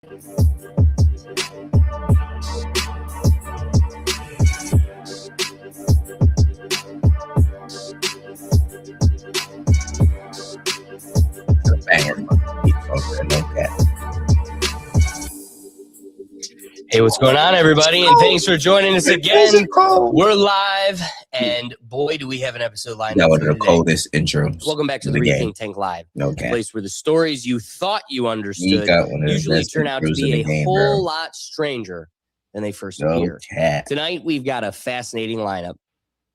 Hey, what's going on, everybody? And thanks for joining us again. We're live, and boy, do we have an episode lined up. That was the coldest intro. Welcome back to the Rethink Tank Live, the place where the stories you thought you understood usually turn out to be a whole lot stranger than they first appear. Tonight, we've got a fascinating lineup.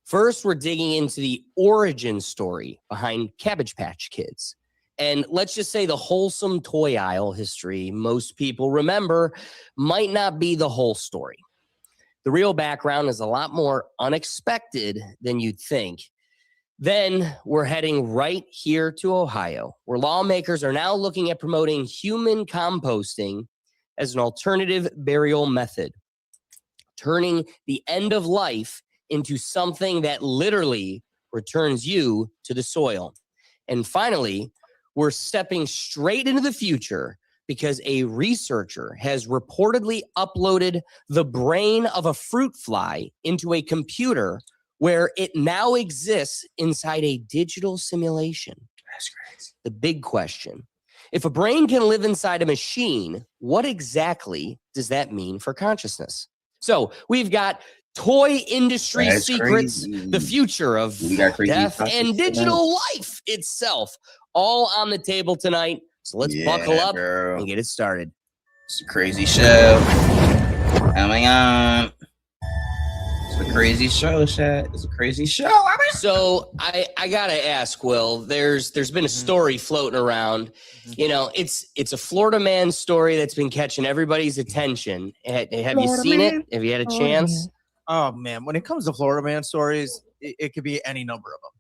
First, we're digging into the origin story behind Cabbage Patch Kids. And let's just say the wholesome toy aisle history most people remember might not be the whole story. The real background is a lot more unexpected than you'd think. Then we're heading right here to Ohio, where lawmakers are now looking at promoting human composting as an alternative burial method, turning the end of life into something that literally returns you to the soil. And finally, we're stepping straight into the future because a researcher has reportedly uploaded the brain of a fruit fly into a computer where it now exists inside a digital simulation. That's crazy. The big question: if a brain can live inside a machine, what exactly does that mean for consciousness? So we've got toy industry secrets, the future of death, and digital life itself, all on the table tonight. So let's buckle up and get it started. It's a crazy show. Coming on. It's a crazy show, Chad. It's a crazy show. So I gotta ask, Will, there's been a story floating around. You know, it's a Florida man story that's been catching everybody's attention. Have you seen it? Have you had a chance? Oh man, when it comes to Florida man stories, it could be any number of them.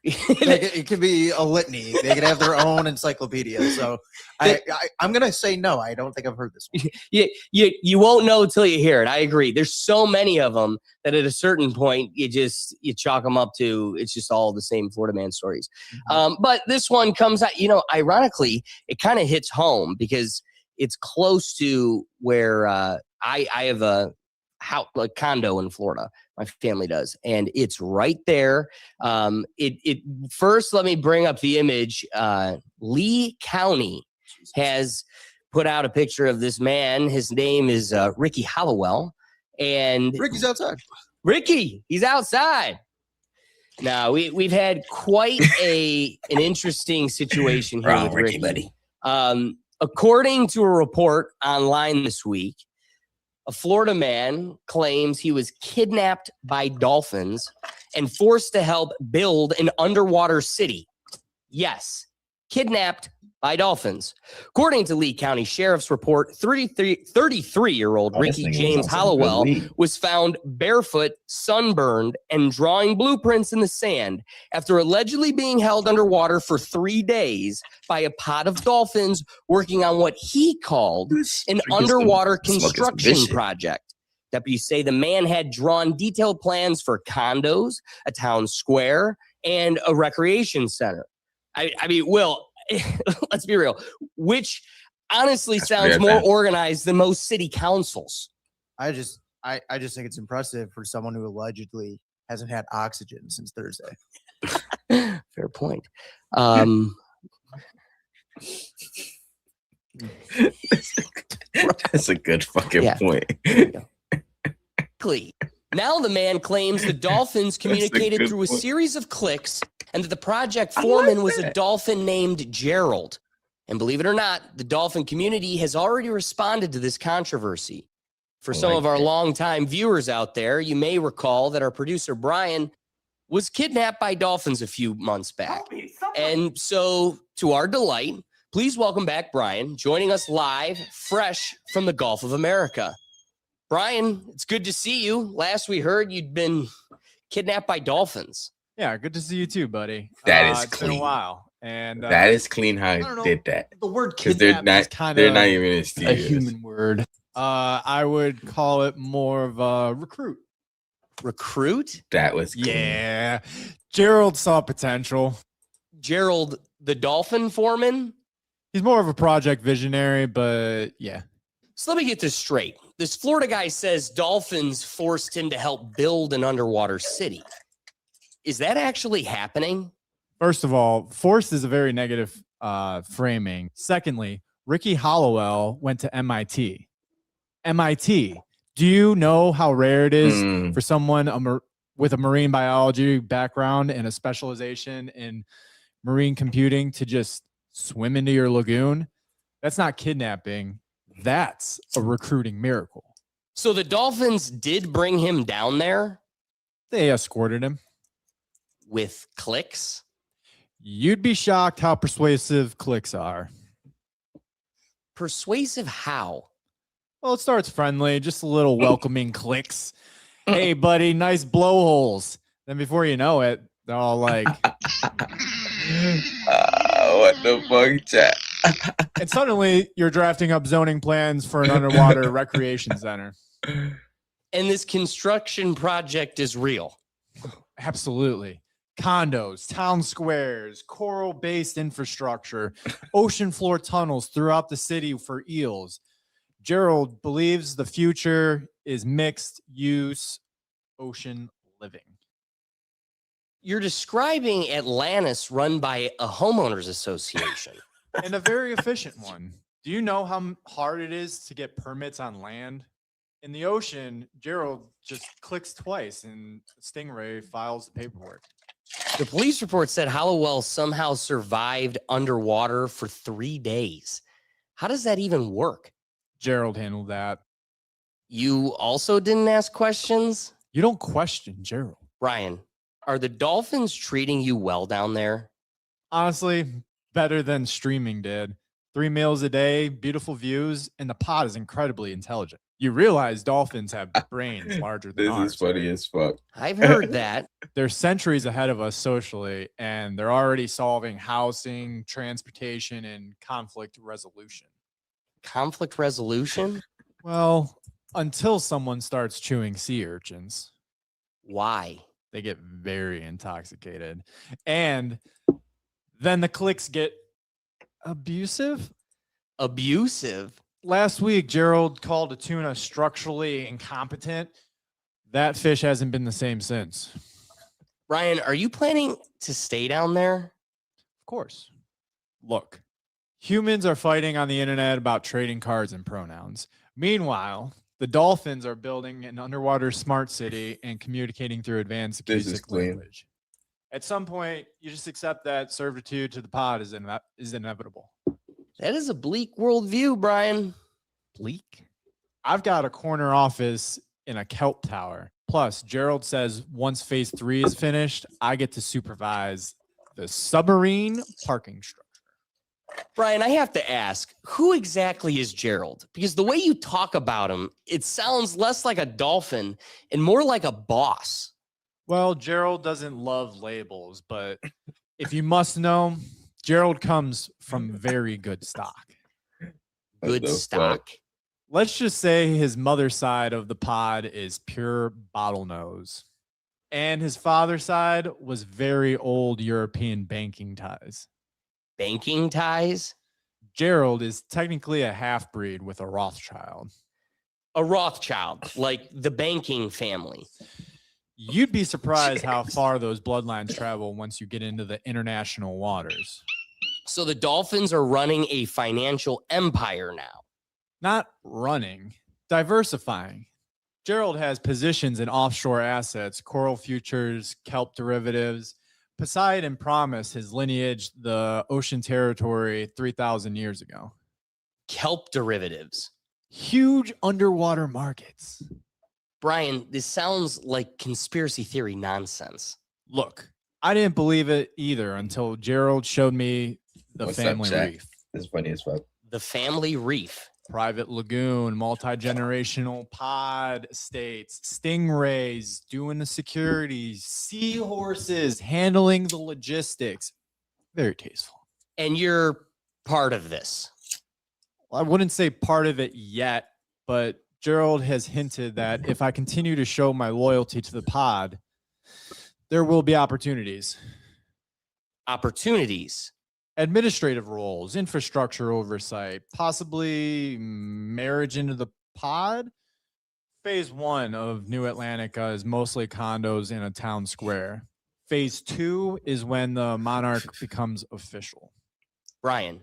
It could be a litany. They could have their own encyclopedia. So I'm gonna say no. I don't think I've heard this one. You won't know until you hear it. I agree. There's so many of them that at a certain point you chalk them up to it's just all the same Florida man stories. But this one comes out. You know, ironically, it kind of hits home because it's close to where I have a condo in Florida. My family does, and it's right there. First, let me bring up the image. Lee County has put out a picture of this man. His name is Ricky Hollowell, and Ricky's outside. He's outside. Now we've had quite an interesting situation here with Ricky, buddy. According to a report online this week, a Florida man claims he was kidnapped by dolphins and forced to help build an underwater city. Yes, kidnapped by dolphins. According to Lee County Sheriff's report, 33-year-old Ricky James Hollowell was found barefoot, sunburned, and drawing blueprints in the sand after allegedly being held underwater for 3 days by a pod of dolphins working on what he called an underwater construction project. Deputies say the man had drawn detailed plans for condos, a town square, and a recreation center. I mean, Will, let's be real, which honestly sounds more organized than most city councils. I just think it's impressive for someone who allegedly hasn't had oxygen since Thursday. Fair point. That's a good fucking point. Now the man claims the dolphins communicated through a series of clicks and that the project foreman was a dolphin named Gerald. And believe it or not, the dolphin community has already responded to this controversy. For some of our longtime viewers out there, you may recall that our producer Brian was kidnapped by dolphins a few months back. And so, to our delight, please welcome back Brian, joining us live, fresh from the Gulf of America. Brian, it's good to see you. Last we heard, you'd been kidnapped by dolphins. Yeah, good to see you too, buddy. That is it's clean. been a while, and that is clean how I did that. The word Because kidnap is kind they're of not even a human word. I would call it more of a recruit. Recruit? That was clean. Yeah. Gerald saw potential. Gerald, the dolphin foreman? He's more of a project visionary, but yeah, So let me get this straight. This Florida guy says dolphins forced him to help build an underwater city. Is that actually happening? First of all, forced is a very negative framing. Secondly, Ricky Hollowell went to MIT. MIT. Do you know how rare it is for someone with a marine biology background and a specialization in marine computing to just swim into your lagoon? That's not kidnapping. That's a recruiting miracle. So the Dolphins did bring him down there? They escorted him. With clicks? You'd be shocked how persuasive clicks are. Persuasive how? Well, it starts friendly, just a little welcoming clicks. Hey, buddy, nice blowholes. Then before you know it, they're all like, what the fuck, chat? And suddenly you're drafting up zoning plans for an underwater recreation center. And this construction project is real. Absolutely. Condos, town squares, coral-based infrastructure, ocean floor tunnels throughout the city for eels. Gerald believes the future is mixed use ocean living. You're describing Atlantis run by a homeowners association. And a very efficient one. Do you know how hard it is to get permits on land? In the ocean, Gerald just clicks twice and Stingray files the paperwork. The police report said Hollowell somehow survived underwater for 3 days. How does that even work? Gerald handled that. You also didn't ask questions? You don't question Gerald. Brian, are the Dolphins treating you well down there? Honestly, better than streaming did. 3 meals a day, beautiful views, and the pod is incredibly intelligent. You realize dolphins have brains larger than ours. This is funny as fuck. I've heard that. They're centuries ahead of us socially, and they're already solving housing, transportation, and conflict resolution. Conflict resolution? Well, until someone starts chewing sea urchins. Why? They get very intoxicated. And then the clicks get abusive. Abusive? Last week, Gerald called a tuna structurally incompetent. That fish hasn't been the same since. Ryan, are you planning to stay down there? Of course. Look, humans are fighting on the internet about trading cards and pronouns. Meanwhile, the dolphins are building an underwater smart city and communicating through advanced acoustic language. At some point, you just accept that servitude to the pod is inevitable. That is a bleak worldview, Brian. Bleak? I've got a corner office in a kelp tower. Plus, Gerald says once phase 3 is finished, I get to supervise the submarine parking structure. Brian, I have to ask, who exactly is Gerald? Because the way you talk about him, it sounds less like a dolphin and more like a boss. Well, Gerald doesn't love labels, but if you must know, Gerald comes from very good stock. Good stock? Let's just say his mother's side of the pod is pure bottlenose. And his father's side was very old European banking ties. Banking ties? Gerald is technically a half-breed with a Rothschild. A Rothschild, like the banking family. You'd be surprised how far those bloodlines travel once you get into the international waters. So the Dolphins are running a financial empire now. Not running, diversifying. Gerald has positions in offshore assets, coral futures, kelp derivatives. Poseidon promised his lineage the ocean territory 3,000 years ago. Kelp derivatives. Huge underwater markets. Brian, this sounds like conspiracy theory nonsense. Look, I didn't believe it either until Gerald showed me the family reef. It's funny as fuck. The family reef. Private lagoon, multi-generational pod estates, stingrays, doing the security, seahorses, handling the logistics. Very tasteful. And you're part of this. Well, I wouldn't say part of it yet, but Gerald has hinted that if I continue to show my loyalty to the pod, there will be opportunities. Opportunities? administrative roles, infrastructure oversight, possibly marriage into the pod. Phase 1 of New Atlantica is mostly condos in a town square. Phase 2 is when the monarch becomes official. Brian,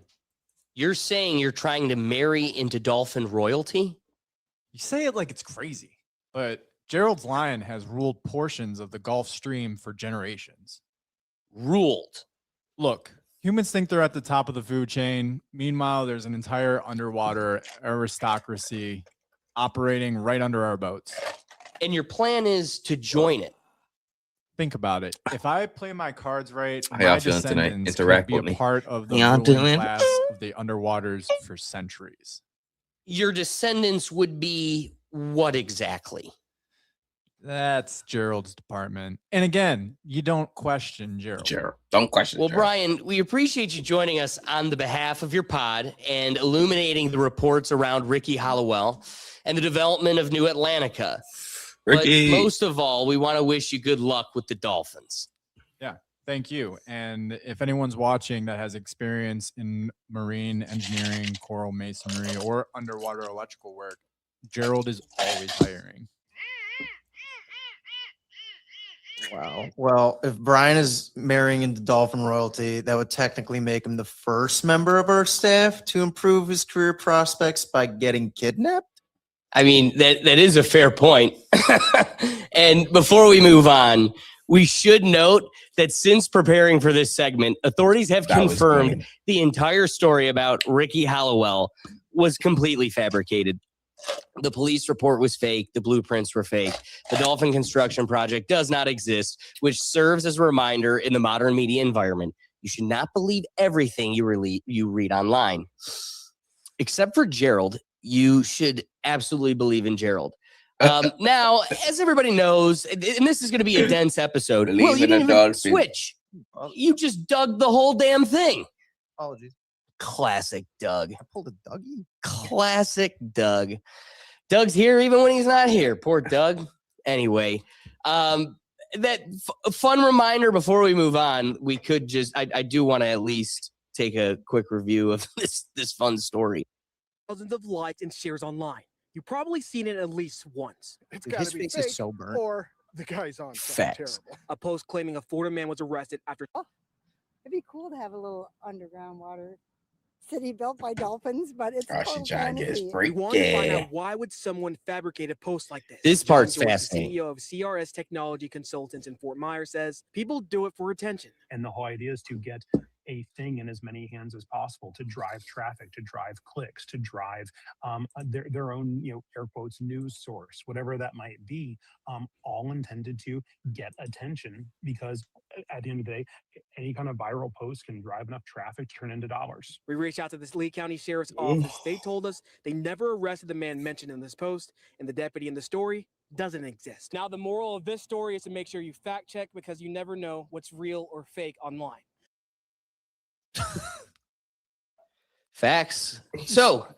you're saying you're trying to marry into dolphin royalty? You say it like it's crazy, but Gerald's Lion has ruled portions of the Gulf Stream for generations. Ruled? Look, humans think they're at the top of the food chain. Meanwhile, there's an entire underwater aristocracy operating right under our boats. And your plan is to join it? Think about it. If I play my cards right, How my y'all feeling tonight? descendants Interact can with be me. a part of the Y'all ruling doing? class of the underwaters for centuries. Your descendants would be what exactly? That's Gerald's department. And again, you don't question Gerald. Don't question Well, Gerald. Brian, we appreciate you joining us on the behalf of your pod and illuminating the reports around Ricky Hollowell and the development of New Atlantica. Ricky. But most of all, we want to wish you good luck with the Dolphins. Yeah, thank you. And if anyone's watching that has experience in marine engineering, coral masonry, or underwater electrical work, Gerald is always hiring. Wow. Well, if Brian is marrying into dolphin royalty, that would technically make him the first member of our staff to improve his career prospects by getting kidnapped. I mean, that is a fair point. And before we move on, we should note that since preparing for this segment, authorities have confirmed the entire story about Ricky Hollowell was completely fabricated. The police report was fake. The blueprints were fake. The dolphin construction project does not exist, which serves as a reminder in the modern media environment. You should not believe everything you read online. Except for Gerald, you should absolutely believe in Gerald. Now, as everybody knows, and this is going to be a dense episode. Believe well, you in a didn't even dolphin. switch. You just dug the whole damn thing. Apologies. Classic Doug. I pulled a Dougie. Classic Doug. Doug's here even when he's not here. Poor Doug. Anyway, that fun reminder before we move on, we could just, I do want to at least take a quick review of this fun story. Thousands of likes and shares online. You've probably seen it at least once. It's got to be fake, is so burnt. Or the guy's on Facts. terrible. A post claiming a Florida man was arrested after. Oh, it'd be cool to have a little underground water city built by dolphins, but it's total fantasy. We want to find out, why would someone fabricate a post like this? This John part's George, fascinating. CEO of CRS Technology Consultants in Fort Myers, says people do it for attention. And the whole idea is to get a thing in as many hands as possible to drive traffic, to drive clicks, to drive their own, air quotes, news source, whatever that might be, all intended to get attention, because at the end of the day, any kind of viral post can drive enough traffic to turn into dollars. We reached out to this Lee County Sheriff's Office. They told us they never arrested the man mentioned in this post, and the deputy in the story doesn't exist. Now, the moral of this story is to make sure you fact check, because you never know what's real or fake online. Facts. So,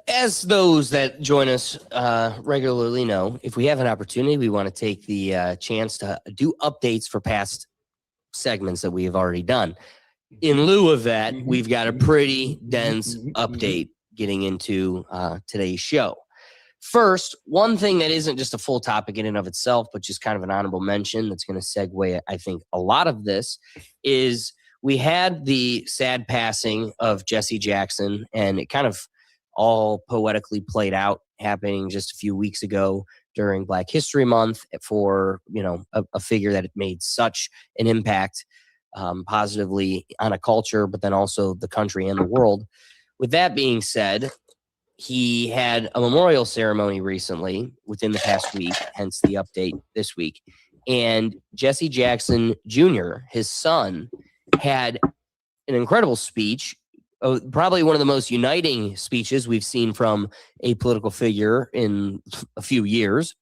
as those that join us regularly know, if we have an opportunity, we want to take the chance to do updates for past segments that we have already done. In lieu of that, we've got a pretty dense update getting into today's show. First, one thing that isn't just a full topic in and of itself, but just kind of an honorable mention that's going to segue, I think, a lot of this is we had the sad passing of Jesse Jackson, and it kind of all poetically played out, happening just a few weeks ago during Black History Month for, a figure that made such an impact positively on a culture, but then also the country and the world. With that being said, he had a memorial ceremony recently within the past week, hence the update this week. And Jesse Jackson Jr., his son, had an incredible speech, probably one of the most uniting speeches we've seen from a political figure in a few years.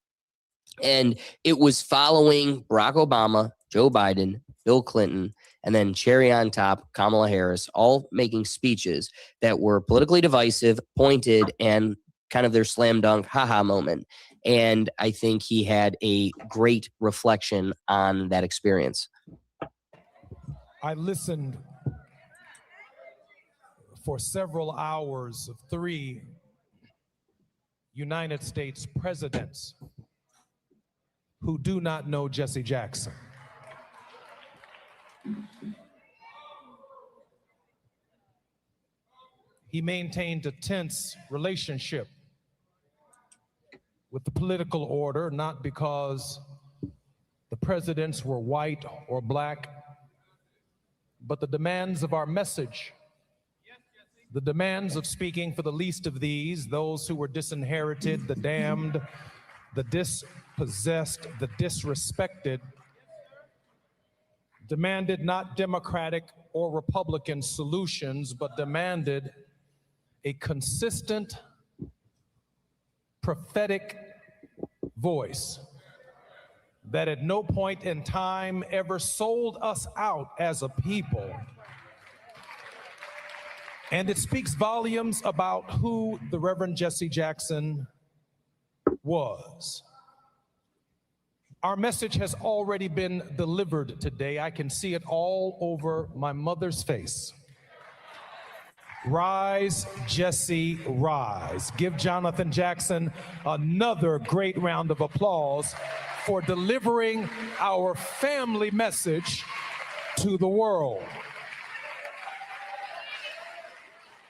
And it was following Barack Obama, Joe Biden, Bill Clinton, and then cherry on top, Kamala Harris, all making speeches that were politically divisive, pointed, and kind of their slam dunk haha moment. And I think he had a great reflection on that experience. I listened for several hours of 3 United States presidents who do not know Jesse Jackson. He maintained a tense relationship with the political order, not because the presidents were white or black, but the demands of our message, the demands of speaking for the least of these, those who were disinherited, the damned, the dispossessed, the disrespected, demanded not Democratic or Republican solutions, but demanded a consistent, prophetic voice that at no point in time ever sold us out as a people. And it speaks volumes about who the Reverend Jesse Jackson was. Our message has already been delivered today. I can see it all over my mother's face. Rise, Jesse, rise. Give Jonathan Jackson another great round of applause for delivering our family message to the world.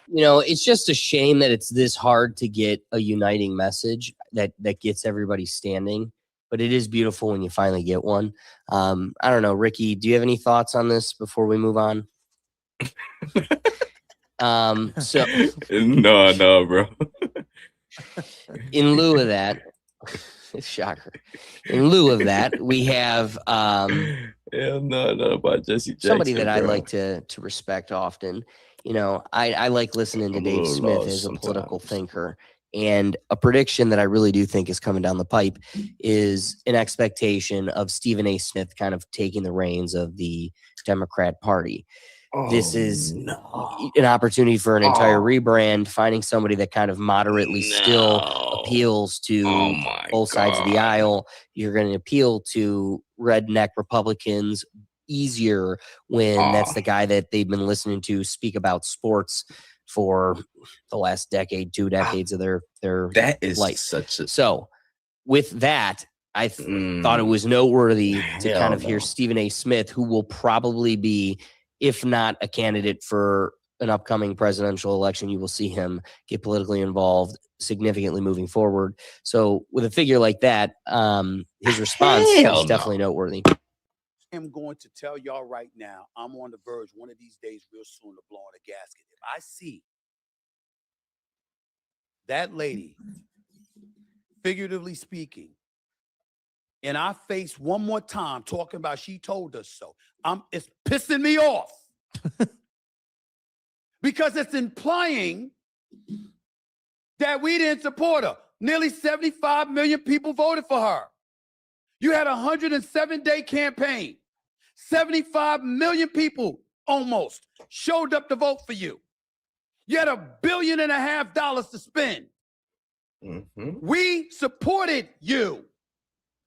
You know, it's just a shame that it's this hard to get a uniting message that gets everybody standing, but it is beautiful when you finally get one. I don't know, Ricky, do you have any thoughts on this before we move on? So no, bro. In lieu of that, shocker. In lieu of that, we have no about Jesse Jackson, somebody that I like to respect often. You know, I like listening to Dave Smith as a political thinker. And a prediction that I really do think is coming down the pipe is an expectation of Stephen A. Smith kind of taking the reins of the Democrat Party. This is an opportunity for an entire rebrand, finding somebody that kind of moderately still appeals to both sides of the aisle. You're going to appeal to redneck Republicans easier when that's the guy that they've been listening to speak about sports for the last decade, 2 decades of their that is life. So with that, I thought it was noteworthy to kind of hear Stephen A. Smith, who will probably be, if not a candidate for an upcoming presidential election, you will see him get politically involved significantly moving forward. So with a figure like that, his response is definitely noteworthy. I'm going to tell y'all right now, I'm on the verge one of these days real soon of blowing a gasket. If I see that lady, figuratively speaking, in our face one more time talking about she told us so, it's pissing me off. Because it's implying that we didn't support her. Nearly 75 million people voted for her. You had a 107-day campaign. 75 million people almost showed up to vote for you. You had $1.5 billion to spend. We supported you.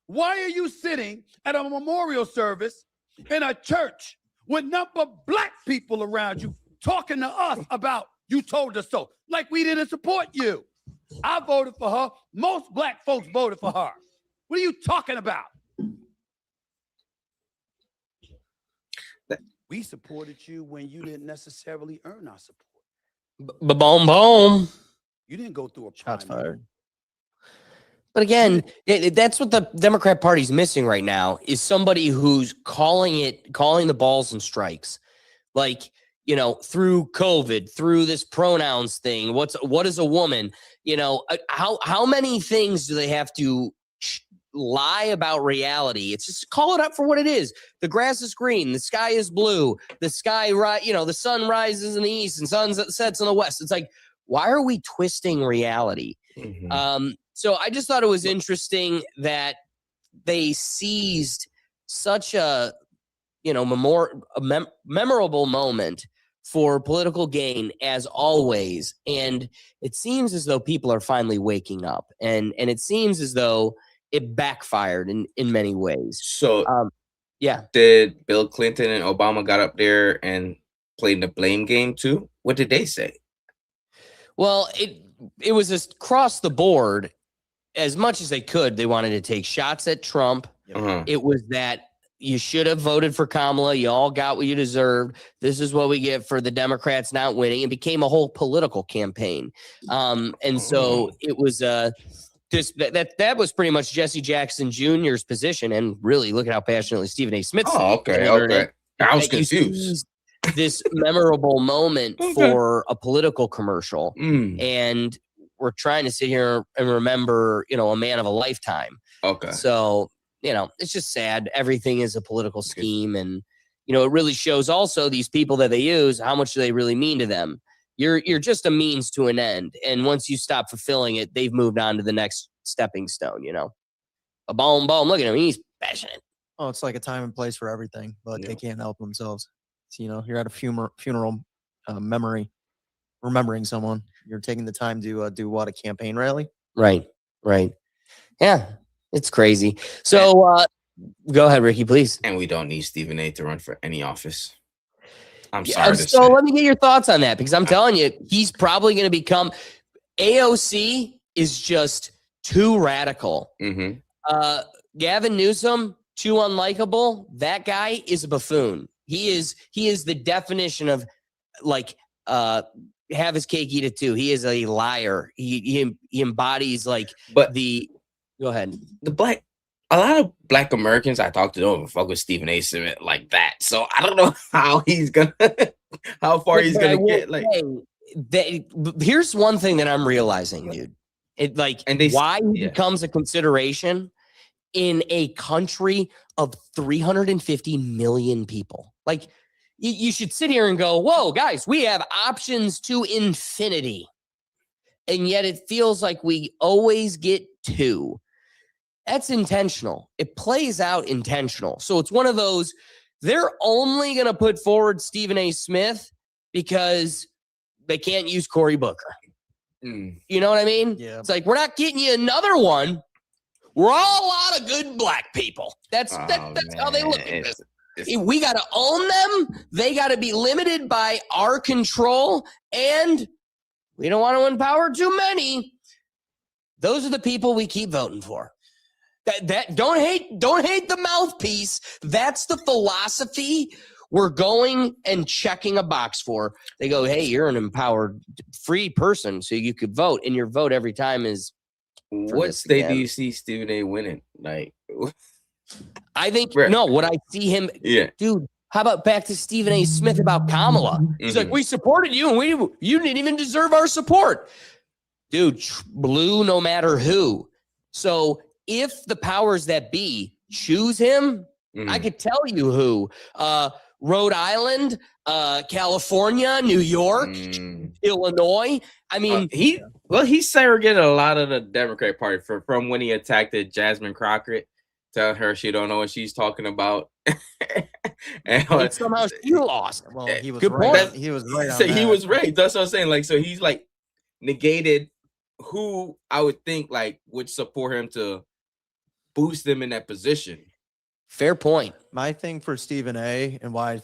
Why are you sitting at a memorial service in a church with nothing but black people around you talking to us about you told us so, like we didn't support you? I voted for her. Most black folks voted for her. What are you talking about? We supported you when you didn't necessarily earn our support. Boom, boom. You didn't go through a shots fired. But again, that's what the Democrat Party's missing right now, is somebody who's calling the balls and strikes. Like, you know, through COVID, through this pronouns thing, what is a woman? You know, how many things do they have to lie about reality? It's just call it up for what it is. The grass is green, the sky is blue, the sun rises in the east and sun sets in the west. It's like, why are we twisting reality? So I just thought it was interesting that they seized such a memorable moment for political gain, as always. And it seems as though people are finally waking up, and it seems as though it backfired in many ways. So yeah. Did Bill Clinton and Obama got up there and playing the blame game too? What did they say? Well, it was just across the board. As much as they could, they wanted to take shots at Trump. It was that you should have voted for Kamala. You all got what you deserved. This is what we get for the Democrats not winning. It became a whole political campaign. And so it was just that was pretty much Jesse Jackson Jr.'s position. And really, look at how passionately Stephen A. Smith. Okay. I was confused. This memorable moment for a political commercial. And we're trying to sit here and remember, a man of a lifetime. Okay. So, it's just sad. Everything is a political scheme. And, it really shows also these people that they use, how much do they really mean to them? You're just a means to an end. And once you stop fulfilling it, they've moved on to the next stepping stone, A boom. Look at him. He's passionate. Oh, it's like a time and place for everything, but they can't help themselves. So, you're at a funeral remembering someone. You're taking the time to do what, a campaign rally? Right. Yeah, it's crazy. So go ahead, Ricky, please. And we don't need Stephen A. to run for any office. I'm sorry. So let me get your thoughts on that, because I'm telling you, he's probably going to become AOC is just too radical. Gavin Newsom, too unlikable. That guy is a buffoon. He is the definition of have his cake, eat it too. He is a liar. He embodies go ahead. A lot of Black Americans I talk to don't fuck with Stephen A. Smith like that. So I don't know how far he's gonna get. Here's one thing that I'm realizing, dude. Why he becomes a consideration in a country of 350 million people. You should sit here and go, whoa, guys, we have options to infinity. And yet it feels like we always get two. That's intentional. It plays out intentional. So it's one of those, they're only going to put forward Stephen A. Smith because they can't use Cory Booker. You know what I mean? Yeah. It's like, we're not getting you another one. We're all a lot of good Black people. That's how they look at this. We got to own them. They got to be limited by our control. And we don't want to empower too many. Those are the people we keep voting for. That don't hate the mouthpiece. That's the philosophy we're going and checking a box for. They go, hey, you're an empowered, free person, so you could vote, and your vote every time is. What state do you see Stephen A. winning? I think what I see him. Yeah, dude. How about back to Stephen A. Smith about Kamala? He's like, we supported you, and you didn't even deserve our support, dude. Blue, no matter who. So if the powers that be choose him, I could tell you who. Rhode Island, California, New York, Illinois. I mean, he surrogated a lot of the Democrat Party from when he attacked Jasmine Crockett, telling her she don't know what she's talking about. and somehow she lost. Well, he was right. He was right. So he was right. That's what I'm saying. So he's negated who I would think would support him to boost them in that position. Fair point. My thing for Stephen A. and why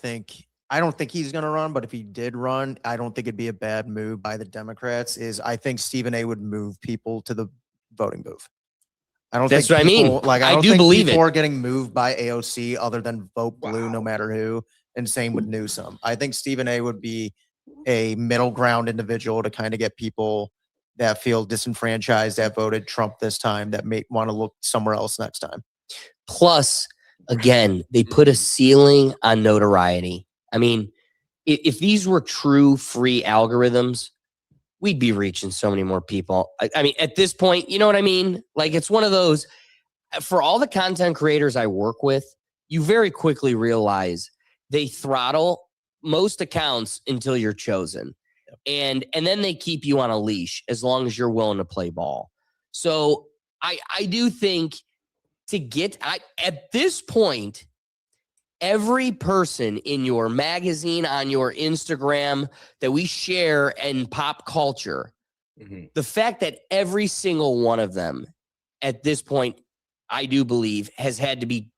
I don't think he's going to run, but if he did run, I don't think it'd be a bad move by the Democrats. I think Stephen A. would move people to the voting booth. I don't That's think what people, I mean. I do believe people it. are getting moved by AOC other than vote blue no matter who, and same with Newsom. I think Stephen A. would be a middle ground individual to kind of get people that feel disenfranchised that voted Trump this time that may want to look somewhere else next time. Plus, again, they put a ceiling on notoriety. I mean, if these were true free algorithms, we'd be reaching so many more people. I mean, at this point, you know what I mean? It's one of those, for all the content creators I work with, you very quickly realize they throttle most accounts until you're chosen. And then they keep you on a leash as long as you're willing to play ball. So I do think at this point, every person in your magazine, on your Instagram that we share in pop culture, the fact that every single one of them at this point, I do believe, has had to be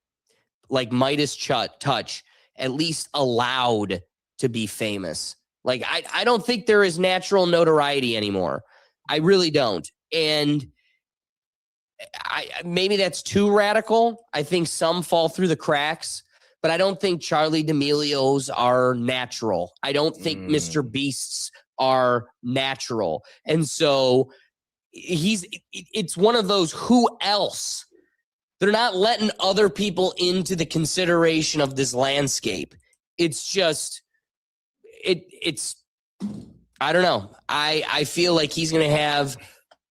like Midas touch, at least allowed to be famous. Like, I don't think there is natural notoriety anymore. I really don't. And maybe that's too radical. I think some fall through the cracks, but I don't think Charlie D'Amelio's are natural. I don't think Mr. Beast's are natural. And so it's one of those, who else? They're not letting other people into the consideration of this landscape. It's just, it's, I don't know. I feel like he's going to have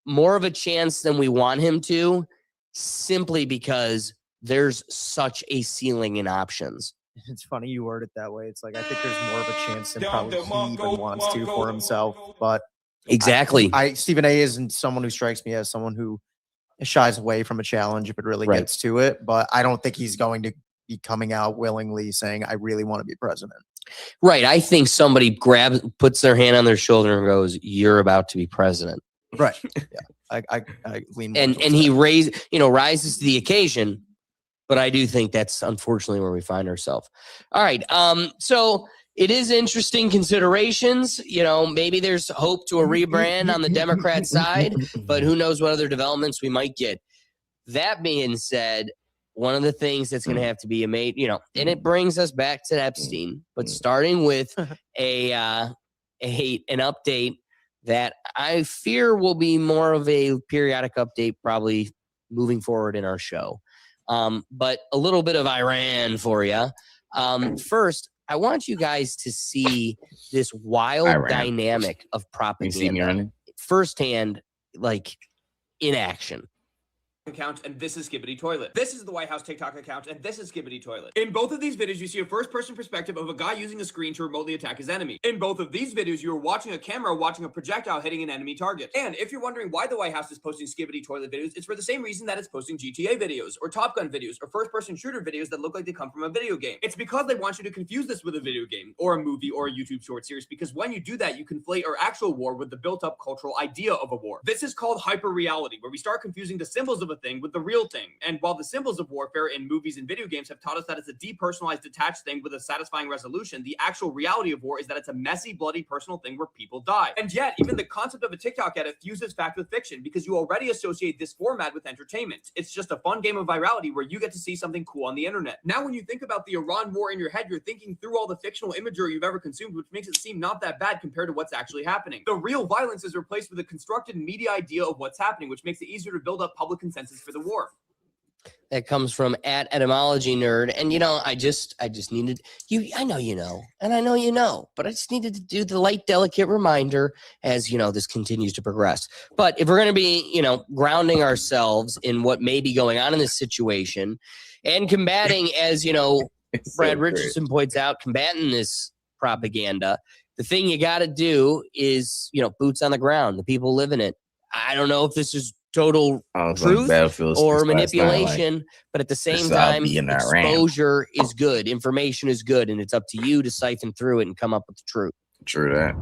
more of a chance than we want him to, simply because there's such a ceiling in options. It's funny you word it that way. It's like, I think there's more of a chance than probably he even wants to for himself. But exactly, Stephen A. isn't someone who strikes me as someone who shies away from a challenge if it really gets to it. But I don't think he's going to be coming out willingly saying, I really want to be president. Right. I think somebody puts their hand on their shoulder and goes, you're about to be president. Right. Yeah. I lean. And he rises to the occasion. But I do think that's unfortunately where we find ourselves. All right. So it is interesting considerations. Maybe there's hope to a rebrand on the Democrat side, but who knows what other developments we might get. That being said, one of the things that's going to have to be made, and it brings us back to Epstein, but starting with an update that I fear will be more of a periodic update, probably moving forward in our show. But a little bit of Iran for you. First, I want you guys to see this wild dynamic of propaganda firsthand, like in action. Account, and this is Skibbity Toilet. This is the White House TikTok account, and this is Skibbity Toilet. In both of these videos, you see a first-person perspective of a guy using a screen to remotely attack his enemy. In both of these videos, you are watching a camera watching a projectile hitting an enemy target. And if you're wondering why the White House is posting Skibbity Toilet videos, it's for the same reason that it's posting GTA videos, or Top Gun videos, or first-person shooter videos that look like they come from a video game. It's because they want you to confuse this with a video game, or a movie, or a YouTube short series, because when you do that, you conflate our actual war with the built-up cultural idea of a war. This is called hyper-reality, where we start confusing the symbols of a thing with the real thing. And while the symbols of warfare in movies and video games have taught us that it's a depersonalized, detached thing with a satisfying resolution, the actual reality of war is that it's a messy, bloody, personal thing where people die. And yet, even the concept of a TikTok edit fuses fact with fiction, because you already associate this format with entertainment. It's just a fun game of virality where you get to see something cool on the internet. Now, when you think about the Iran war in your head, you're thinking through all the fictional imagery you've ever consumed, which makes it seem not that bad compared to what's actually happening. The real violence is replaced with a constructed media idea of what's happening, which makes it easier to build up public consensus for the war. That comes from @etymology_nerd. And, I just needed you. I know, and I know, but I just needed to do the light, delicate reminder as, this continues to progress. But if we're going to be, grounding ourselves in what may be going on in this situation and combating, as, Brad Richardson points out, combating this propaganda, the thing you got to do is, boots on the ground, the people living it. I don't know if this is total truth or manipulation, but at the same time, exposure is good, information is good, and it's up to you to siphon through it and come up with the truth. True that.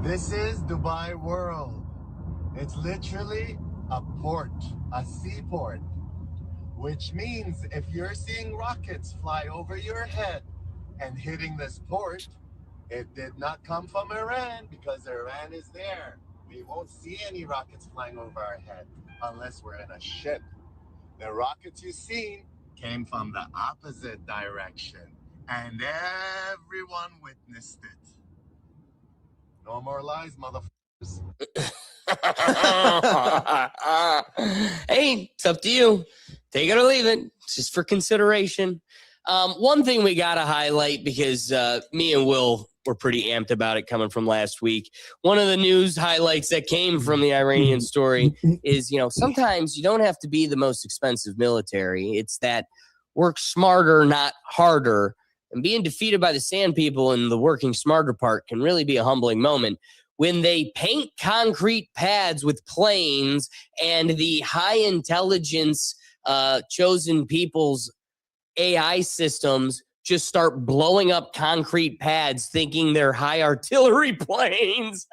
This is Dubai World. It's literally a port, a seaport, which means if you're seeing rockets fly over your head and hitting this port, it did not come from Iran, because Iran is there. We won't see any rockets flying over our head unless we're in a ship. The rockets you've seen came from the opposite direction, and everyone witnessed it. No more lies, motherfuckers. Hey, it's up to you. Take it or leave it. It's just for consideration. One thing we got to highlight, because me and Will were pretty amped about it coming from last week. One of the news highlights that came from the Iranian story is, sometimes you don't have to be the most expensive military. It's that work smarter, not harder. And being defeated by the sand people in the working smarter part can really be a humbling moment. When they paint concrete pads with planes and the high intelligence chosen people's AI systems just start blowing up concrete pads thinking they're high artillery planes.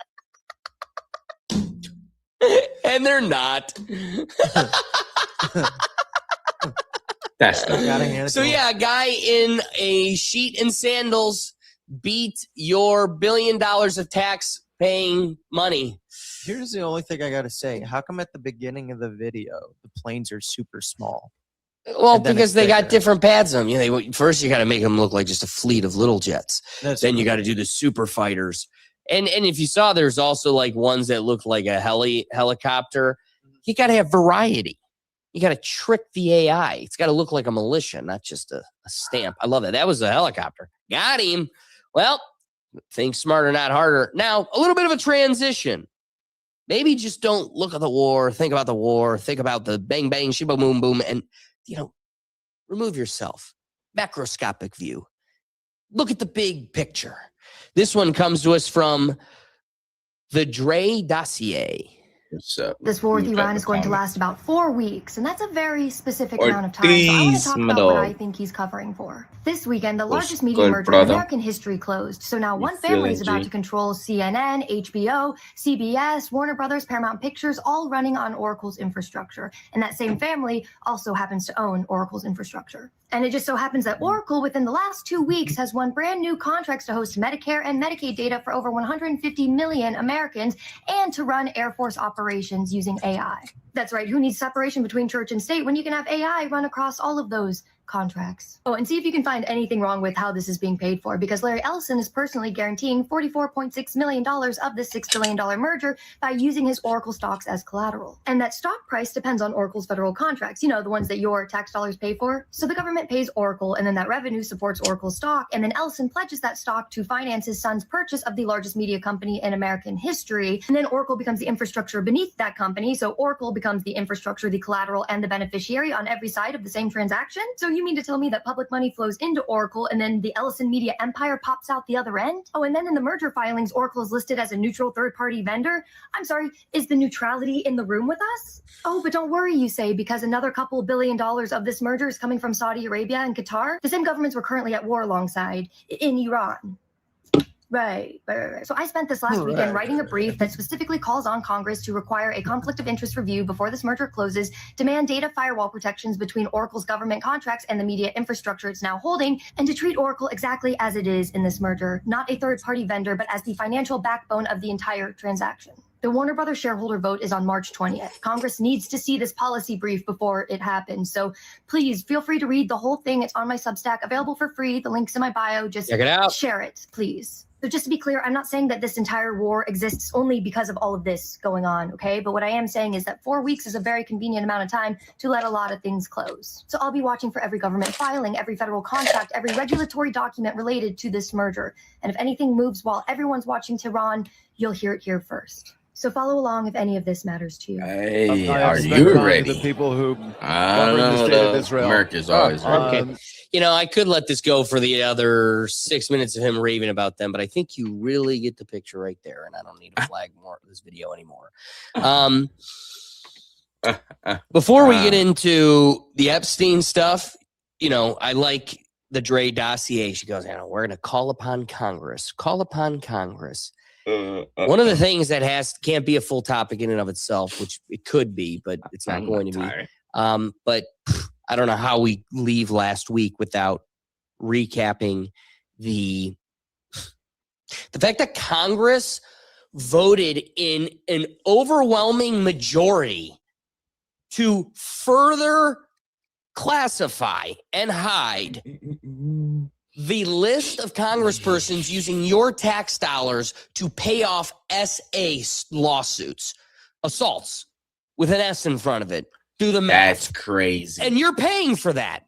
And they're not. That's not. So yeah, a guy in a sheet and sandals beat your $1 billion of tax paying money. Here's the only thing I got to say. How come at the beginning of the video, the planes are super small? Well, because they got different pads on them. First, you got to make them look like just a fleet of little jets. Then you got to do the super fighters. And if you saw, there's also like ones that look like a helicopter. You got to have variety. You got to trick the AI. It's got to look like a militia, not just a stamp. I love that. That was a helicopter. Got him. Well, think smarter, not harder. Now, a little bit of a transition. Maybe just don't look at the war. Think about the war. Think about the bang, bang, shiba, boom, boom. And, remove yourself. Macroscopic view. Look at the big picture. This one comes to us from the Dre Dossier. This war with Iran is going to last about 4 weeks, and that's a very specific amount of time. So I want to talk about what I think he's covering for. This weekend, the largest media merger in American history closed. So now one family is about to control CNN, HBO, CBS, Warner Brothers, Paramount Pictures, all running on Oracle's infrastructure. And that same family also happens to own Oracle's infrastructure. And it just so happens that Oracle, within the last 2 weeks, has won brand new contracts to host Medicare and Medicaid data for over 150 million Americans and to run Air Force operations using AI. That's right. Who needs separation between church and state when you can have AI run across all of those contracts? Oh, and see if you can find anything wrong with how this is being paid for, because Larry Ellison is personally guaranteeing $44.6 million of this $6 billion merger by using his Oracle stocks as collateral. And that stock price depends on Oracle's federal contracts, the ones that your tax dollars pay for. So the government pays Oracle, and then that revenue supports Oracle's stock, and then Ellison pledges that stock to finance his son's purchase of the largest media company in American history. And then Oracle becomes the infrastructure beneath that company, so Oracle becomes the infrastructure, the collateral, and the beneficiary on every side of the same transaction. So you mean to tell me that public money flows into Oracle and then the Ellison media empire pops out the other end? Oh, and then in the merger filings, Oracle is listed as a neutral third-party vendor. I'm sorry, is the neutrality in the room with us? Oh, but don't worry, you say, because another couple $1 billion of this merger is coming from Saudi Arabia and Qatar, the same governments we're currently at war alongside in Iran. Right. So I spent this last weekend writing a brief that specifically calls on Congress to require a conflict of interest review before this merger closes, demand data firewall protections between Oracle's government contracts and the media infrastructure it's now holding, and to treat Oracle exactly as it is in this merger, not a third-party vendor, but as the financial backbone of the entire transaction. The Warner Brothers shareholder vote is on March 20th. Congress needs to see this policy brief before it happens. So please feel free to read the whole thing. It's on my Substack, available for free. The link's in my bio. Just check it out. Share it, please. So just to be clear, I'm not saying that this entire war exists only because of all of this going on, okay? But what I am saying is that 4 weeks is a very convenient amount of time to let a lot of things close. So I'll be watching for every government filing, every federal contract, every regulatory document related to this merger. And if anything moves while everyone's watching Tehran, you'll hear it here first. So follow along if any of this matters to you. Hey, are you ready? The people who I don't know. the state of Israel. America's always ready. Okay. I could let this go for the other 6 minutes of him raving about them, but I think you really get the picture right there, and I don't need to flag more of this video anymore. Before we get into the Epstein stuff, I like the Dre Dossier. She goes, we're going to call upon Congress. Call upon Congress. One of the things that can't be a full topic in and of itself, which it could be, but it's not going to be. But I don't know how we leave last week without recapping the fact that Congress voted in an overwhelming majority to further classify and hide the list of congresspersons using your tax dollars to pay off SA lawsuits, assaults with an S in front of it. Do the math. That's crazy. And you're paying for that.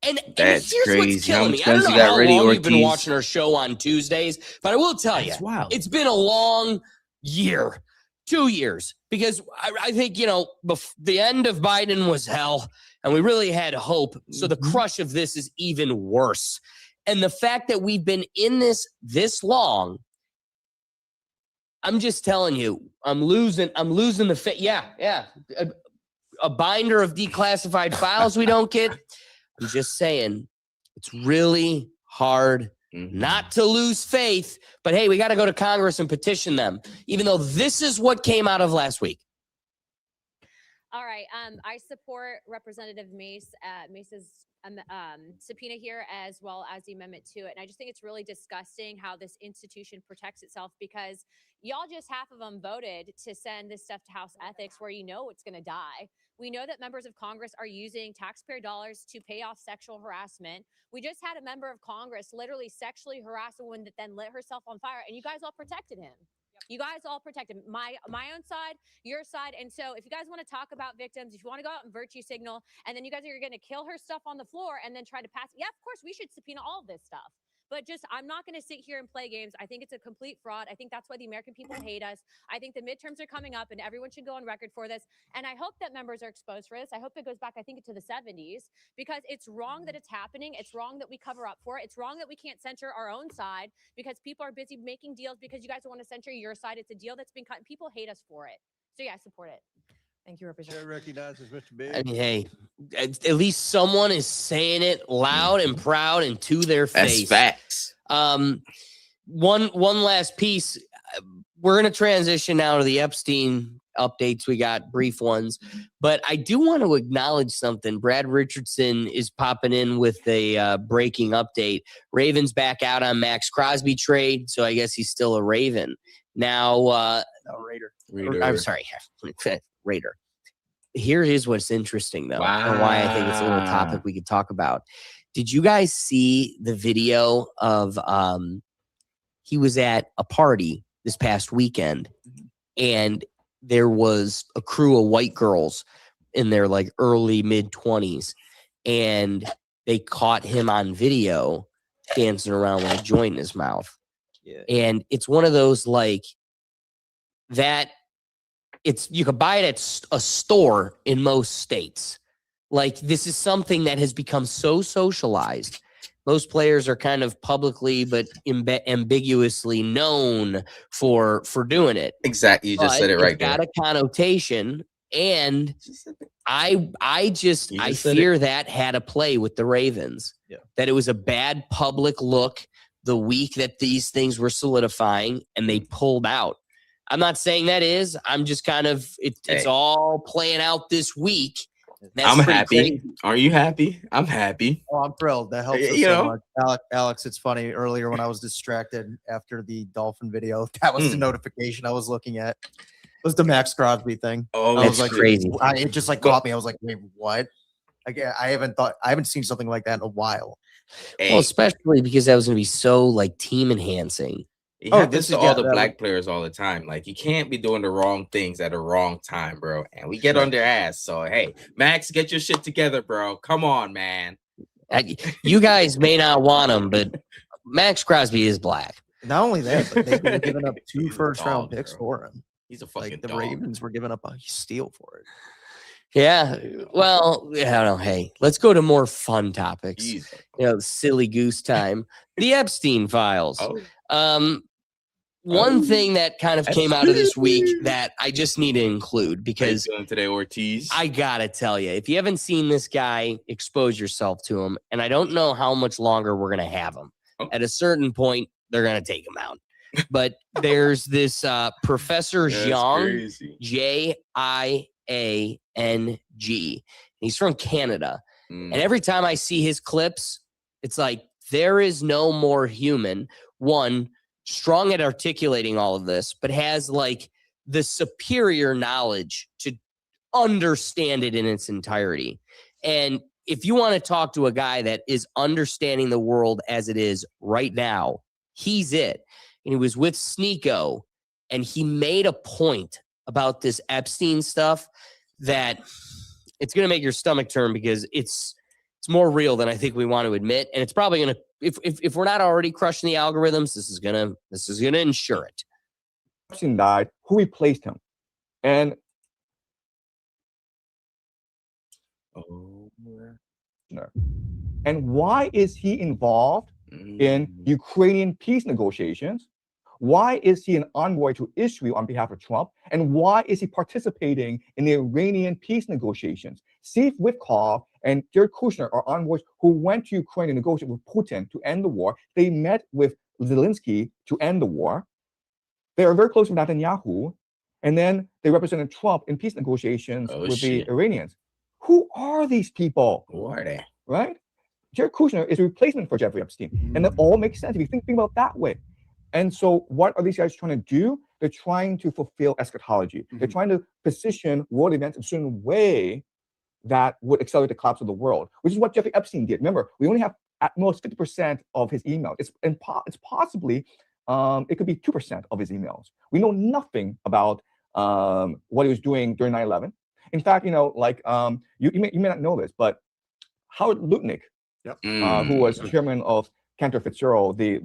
And that's here's crazy. What's killing me. I don't know how long you've been watching our show on Tuesdays, but I will tell you, it's been a long year, 2 years, because I think, the end of Biden was hell, and we really had hope. So the crush of this is even worse. And the fact that we've been in this long, I'm just telling you, I'm losing the fit. Yeah. A binder of declassified files we don't get. I'm just saying, it's really hard not to lose faith. But hey, we got to go to Congress and petition them, even though this is what came out of last week. All right. I support Representative Mace's subpoena here, as well as the amendment to it. And I just think it's really disgusting how this institution protects itself, because y'all just half of them voted to send this stuff to House Ethics, where you know it's going to die. We know that members of Congress are using taxpayer dollars to pay off sexual harassment. We just had a member of Congress literally sexually harass a woman that then lit herself on fire, and you guys all protected him. You guys all protected my own side, your side. And so if you guys want to talk about victims, if you want to go out and virtue signal, and then you guys are going to kill her stuff on the floor and then try to pass, yeah, of course we should subpoena all of this stuff. But just, I'm not going to sit here and play games. I think it's a complete fraud. I think that's why the American people hate us. I think the midterms are coming up, and everyone should go on record for this. And I hope that members are exposed for this. I hope it goes back, I think, to the 70s, because it's wrong that it's happening. It's wrong that we cover up for it. It's wrong that we can't censor our own side because people are busy making deals because you guys don't want to censor your side. It's a deal that's been cut, and people hate us for it. So yeah, I support it. Thank you, Representative. Recognizes Mr. Big. I mean, hey, at least someone is saying it loud and proud and to their face. That's facts. One last piece. We're going to transition now to the Epstein updates. We got brief ones, but I do want to acknowledge something. Brad Richardson is popping in with a breaking update. Ravens back out on Max Crosby trade, so I guess he's still a Raven. Now, Raider. I'm sorry, Raider. Here is what's interesting, though, and why I think it's a little topic we could talk about. Did you guys see the video of he was at a party this past weekend, and there was a crew of white girls in their like early mid-20s, and they caught him on video dancing around with a joint in his mouth. Yeah. And it's one of those like that. It's, you could buy it at a store in most states. Like, this is something that has become so socialized. Most players are kind of publicly but ambiguously known for doing it. Exactly. You just said it right there. It's got a connotation, and I fear that had a play with the Ravens. Yeah. That it was a bad public look the week that these things were solidifying, and they pulled out. I'm not saying that is. I'm just kind of, it's all playing out this week. That's I'm happy. Crazy. Are you happy? I'm happy. Oh, I'm thrilled. That helps us so much. Alex, it's funny. Earlier when I was distracted after the dolphin video, that was the notification I was looking at. It was the Max Crosby thing. Oh, I was like, crazy. It just like caught me. I was like, wait, what? Again, I haven't seen something like that in a while. Well, especially because that was going to be so like team enhancing. It happens to all the black players all the time. Like, you can't be doing the wrong things at the wrong time, bro. And we get on their ass. So, hey, Max, get your shit together, bro. Come on, man. You guys may not want him, but Max Crosby is black. Not only that, but they were giving up 2 first-round picks for him. He's a fucking the Ravens were giving up a steal for it. Yeah, well, I don't know. Hey, let's go to more fun topics. Jeez. You know, silly goose time. The Epstein files. One thing that kind of came out of this week that I just need to include, because today, Ortiz, I gotta tell you, if you haven't seen this guy, expose yourself to him. And I don't know how much longer we're gonna have him. At a certain point, they're gonna take him out. But there's this Professor Jiang, Jiang. He's from Canada. And every time I see his clips, it's like, there is no more human, one, strong at articulating all of this, but has like the superior knowledge to understand it in its entirety. And if you want to talk to a guy that is understanding the world as it is right now, he's it. And he was with Sneeko, and he made a point about this Epstein stuff that it's going to make your stomach turn, because it's more real than I think we want to admit. And it's probably going to, if we're not already crushing the algorithms, this is gonna ensure it. Epstein died. Who replaced him? And why is he involved in Ukrainian peace negotiations? Why is he an envoy to Israel on behalf of Trump? And why is he participating in the Iranian peace negotiations? Steve Witkoff and Jared Kushner are envoys who went to Ukraine to negotiate with Putin to end the war. They met with Zelensky to end the war. They are very close with Netanyahu. And then they represented Trump in peace negotiations with the Iranians. Who are these people? Who are they? Right? Jared Kushner is a replacement for Jeffrey Epstein. And it all makes sense if you think about it that way. And so what are these guys trying to do? They're trying to fulfill eschatology. They're trying to position world events in a certain way that would accelerate the collapse of the world, which is what Jeffrey Epstein did. Remember, we only have at most 50% of his emails. It's possibly, it could be 2% of his emails. We know nothing about what he was doing during 9/11. In fact, you may not know this, but Howard Lutnick, who was chairman of Cantor Fitzgerald, the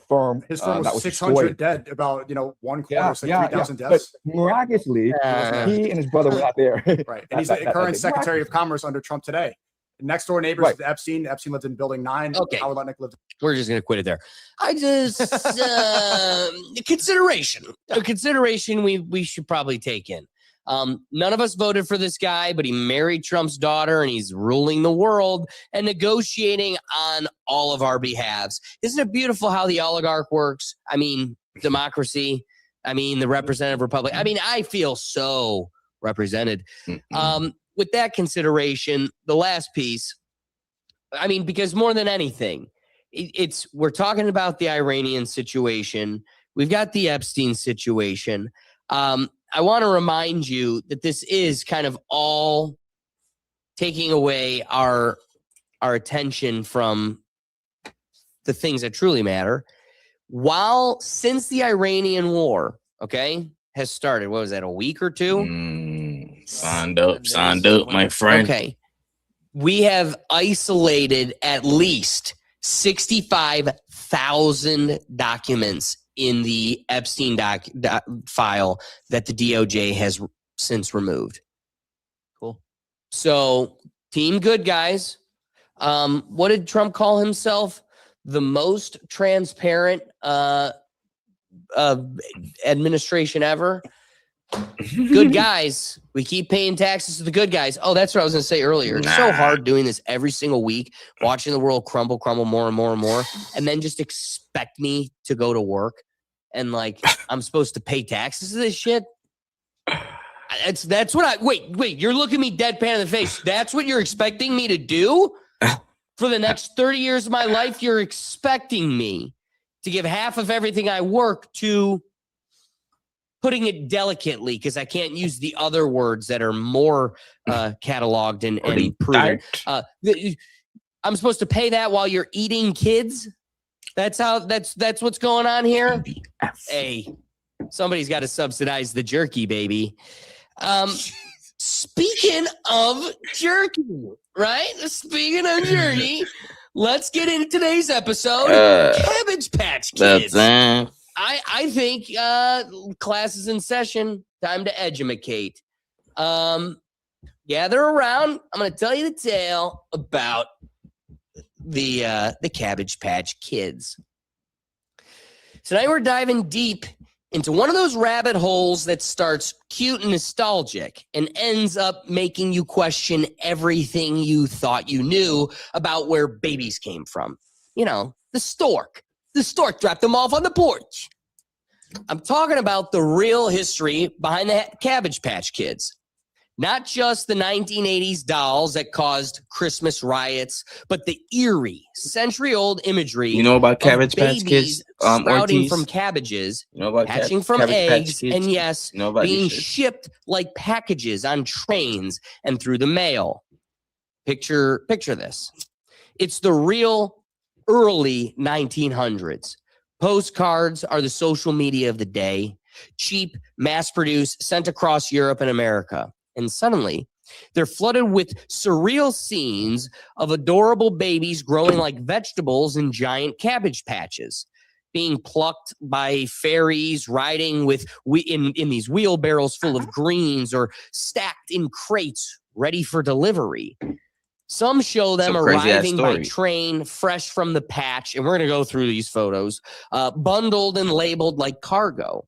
firm. His firm was that was 600 dead, about 1/4, 3,000 deaths. But miraculously, he and his brother were not there. Right, and he's the current Secretary of Commerce under Trump today. Next door neighbors to Epstein. Epstein lived in Building 9. Okay, Howard Lutnick lived. We're just gonna quit it there. I just a consideration we should probably take in. None of us voted for this guy, but he married Trump's daughter and he's ruling the world and negotiating on all of our behalves. Isn't it beautiful how the oligarch works? I mean, democracy. I mean, the representative republic. I mean, I feel so represented. With that consideration, the last piece, I mean, because more than anything, we're talking about the Iranian situation. We've got the Epstein situation. I want to remind you that this is kind of all taking away our attention from the things that truly matter. Since the Iranian war, has started, what was that, a week or two? Signed up, my friend. Okay. We have isolated at least 65,000 documents in the Epstein file that the DOJ has since removed. Cool. So, team good guys. What did Trump call himself? The most transparent administration ever. Good guys. We keep paying taxes to the good guys. Oh, that's what I was going to say earlier. It's so hard doing this every single week, watching the world crumble more and more and more, and then just expect me to go to work and I'm supposed to pay taxes to this shit. That's what wait, you're looking me deadpan in the face. That's what you're expecting me to do for the next 30 years of my life? You're expecting me to give half of everything I work to, putting it delicately, because I can't use the other words that are more cataloged and proven. I'm supposed to pay that while you're eating kids? That's what's going on here? Hey, somebody's got to subsidize the jerky, baby. Speaking of jerky, right? Speaking of jerky, let's get into today's episode. Cabbage Patch Kids. I think class is in session. Time to edumacate. Gather around. I'm going to tell you the tale about the Cabbage Patch Kids. Tonight we're diving deep into one of those rabbit holes that starts cute and nostalgic and ends up making you question everything you thought you knew about where babies came from. The stork. The stork dropped them off on the porch. I'm talking about the real history behind the Cabbage Patch Kids. Not just the 1980s dolls that caused Christmas riots, but the eerie, century-old imagery about Cabbage Patch Kids sprouting from cabbages, hatching from eggs, and yes, being shipped like packages on trains and through the mail. Picture this. It's the real early 1900s. Postcards are the social media of the day, cheap, mass-produced, sent across Europe and America. And suddenly, they're flooded with surreal scenes of adorable babies growing like vegetables in giant cabbage patches, being plucked by fairies, riding in these wheelbarrows full of greens, or stacked in crates ready for delivery. Some show them arriving by train, fresh from the patch, and we're going to go through these photos, bundled and labeled like cargo.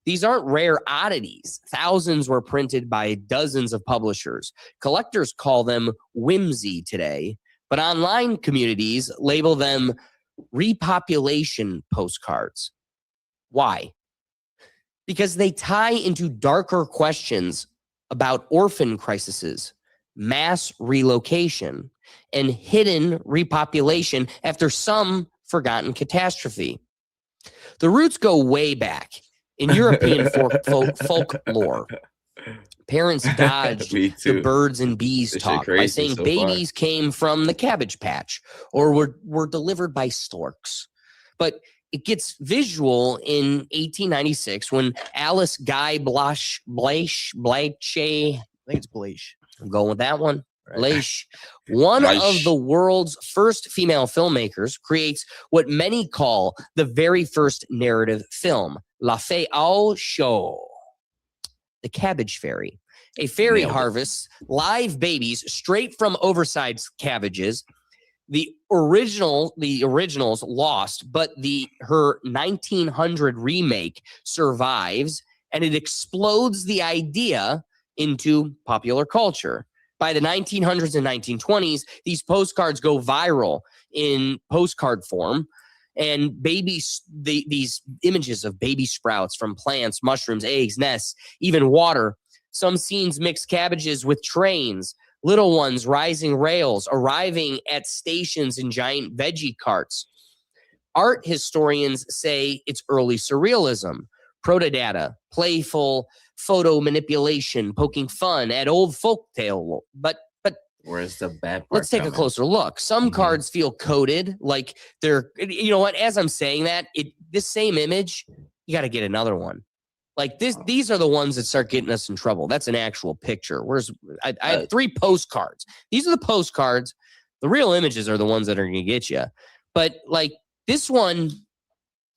These aren't rare oddities. Thousands were printed by dozens of publishers. Collectors call them whimsy today, but online communities label them repopulation postcards. Why? because they tie into darker questions about orphan crises, mass relocation, and hidden repopulation after some forgotten catastrophe. The roots go way back in European folklore. Parents dodged the birds and bees talk by saying babies came from the Cabbage Patch or were delivered by storks. But it gets visual in 1896 when Alice Guy Blache, I think it's Blache. I'm going with that one. Blache, one of the world's first female filmmakers, creates what many call the very first narrative film, La Fée aux Choux, The Cabbage Fairy. A fairy harvests live babies straight from oversized cabbages. The originals lost, but her 1900 remake survives, and it explodes the idea into popular culture. By the 1900s and 1920s, these postcards go viral in postcard form, and these images of baby sprouts from plants, mushrooms, eggs, nests, even water. Some scenes mix cabbages with trains, little ones rising rails, arriving at stations in giant veggie carts. Art historians say it's early surrealism, protodata, playful photo manipulation, poking fun at old folktale. But where's the bad part? Let's take a closer look. Some cards feel coded, like they're, you know what? As I'm saying that, this same image, you got to get another one. Like these are the ones that start getting us in trouble. That's an actual picture. Whereas I have 3 postcards. These are the postcards. The real images are the ones that are going to get you. But like this one,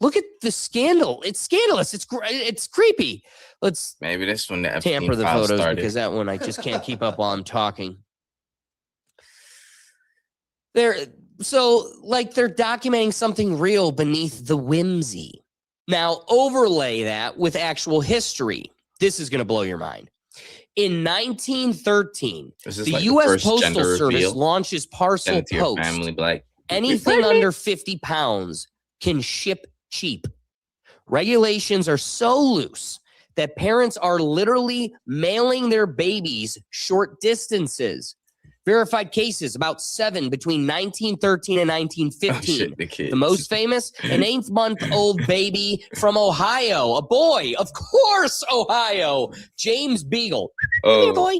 look at the scandal. It's scandalous. It's creepy. Let's maybe this one tamper the photos because that one I just can't keep up while I'm talking. They're documenting something real beneath the whimsy. Now, overlay that with actual history. This is going to blow your mind. In 1913, the U.S. Postal Service launches parcel post. Anything under 50 pounds can ship cheap. Regulations are so loose that parents are literally mailing their babies short distances. Verified cases, about 7 between 1913 and 1915. The most famous, an 8-month-old baby from Ohio. A boy, of course, Ohio. James Beagle. Hey, boy.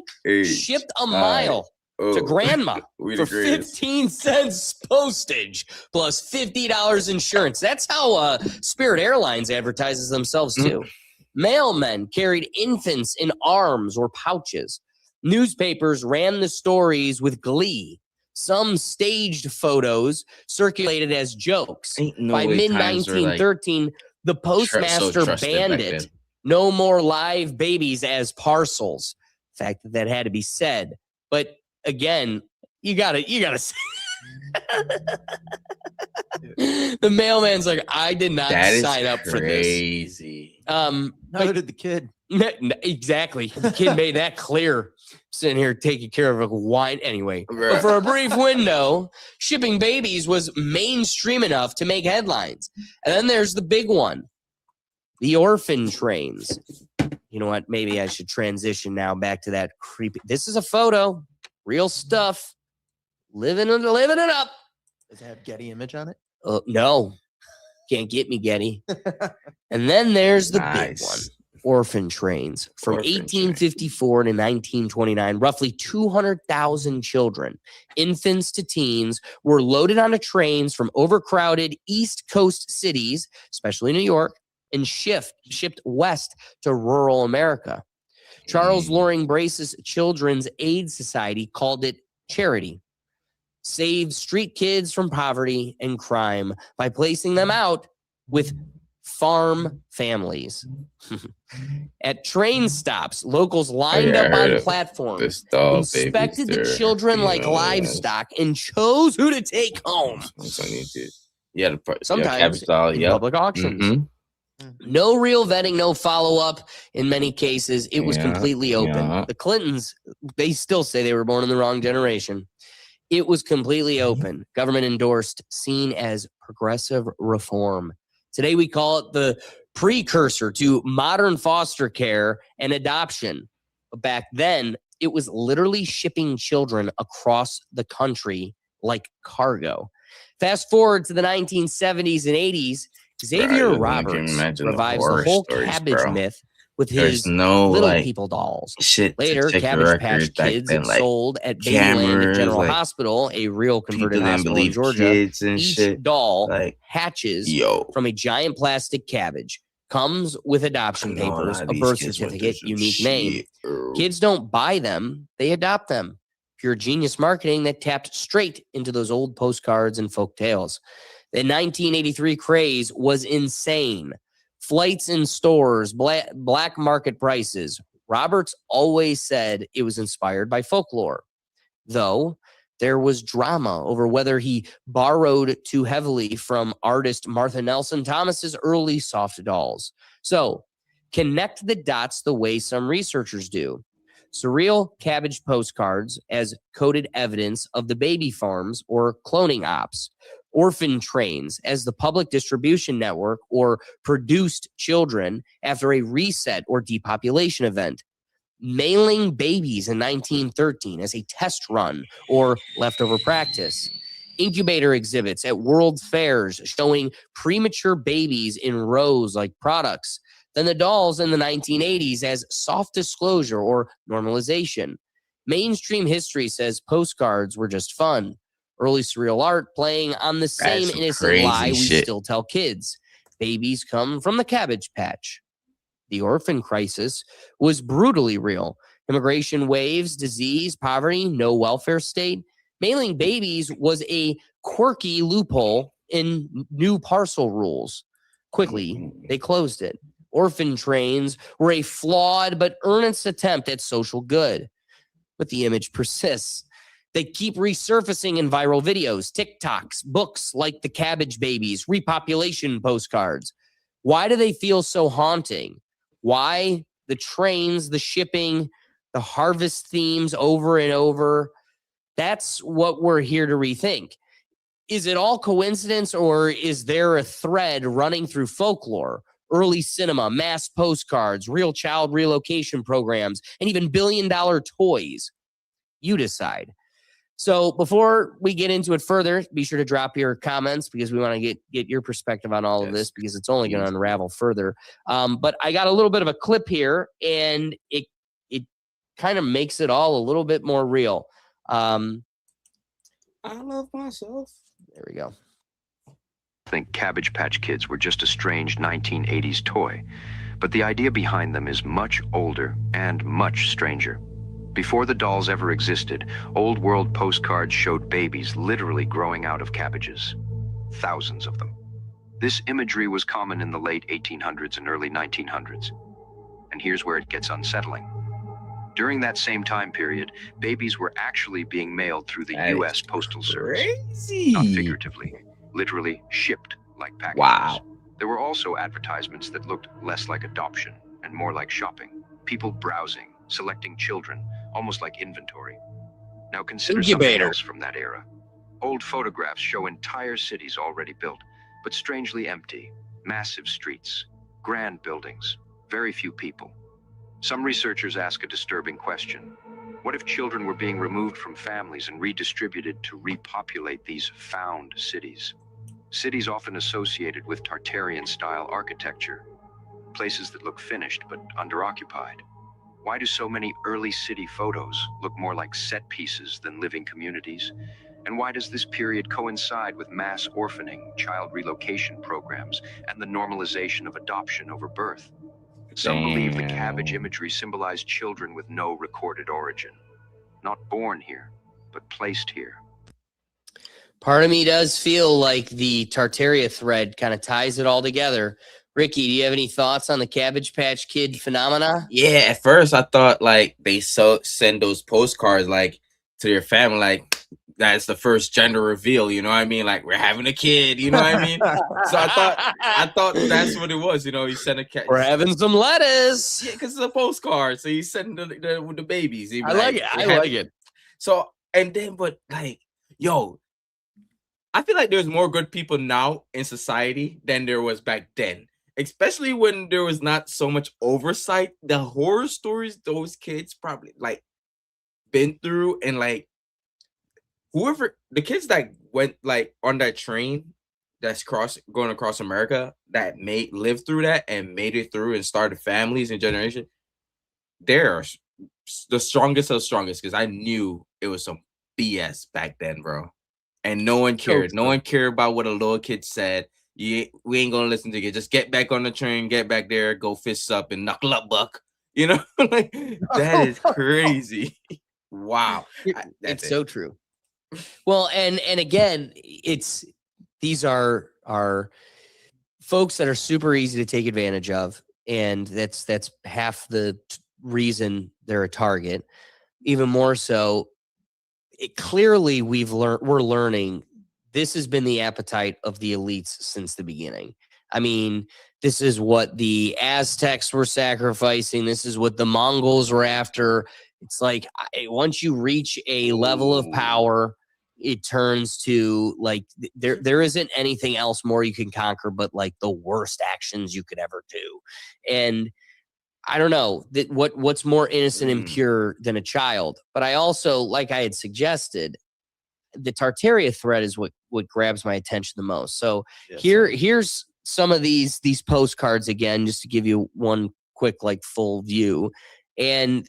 Shipped a mile to grandma for 15 cents postage plus $50 insurance. That's how Spirit Airlines advertises themselves, too. Mailmen carried infants in arms or pouches. Newspapers ran the stories with glee. Some staged photos circulated as jokes. By mid-1913, the postmaster banned it. No more live babies as parcels. The fact that had to be said. But again, you gotta say. The mailman's like, I did not sign up for this. Crazy. Neither did the kid. Exactly. The kid made that clear. Sitting here taking care of a wine. Anyway, but for a brief window, shipping babies was mainstream enough to make headlines. And then there's the big one, the orphan trains. You know what? Maybe I should transition now back to that creepy. This is a photo, real stuff, living it up. Does it have Getty image on it? No, can't get me Getty. And then there's the big one. Orphan trains. From 1854 to 1929, roughly 200,000 children, infants to teens, were loaded onto trains from overcrowded East Coast cities, especially New York, and shipped west to rural America. Charles Loring Brace's Children's Aid Society called it charity. Saved street kids from poverty and crime by placing them out with farm families. At train stops, locals lined up on platforms, inspected the children like livestock, and chose who to take home. Sometimes in public auctions. No real vetting, no follow-up. In many cases, it was completely open. The Clintons, they still say they were born in the wrong generation. It was completely open. Government endorsed, seen as progressive reform. Today we call it the precursor to modern foster care and adoption. Back then, it was literally shipping children across the country like cargo. Fast forward to the 1970s and 80s, Xavier Roberts revives the whole cabbage myth with his little people dolls. Later, Cabbage Patch Kids sold at Babyland General Hospital, a real converted hospital in Georgia. Each doll hatches from a giant plastic cabbage, comes with adoption papers, a birth certificate, unique name. Kids don't buy them, they adopt them. Pure genius marketing that tapped straight into those old postcards and folk tales. The 1983 craze was insane. Flights in stores, black market prices. Roberts always said it was inspired by folklore, though there was drama over whether he borrowed too heavily from artist Martha Nelson Thomas's early soft dolls. So, connect the dots the way some researchers do. Surreal cabbage postcards as coded evidence of the baby farms or cloning ops. Orphan trains as the public distribution network or produced children after a reset or depopulation event. Mailing babies in 1913 as a test run or leftover practice. Incubator exhibits at world fairs showing premature babies in rows like products. Then the dolls in the 1980s as soft disclosure or normalization. Mainstream history says postcards were just fun. Early surreal art playing on the same innocent lie we still tell kids. Babies come from the Cabbage Patch. The orphan crisis was brutally real. Immigration waves, disease, poverty, no welfare state. Mailing babies was a quirky loophole in new parcel rules. Quickly, they closed it. Orphan trains were a flawed but earnest attempt at social good. But the image persists. They keep resurfacing in viral videos, TikToks, books like The Cabbage Babies, repopulation postcards. Why do they feel so haunting? Why the trains, the shipping, the harvest themes over and over? That's what we're here to rethink. Is it all coincidence, or is there a thread running through folklore, early cinema, mass postcards, real child relocation programs, and even billion-dollar toys? You decide. So before we get into it further, be sure to drop your comments because we want to get your perspective on all of this because it's only going to unravel further. But I got a little bit of a clip here, and it kind of makes it all a little bit more real. I love myself. There we go. I think Cabbage Patch Kids were just a strange 1980s toy, but the idea behind them is much older and much stranger. Before the dolls ever existed, old world postcards showed babies literally growing out of cabbages. Thousands of them. This imagery was common in the late 1800s and early 1900s. And here's where it gets unsettling. During that same time period, babies were actually being mailed through the U.S. Postal Service. Not figuratively, literally shipped like packages. Wow. There were also advertisements that looked less like adoption and more like shopping. People browsing, selecting children, almost like inventory. Now consider something else from that era. Old photographs show entire cities already built, but strangely empty. Massive streets, grand buildings, very few people. Some researchers ask a disturbing question. What if children were being removed from families and redistributed to repopulate these found cities? Cities often associated with Tartarian-style architecture, places that look finished but under-occupied. Why do so many early city photos look more like set pieces than living communities? And why does this period coincide with mass orphaning, child relocation programs, and the normalization of adoption over birth? Some believe the cabbage imagery symbolized children with no recorded origin. Not born here, but placed here. Part of me does feel like the Tartaria thread kind of ties it all together. Ricky, do you have any thoughts on the Cabbage Patch Kid phenomena? Yeah, at first I thought like they send those postcards like to your family, like that's the first gender reveal, you know what I mean? Like we're having a kid, you know what I mean? So I thought that's what it was, you know. You send a cat. We're having some lettuce. Yeah, because it's a postcard, so you send the babies. I like it. I like it. So and then, but like, yo, I feel like there's more good people now in society than there was back then. especially when there was not so much oversight, the horror stories those kids probably like been through, and like whoever the kids that went like on that train that's going across America that lived through that and made it through and started families and generation, they're the strongest of strongest, because I knew it was some BS back then, bro. And no one cared. No one cared about what a little kid said. We ain't gonna listen to you. Just get back on the train, get back there, go fists up and knuckle up, buck. You know, like that is crazy. Wow, it's so true. Well, and again, these are folks that are super easy to take advantage of, and that's half the reason they're a target. Even more so, clearly we're learning this has been the appetite of the elites since the beginning. I mean, this is what the Aztecs were sacrificing. This is what the Mongols were after. It's like once you reach a level of power, it turns to like there isn't anything else more you can conquer but like the worst actions you could ever do. And I don't know that what's more innocent and pure than a child. But I also, like I had suggested, the Tartaria thread is what grabs my attention the most. So here's some of these postcards again, just to give you one quick like full view. And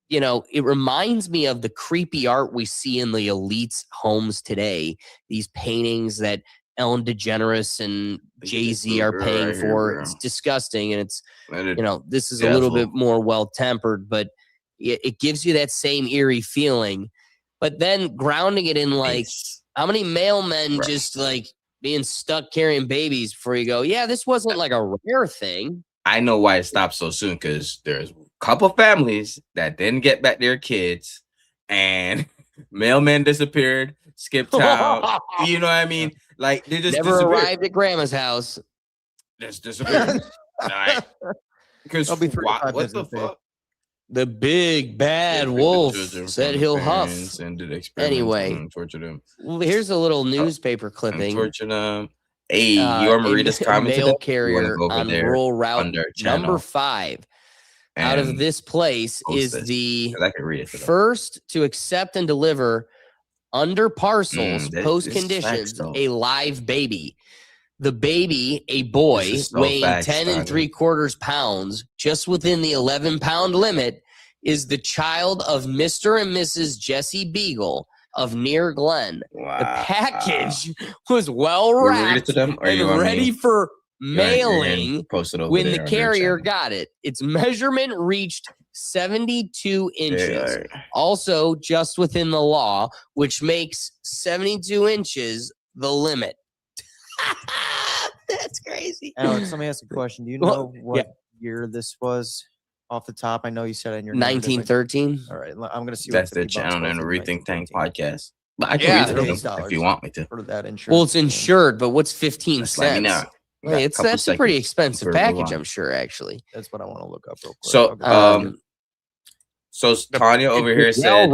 you know, it reminds me of the creepy art we see in the elites' homes today. These paintings that Ellen DeGeneres and Jay-Z are paying for. It's disgusting. And it's, you know, this is a little bit more well-tempered, but it gives you that same eerie feeling. But then grounding it in like, how many mailmen just like being stuck carrying babies before you go, yeah, this wasn't like a rare thing. I know why it stopped so soon, because there's a couple families that didn't get back their kids, and mailman disappeared, skipped town. You know what I mean? Like they just never arrived at grandma's house. Just disappeared. Right. Because what the fuck? The big bad wolf said he'll huff. And did anyway, torture them. Well, here's a little newspaper clipping. Torture them. Hey, you want me to read this comment? Mail carrier on rural route number 5 out of this place is the first to accept and deliver under parcels, post conditions, a live baby. The baby, a boy weighing 10 3/4 pounds, just within the 11-pound limit, is the child of Mr. and Mrs. Jesse Beagle of Near Glen. Wow. The package was well wrapped and ready for mailing when the carrier got it. Its measurement reached 72 inches. Also just within the law, which makes 72 inches the limit. That's crazy. Alex, let me ask a question. Do you know what year this was off the top? I know you said it in your 1913. All right, I'm going to see. That's the channel in the Rethink Tank podcast. But I can read it if you want me to. For that insurance. Well, it's insured, but what's 15 cents? Let me know. Hey, that's a pretty expensive package, I'm sure. Actually, that's what I want to look up real quick. So Tanya over here said.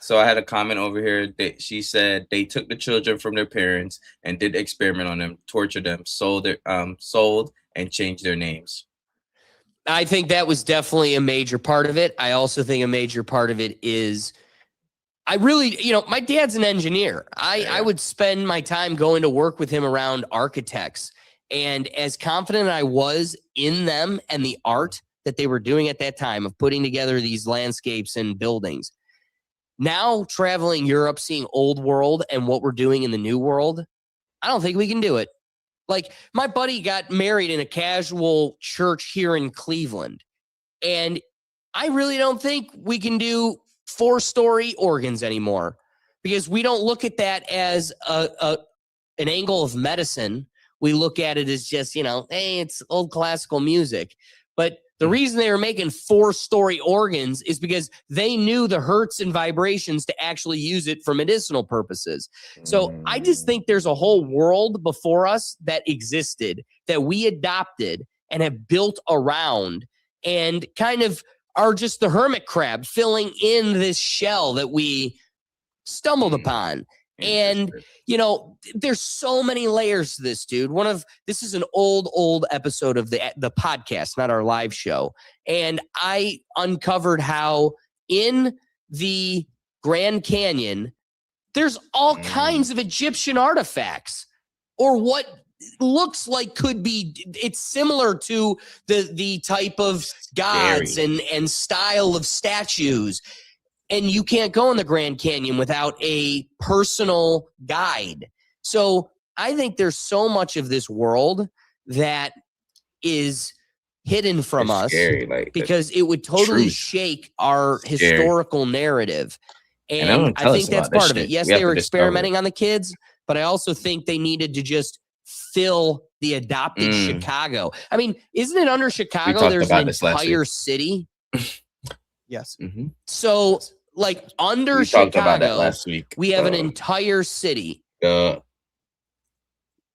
So I had a comment over here that she said they took the children from their parents and did experiment on them, tortured them, sold and changed their names. I think that was definitely a major part of it. I also think a major part of it is I really, my dad's an engineer. I would spend my time going to work with him around architects. And as confident I was in them and the art that they were doing at that time of putting together these landscapes and buildings, now traveling Europe, seeing old world and what we're doing in the new world, I don't think we can do it. Like my buddy got married in a casual church here in Cleveland. And I really don't think we can do 4-story organs anymore because we don't look at that as an angle of medicine. We look at it as just, hey, it's old classical music. But the reason they were making 4-story organs is because they knew the hertz and vibrations to actually use it for medicinal purposes. So I just think there's a whole world before us that existed that we adopted and have built around and kind of are just the hermit crab filling in this shell that we stumbled upon. And, you know, there's so many layers to this, dude. This is an old episode of the podcast, not our live show. And I uncovered how in the Grand Canyon, there's all kinds of Egyptian artifacts, or what looks like could be. It's similar to the type of gods and style of statues. And you can't go in the Grand Canyon without a personal guide. So I think there's so much of this world that is hidden from us, because it would totally shake our historical narrative. And I think that's part of it. Yes, they were experimenting on the kids, but I also think they needed to just fill the adopted Chicago. I mean, isn't it under Chicago there's an entire city? Yes. So, like, under Chicago, we have an entire city. I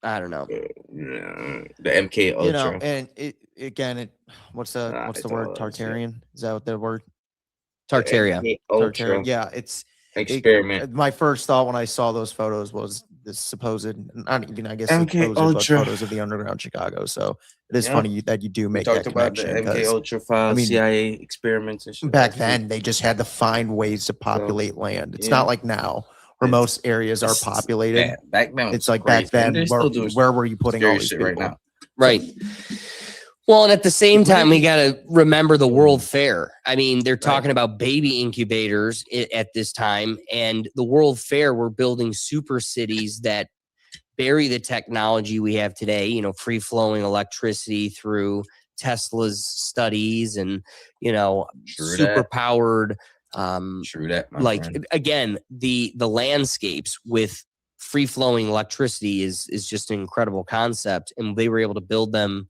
don't know. The MK Ultra. You know, and what's the word? Tartarian? Is that what the word? Tartaria. Tartaria. Yeah, experiment. My first thought when I saw those photos was this supposed, not even, I guess, supposed, but photos of the underground Chicago. So it is funny that you do make that connection. About the MK Ultra files, CIA experiments and shit. Back then, they just had to find ways to populate land. It's not like now, where most areas are populated. Back then, it's like back then. Where were you putting all these people? Right now? Right. Well, and at the same time, we got to remember the World Fair. I mean, they're talking about baby incubators at this time, and the World Fair, we're building super cities that bury the technology we have today, you know, free-flowing electricity through Tesla's studies and, you know, super-powered, again, the landscapes with free-flowing electricity is just an incredible concept, and they were able to build them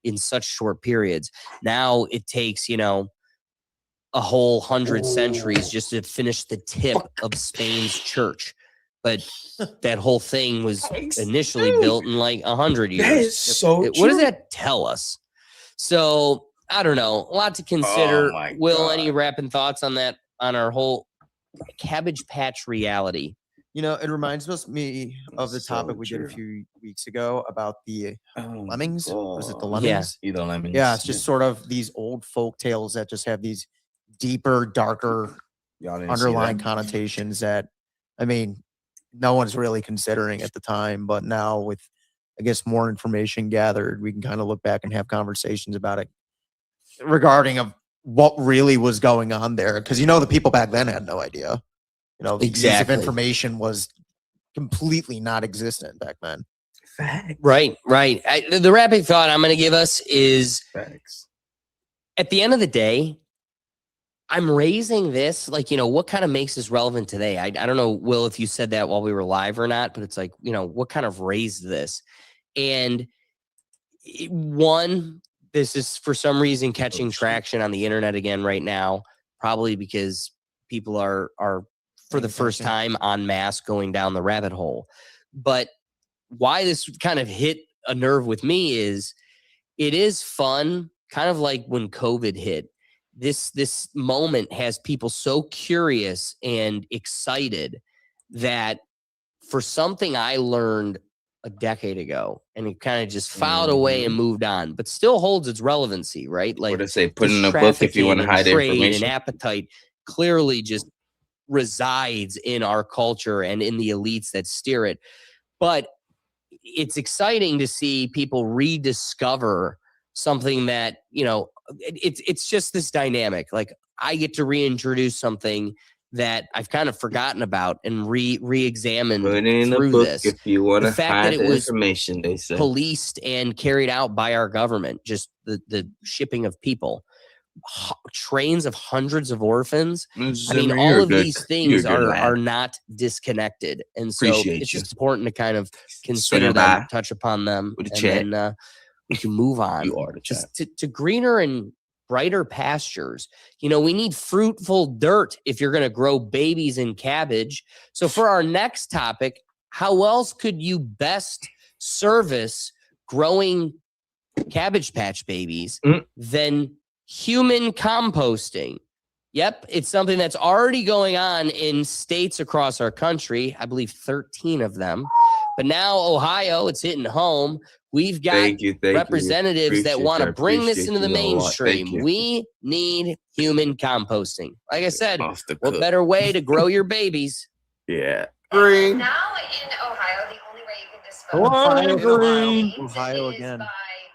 in such short periods. Now it takes, you know, a whole 100 centuries just to finish the tip of Spain's church. But that whole thing was initially built in like 100 years. That is so What does that tell us? So I don't know. A lot to consider. Will, any rapping thoughts on that, on our whole Cabbage Patch reality? You know, it reminds me of the topic we did a few weeks ago about the lemmings. Was it the lemmings? Yeah, the lemmings. Yeah, it's just sort of these old folk tales that just have these deeper, darker underlying connotations that, I mean, no one's really considering at the time. But now with, I guess, more information gathered, we can kind of look back and have conversations about it regarding of what really was going on there. Because, you know, the people back then had no idea. You know, the use of information was completely not existent back then. Right. The rapid thought I'm going to give us is, at the end of the day, I'm raising this, like, you know, what kind of makes this relevant today? I don't know, Will, if you said that while we were live or not, but it's like, you know, what kind of raised this? And one, this is for some reason catching traction on the internet again right now, probably because people are for the first time en masse going down the rabbit hole. But why this kind of hit a nerve with me is it is fun, kind of like when COVID hit. This moment has people so curious and excited that for something I learned a decade ago, and it kind of just filed away and moved on, but still holds its relevancy, right? Like, what to say, put in a book if you want to hide information. And appetite clearly just resides in our culture and in the elites that steer it. But it's exciting to see people rediscover something that, you know, it's just this dynamic. Like, I get to reintroduce something that I've kind of forgotten about and re-examined through this. If you want to hide that it was information, they say, policed and carried out by our government, just the shipping of people. Trains of hundreds of orphans. I mean, all of these things are not disconnected, and so it's just important to kind of consider them, touch upon them, and then we can move on just to greener and brighter pastures. You know, we need fruitful dirt if you're going to grow babies in cabbage. So for our next topic, how else could you best service growing Cabbage Patch babies than human composting? Yep, it's something that's already going on in states across our country. I believe 13 of them. But now Ohio, it's hitting home. We've got representatives that want to bring this into the mainstream. We need human composting. Like I said, what better way to grow your babies? Yeah. Green. Now in Ohio, the only way you can dispose of Ohio again. by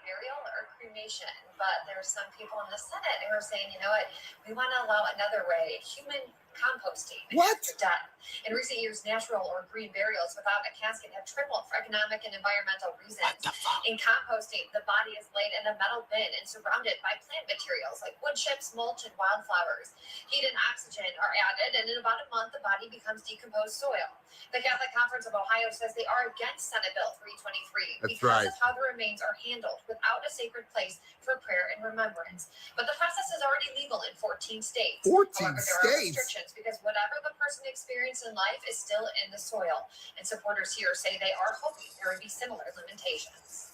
burial or cremation. But there's some people in the Senate who are saying, you know what, we want to allow another way, human composting after death. In recent years, natural or green burials without a casket have tripled for economic and environmental reasons. In composting, the body is laid in a metal bin and surrounded by plant materials like wood chips, mulch, and wildflowers. Heat and oxygen are added, and in about a month, the body becomes decomposed soil. The Catholic Conference of Ohio says they are against Senate Bill 323 because of how the remains are handled without a sacred place for prayer and remembrance. But the process is already legal in 14 states. 14 However, there are restrictions because whatever the person experienced in life is still in the soil. And supporters here say they are hoping there would be similar limitations.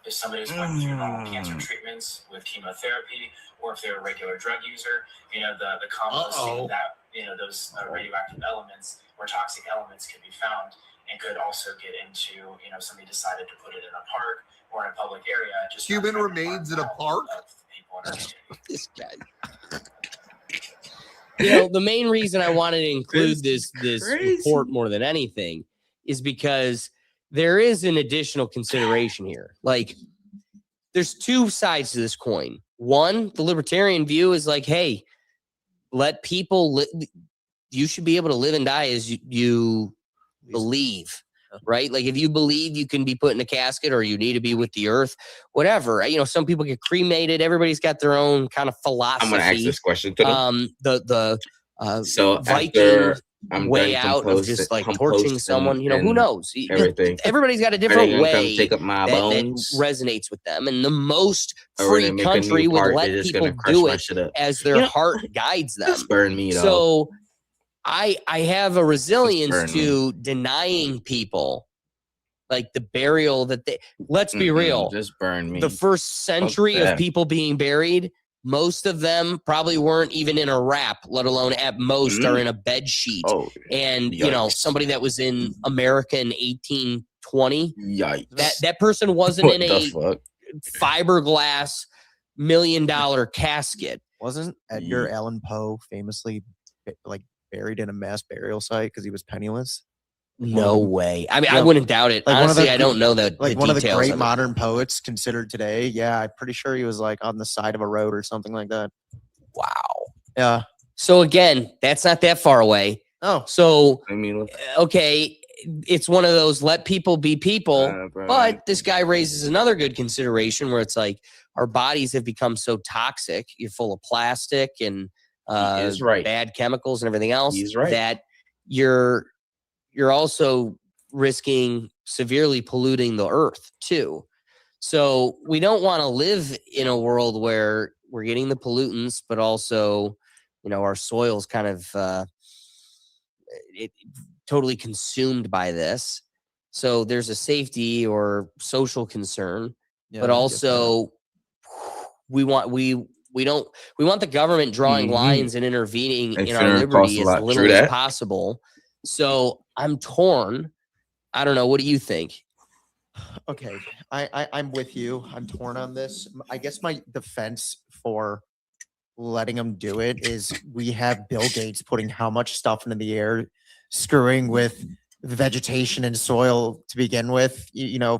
If somebody is going through normal cancer treatments with chemotherapy, or if they're a regular drug user, the composting that, those radioactive elements or toxic elements could be found and could also get into, somebody decided to put it in a park or in a public area. Just human remains in a park? This guy. The main reason I wanted to include this report more than anything is because there is an additional consideration here. Like, there's two sides to this coin. One, the libertarian view is like, hey, let people you should be able to live and die as you believe, right? Like, if you believe you can be put in a casket or you need to be with the earth, whatever. Some people get cremated. Everybody's got their own kind of philosophy. I'm going to ask this question to them. So Viking way out of just like torching someone, who knows? Everything. Everybody's got a different way take up my bones? that renates with them. And the most free country would let people do it as their heart guides them. Just burn me, though. So I have a resilience to denying people like the burial that they, let's be real. Just burn me. The first century of people being buried, most of them probably weren't even in a wrap, let alone at most are in a bed sheet. And somebody that was in America in 1820, that person wasn't in a fiberglass $1 million casket. Wasn't Edgar Allan Poe famously buried in a mass burial site because he was penniless? No way. I mean, I wouldn't doubt it. Honestly, I don't know that. Like one of the great modern poets considered today. Yeah, I'm pretty sure he was like on the side of a road or something like that. Wow. Yeah. So again, that's not that far away. Oh. So okay, it's one of those let people be people. But this guy raises another good consideration where it's like our bodies have become so toxic. You're full of plastic and bad chemicals and everything else that you're also risking severely polluting the earth too. So we don't want to live in a world where we're getting the pollutants, but also, our soil's kind of totally consumed by this. So there's a safety or social concern, but also we want the government drawing lines and intervening in our liberty as little as possible. So I'm torn. I don't know. What do you think? Okay. I'm with you. I'm torn on this. I guess my defense for letting them do it is we have Bill Gates putting how much stuff into the air, screwing with vegetation and soil to begin with.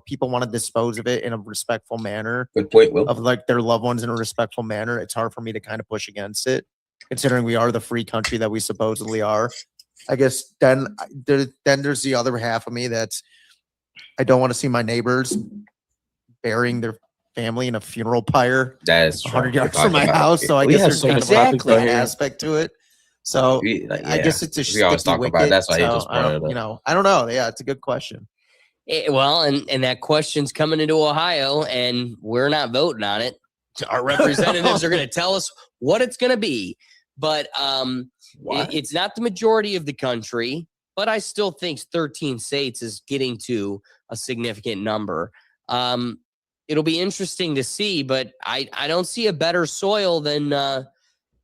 People want to dispose of it in a respectful manner. Good point, Will. Of like their loved ones in a respectful manner. It's hard for me to kind of push against it, considering we are the free country that we supposedly are. I guess then there's the other half of me that's I don't want to see my neighbors burying their family in a funeral pyre. That is 100 yards from my house. So I guess there's kind of that aspect to it. So I guess it's a sticky wicket. That's why just brought it up. I don't know. Yeah, it's a good question. And that question's coming into Ohio, and we're not voting on it. Our representatives are going to tell us what it's going to be. But it's not the majority of the country, but I still think 13 states is getting to a significant number. It'll be interesting to see, but I don't see a better soil than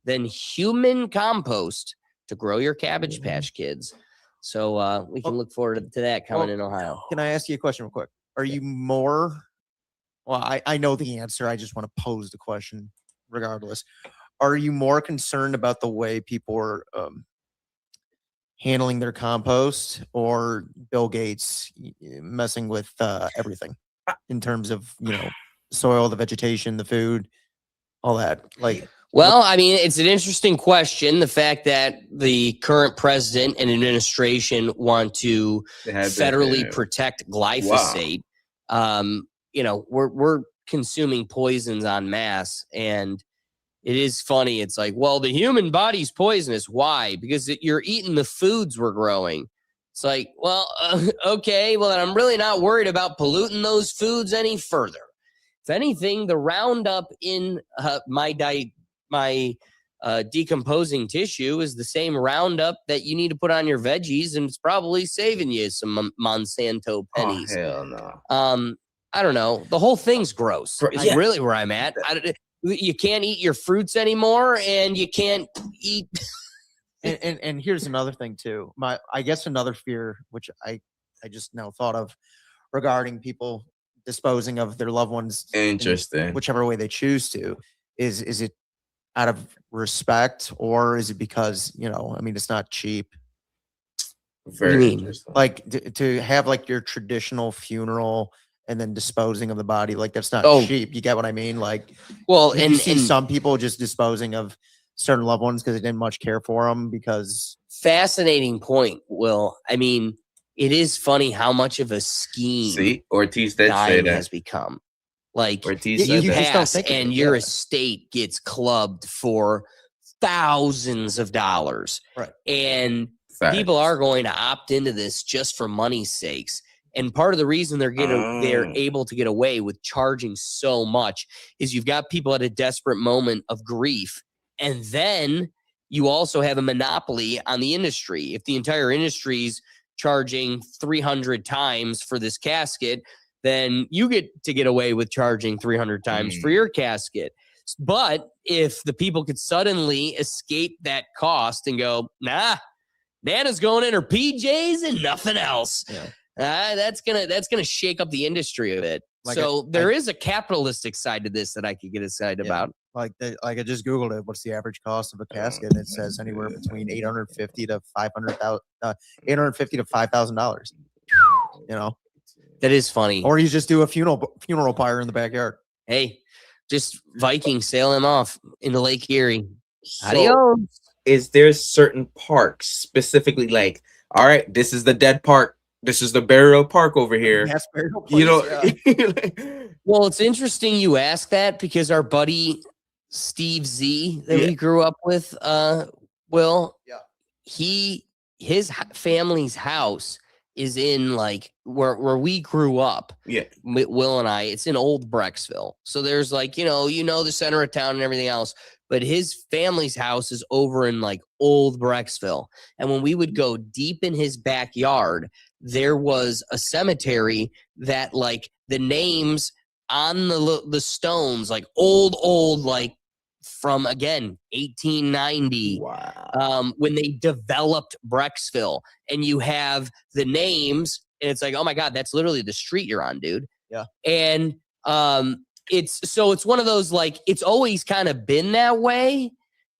than human compost to grow your Cabbage Patch Kids. So we can look forward to that coming in Ohio. Can I ask you a question real quick? Are you more? Well, I know the answer. I just want to pose the question regardless. Are you more concerned about the way people are handling their compost, or Bill Gates messing with everything in terms of, soil, the vegetation, the food, all that? Well, I mean, it's an interesting question. The fact that the current president and administration want to federally protect glyphosate. We're consuming poisons en masse, and it is funny. It's like, well, the human body's poisonous. Why? Because you're eating the foods we're growing. It's like, well, okay, well, then I'm really not worried about polluting those foods any further. If anything, the Roundup in my decomposing tissue is the same Roundup that you need to put on your veggies, and it's probably saving you some Monsanto pennies. Oh, hell no. I don't know. The whole thing's gross. It's really where I'm at. You can't eat your fruits anymore, and you can't eat. and here's another thing too. I guess another fear, which I just now thought of, regarding people disposing of their loved ones. Interesting. Whichever way they choose to, is it out of respect, or is it because it's not cheap? Very interesting. Like to have like your traditional funeral and then disposing of the body, like that's not cheap. You get what I mean? Like, well, you see some people just disposing of certain loved ones because they didn't much care for them. Because fascinating point, Will. I mean, it is funny how much of a scheme. See, Ortiz did say that has become. Like, Ortiz you pass and your estate gets clubbed for thousands of dollars, right? And people are going to opt into this just for money's sakes. And part of the reason they're able to get away with charging so much is you've got people at a desperate moment of grief, and then you also have a monopoly on the industry. If the entire industry's charging 300 times for this casket, then you get to get away with charging 300 times for your casket. But if the people could suddenly escape that cost and go, nah, Nana's going in her PJs and nothing else. Yeah. That's gonna shake up the industry a bit. There is a capitalistic side to this that I could get excited about. Like I just Googled it. What's the average cost of a casket? And it says anywhere between $850 to $5,000. That is funny. Or you just do a funeral pyre in the backyard. Hey, just Viking sail him off into Lake Erie. So, is there certain parks specifically like, all right, this is the dead park. This is the burial park over here. Yes, burial place, Well, it's interesting you ask that, because our buddy Steve Z that we grew up with, Will, his family's house is in like where we grew up. Yeah, Will and I. It's in Old Brecksville. So there's like the center of town and everything else. But his family's house is over in like Old Brecksville. And when we would go deep in his backyard, there was a cemetery that like the names on the stones, like old, like from, again, 1890. Wow. When they developed Brecksville, and you have the names, and it's like, oh my God, that's literally the street you're on, dude. Yeah. And it's one of those, like, it's always kind of been that way.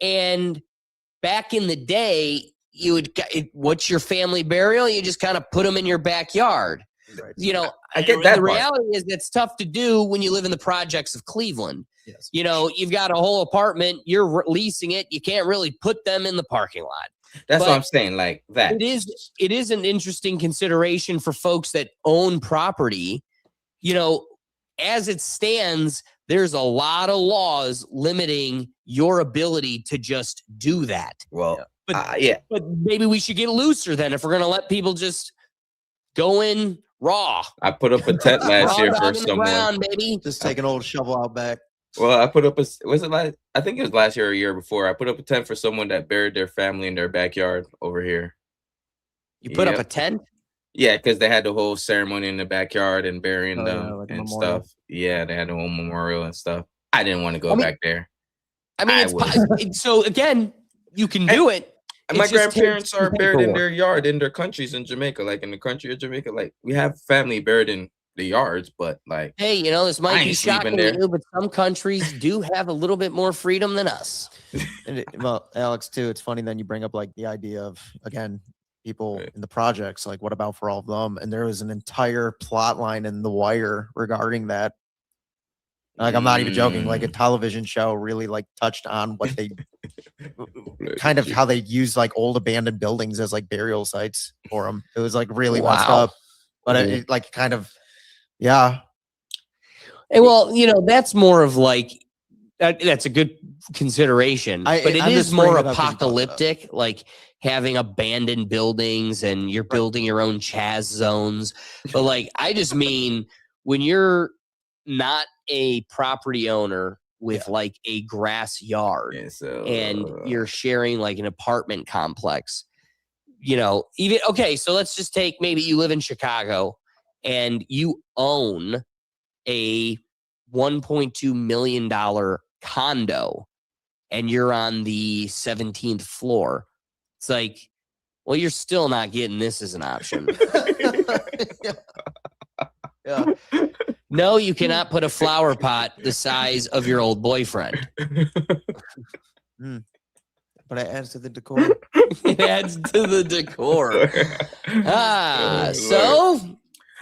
And back in the day, what's your family burial? You just kind of put them in your backyard. Right. I get that. The reality is that's tough to do when you live in the projects of Cleveland. Yes. You've got a whole apartment, you're leasing it. You can't really put them in the parking lot. That's what I'm saying. Like that. It is an interesting consideration for folks that own property. As it stands, there's a lot of laws limiting your ability to just do that. Well, but maybe we should get looser then if we're going to let people just go in raw. I put up a tent last year for someone. Ground, baby. Just take an old shovel out back. Well, I put up I think it was last year or a year before. I put up a tent for someone that buried their family in their backyard over here. You put up a tent? Yeah, because they had the whole ceremony in the backyard and burying them like and memorial. stuff. Yeah, they had the whole memorial and stuff. I didn't want to go back there. I mean, so again, you can do it. My grandparents are buried in their yard in their countries in Jamaica, like in the country of Jamaica. Like we have family buried in the yards, but like, hey, this might be shocking to you, but some countries do have a little bit more freedom than us. Well, Alex, too, it's funny then you bring up like the idea of, again, people in the projects, like what about for all of them? And there was an entire plot line in The Wire regarding that. Like, I'm not even joking. Like a television show really like touched on what they kind of how they use like old abandoned buildings as like burial sites for them. It was like really messed up, but it like kind of, yeah. And well, that's more of like, that's a good consideration, but it is more apocalyptic, like having abandoned buildings and you're building your own Chaz zones. But like, I just mean when you're not a property owner with like a grass yard and you're sharing like an apartment complex, even, okay, so let's just take, maybe you live in Chicago and you own a $1.2 million condo and you're on the 17th floor. It's like, well, you're still not getting this as an option. Yeah. No, you cannot put a flower pot the size of your old boyfriend. But it adds to the decor. It adds to the decor. So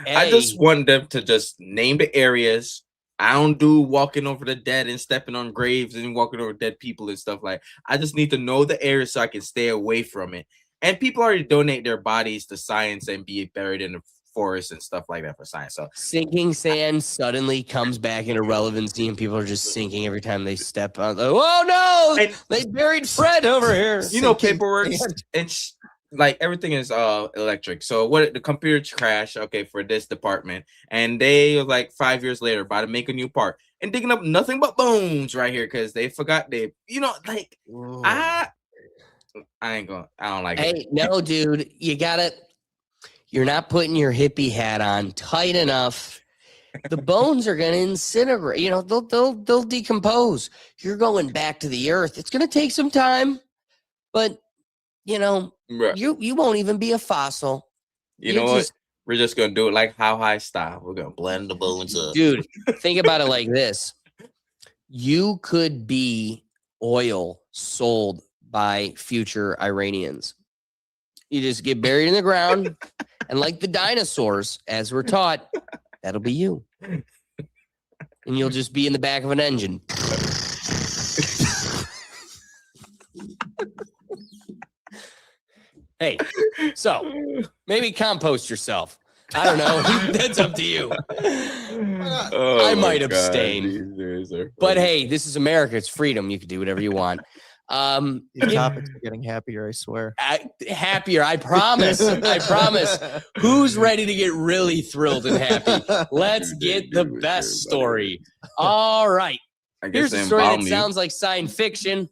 I just want them to just name the areas. I don't do walking over the dead and stepping on graves and walking over dead people and stuff like. I just need to know the area so I can stay away from it. And people already donate their bodies to science and be buried in the forest and stuff like that for science. So sinking sand suddenly comes back into relevancy, and people are just sinking every time they step on. Oh no! And they buried Fred over here. Paperwork and like everything is electric. So what the computer crashed, okay, for this department, and they like 5 years later about to make a new part and digging up nothing but bones right here because they forgot like I don't like it. Hey, no, dude, you're not putting your hippie hat on tight enough. The bones are going to incinerate. They'll decompose. You're going back to the earth. It's going to take some time, but you won't even be a fossil. What? We're just going to do it like How High style. We're going to blend the bones up. Dude, think about it like this. You could be oil sold by future Iranians. You just get buried in the ground, and like the dinosaurs, as we're taught, that'll be you. And you'll just be in the back of an engine. Hey, so maybe compost yourself. I don't know. That's up to you. I might abstain. But hey, this is America. It's freedom. You can do whatever you want. These topics are getting happier, I swear. Happier, I promise. I promise. Who's ready to get really thrilled and happy? Let's get the best story. All right. Here's a story that sounds like science fiction,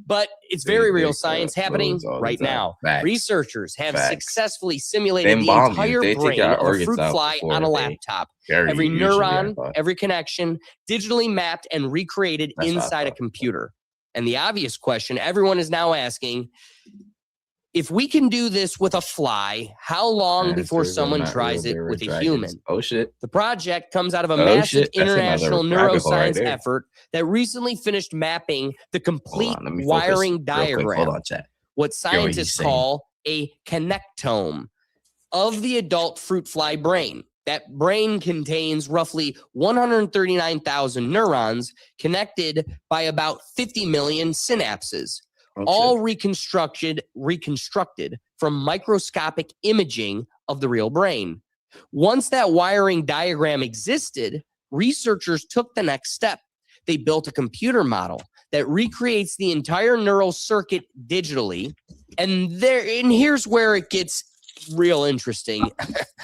but it's very real science happening right now. Researchers have successfully simulated the entire brain of a fruit fly on a laptop. Every neuron, every connection, digitally mapped and recreated inside a computer. And the obvious question everyone is now asking, if we can do this with a fly, how long before someone tries it with a human? Oh, shit. The project comes out of a massive international neuroscience effort that recently finished mapping the complete wiring diagram, what scientists call a connectome of the adult fruit fly brain. That brain contains roughly 139,000 neurons connected by about 50 million synapses, all reconstructed from microscopic imaging of the real brain. Once that wiring diagram existed, researchers took the next step. They built a computer model that recreates the entire neural circuit digitally. And here's where it gets real interesting.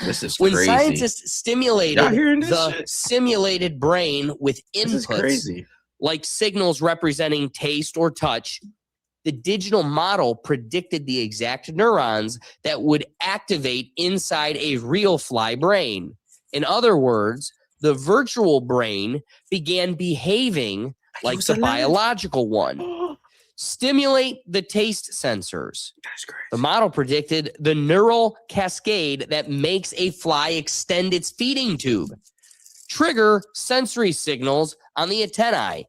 This is when crazy. Scientists stimulated the simulated brain with inputs like signals representing taste or touch, the digital model predicted the exact neurons that would activate inside a real fly brain. In other words, the virtual brain began behaving like the biological one. Stimulate the taste sensors. That's great. The model predicted the neural cascade that makes a fly extend its feeding tube. Trigger sensory signals on the antennae.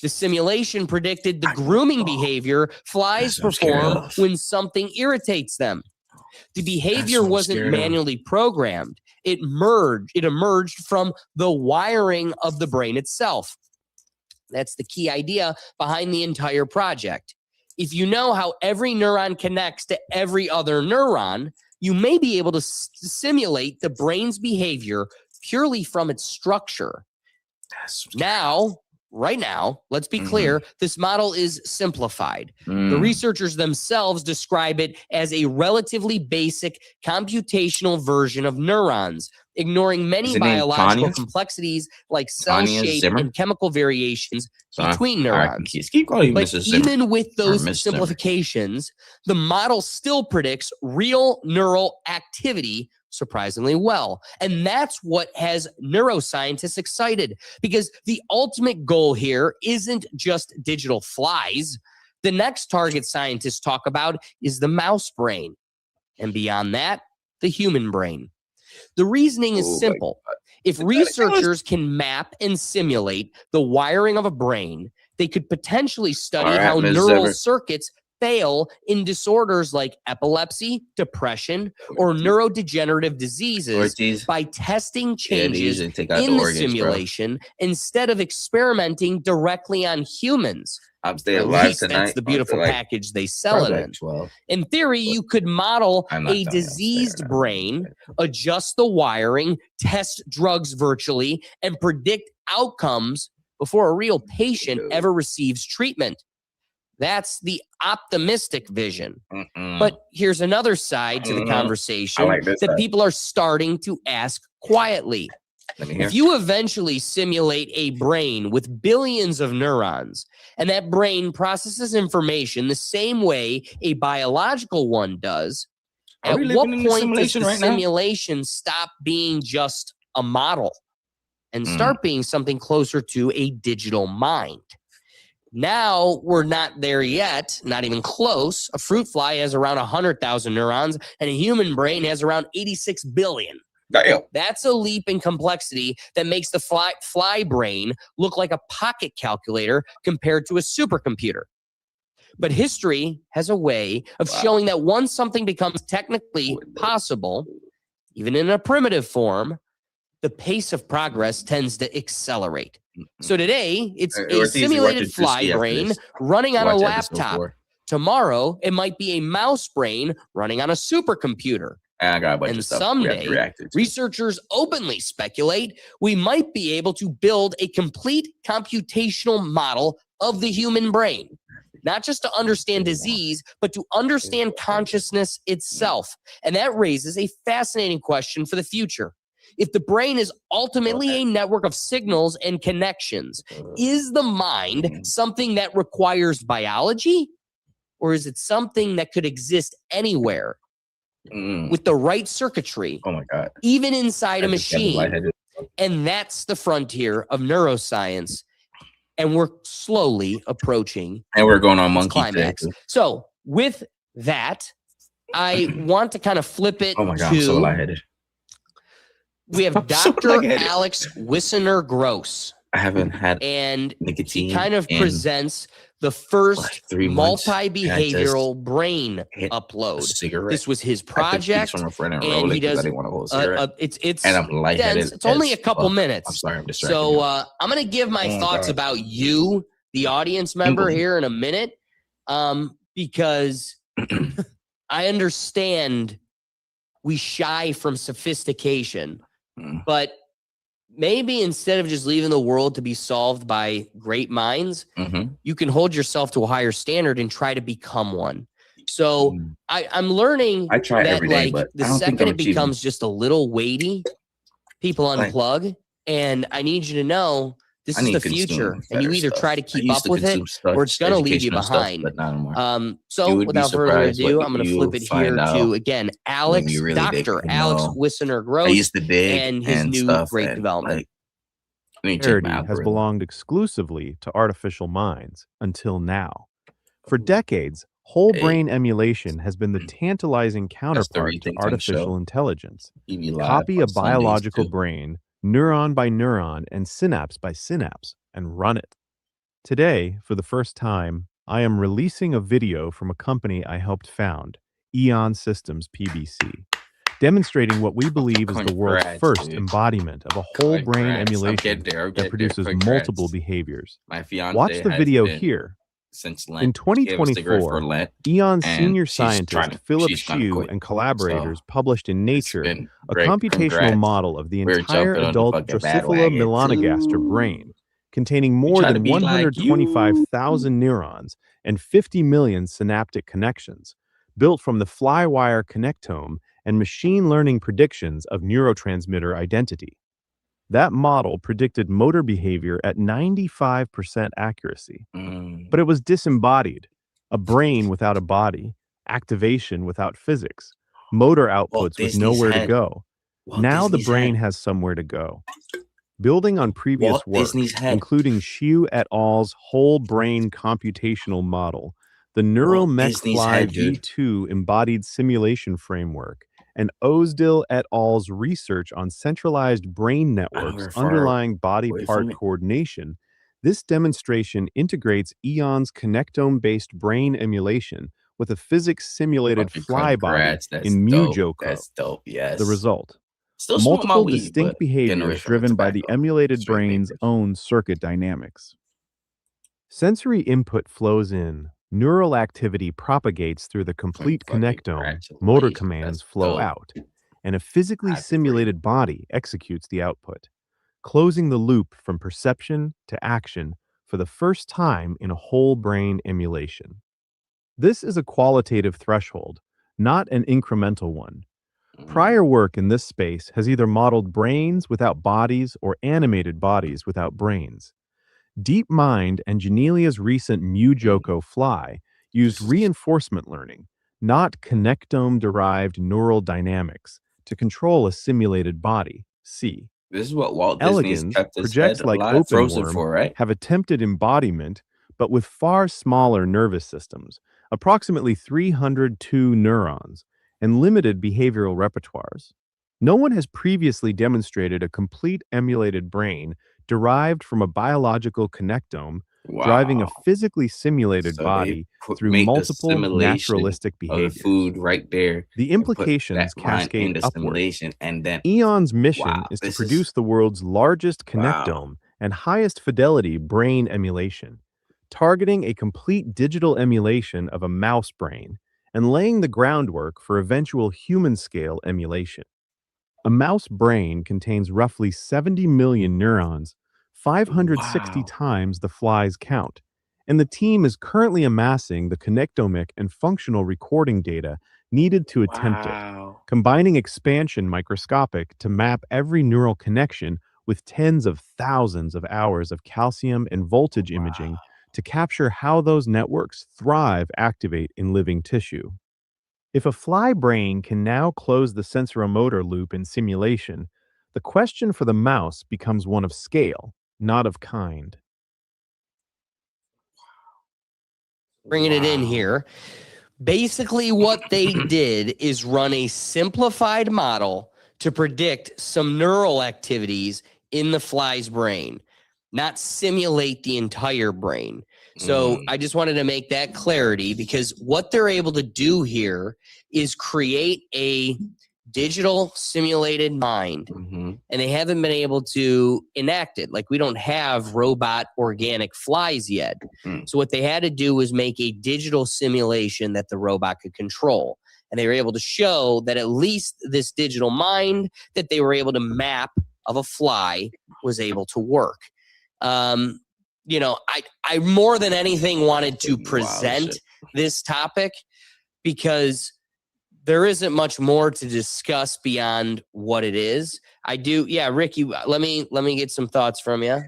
The simulation predicted the grooming behavior flies perform when something irritates them. The behavior wasn't manually programmed. It emerged from the wiring of the brain itself. That's the key idea behind the entire project. If you know how every neuron connects to every other neuron, you may be able to simulate the brain's behavior purely from its structure. Right now, let's be clear, this model is simplified. The researchers themselves describe it as a relatively basic computational version of neurons, ignoring many biological complexities like cell shape and chemical variations between neurons. But even with those simplifications, the model still predicts real neural activity surprisingly well. And that's what has neuroscientists excited, because the ultimate goal here isn't just digital flies. The next target scientists talk about is the mouse brain. And beyond that, the human brain. The reasoning is simple. If researchers can map and simulate the wiring of a brain, they could potentially study how neural circuits fail in disorders like epilepsy, depression, or neurodegenerative diseases by testing changes in the simulation instead of experimenting directly on humans. I'm staying alive tonight. That's the beautiful package they sell it in. 12. In theory, you could model a diseased brain, adjust the wiring, test drugs virtually, and predict outcomes before a real patient ever receives treatment. That's the optimistic vision. But here's another side to the conversation that people are starting to ask quietly. If you eventually simulate a brain with billions of neurons, and that brain processes information the same way a biological one does, at what point does the simulation stop being just a model and start being something closer to a digital mind? Now, we're not there yet, not even close. A fruit fly has around 100,000 neurons, and a human brain has around 86 billion. That's a leap in complexity that makes the fly brain look like a pocket calculator compared to a supercomputer. But history has a way of showing that once something becomes technically possible, even in a primitive form, the pace of progress tends to accelerate. So today, it's a simulated fly brain running on a laptop. Tomorrow, it might be a mouse brain running on a supercomputer. And someday, researchers openly speculate we might be able to build a complete computational model of the human brain, not just to understand disease, but to understand consciousness itself. And that raises a fascinating question for the future. If the brain is ultimately a network of signals and connections, is the mind something that requires biology? Or is it something that could exist anywhere with the right circuitry, even inside a machine? And that's the frontier of neuroscience. And we're slowly approaching. And we're going on monkey climax. So with that, I want to kind of flip it I'm so lightheaded. We have Dr. Alex Wissener-Gross. I haven't had and nicotine. He kind of presents the first multi-behavioral brain upload. This was his project, and he does. It's and I'm lightheaded. It's only a couple minutes. I'm sorry, I'm distracted. So I'm going to give my thoughts about you, the audience member, here in a minute, because I understand we shy from sophistication. But maybe instead of just leaving the world to be solved by great minds, you can hold yourself to a higher standard and try to become one. So I'm learning that every day, like the second it becomes just a little weighty, people unplug. And I need you to know this is the future, and you either try to keep up with it or it's going to leave you behind. So without further ado, I'm going to flip it here to, again, Alex, Dr. Alex Wissener-Gross and his new great development. Clarity has belonged exclusively to artificial minds until now. For decades, whole brain emulation has been the tantalizing counterpart to artificial intelligence. Copy a biological brain, neuron by neuron, and synapse by synapse, and run it. Today, for the first time, I am releasing a video from a company I helped found, Eon Systems PBC, demonstrating what we believe is the world's first embodiment of a whole brain emulation that produces multiple behaviors. Watch the video here. In 2024, Eon's senior scientist Philip Hsu and collaborators published in Nature a computational model of the entire adult Drosophila melanogaster brain, containing more than 125,000 neurons and 50 million synaptic connections, built from the flywire connectome and machine learning predictions of neurotransmitter identity. That model predicted motor behavior at 95% accuracy, but it was disembodied, a brain without a body, activation without physics, motor outputs with nowhere to go. Now the brain has somewhere to go. Building on previous work, including Hsu et al.'s whole brain computational model, the NeuralMech-Fly V2 embodied simulation framework, and Ozdil et al.'s research on centralized brain networks underlying body part coordination, this demonstration integrates Eon's connectome-based brain emulation with a physics-simulated fly body in MuJoCo. That's dope, yes. The result: Still smoke my multiple weed, distinct but getting away behaviors from the driven by the tobacco. emulated Straight brain's papers. own circuit dynamics. Sensory input flows in, neural activity propagates through the complete connectome, motor commands flow out, and a physically simulated body executes the output, closing the loop from perception to action for the first time in a whole brain emulation. This is a qualitative threshold, not an incremental one. Prior work in this space has either modeled brains without bodies or animated bodies without brains. DeepMind and Genelia's recent MuJoCo Fly used reinforcement learning, not connectome-derived neural dynamics, to control a simulated body, C. This is what Walt Disney's Elegans, kept his projects head like alive, frozen OpenWorm, for, right? have attempted embodiment, but with far smaller nervous systems, approximately 302 neurons, and limited behavioral repertoires. No one has previously demonstrated a complete emulated brain derived from a biological connectome, driving a physically simulated So body they through make the multiple simulation naturalistic of the behaviors. food right there. The and put implications that mind cascade in the upward. simulation, and then Eon's mission wow, is to this produce the world's largest Wow. connectome and highest fidelity brain emulation, targeting a complete digital emulation of a mouse brain and laying the groundwork for eventual human-scale emulation. A mouse brain contains roughly 70 million neurons, 560 times the fly's count, and the team is currently amassing the connectomic and functional recording data needed to attempt it, combining expansion microscopic to map every neural connection with tens of thousands of hours of calcium and voltage imaging to capture how those networks activate in living tissue. If a fly brain can now close the sensoromotor loop in simulation, the question for the mouse becomes one of scale, not of kind. Bringing it in here. Basically, what they did is run a simplified model to predict some neural activities in the fly's brain, not simulate the entire brain. So I just wanted to make that clarity, because what they're able to do here is create a digital simulated mind, and they haven't been able to enact it. Like, we don't have robot organic flies yet. So what they had to do was make a digital simulation that the robot could control. And they were able to show that at least this digital mind that they were able to map of a fly was able to work. You know, I more than anything wanted to present this topic because there isn't much more to discuss beyond what it is. I do. Yeah, Ricky, let me get some thoughts from you.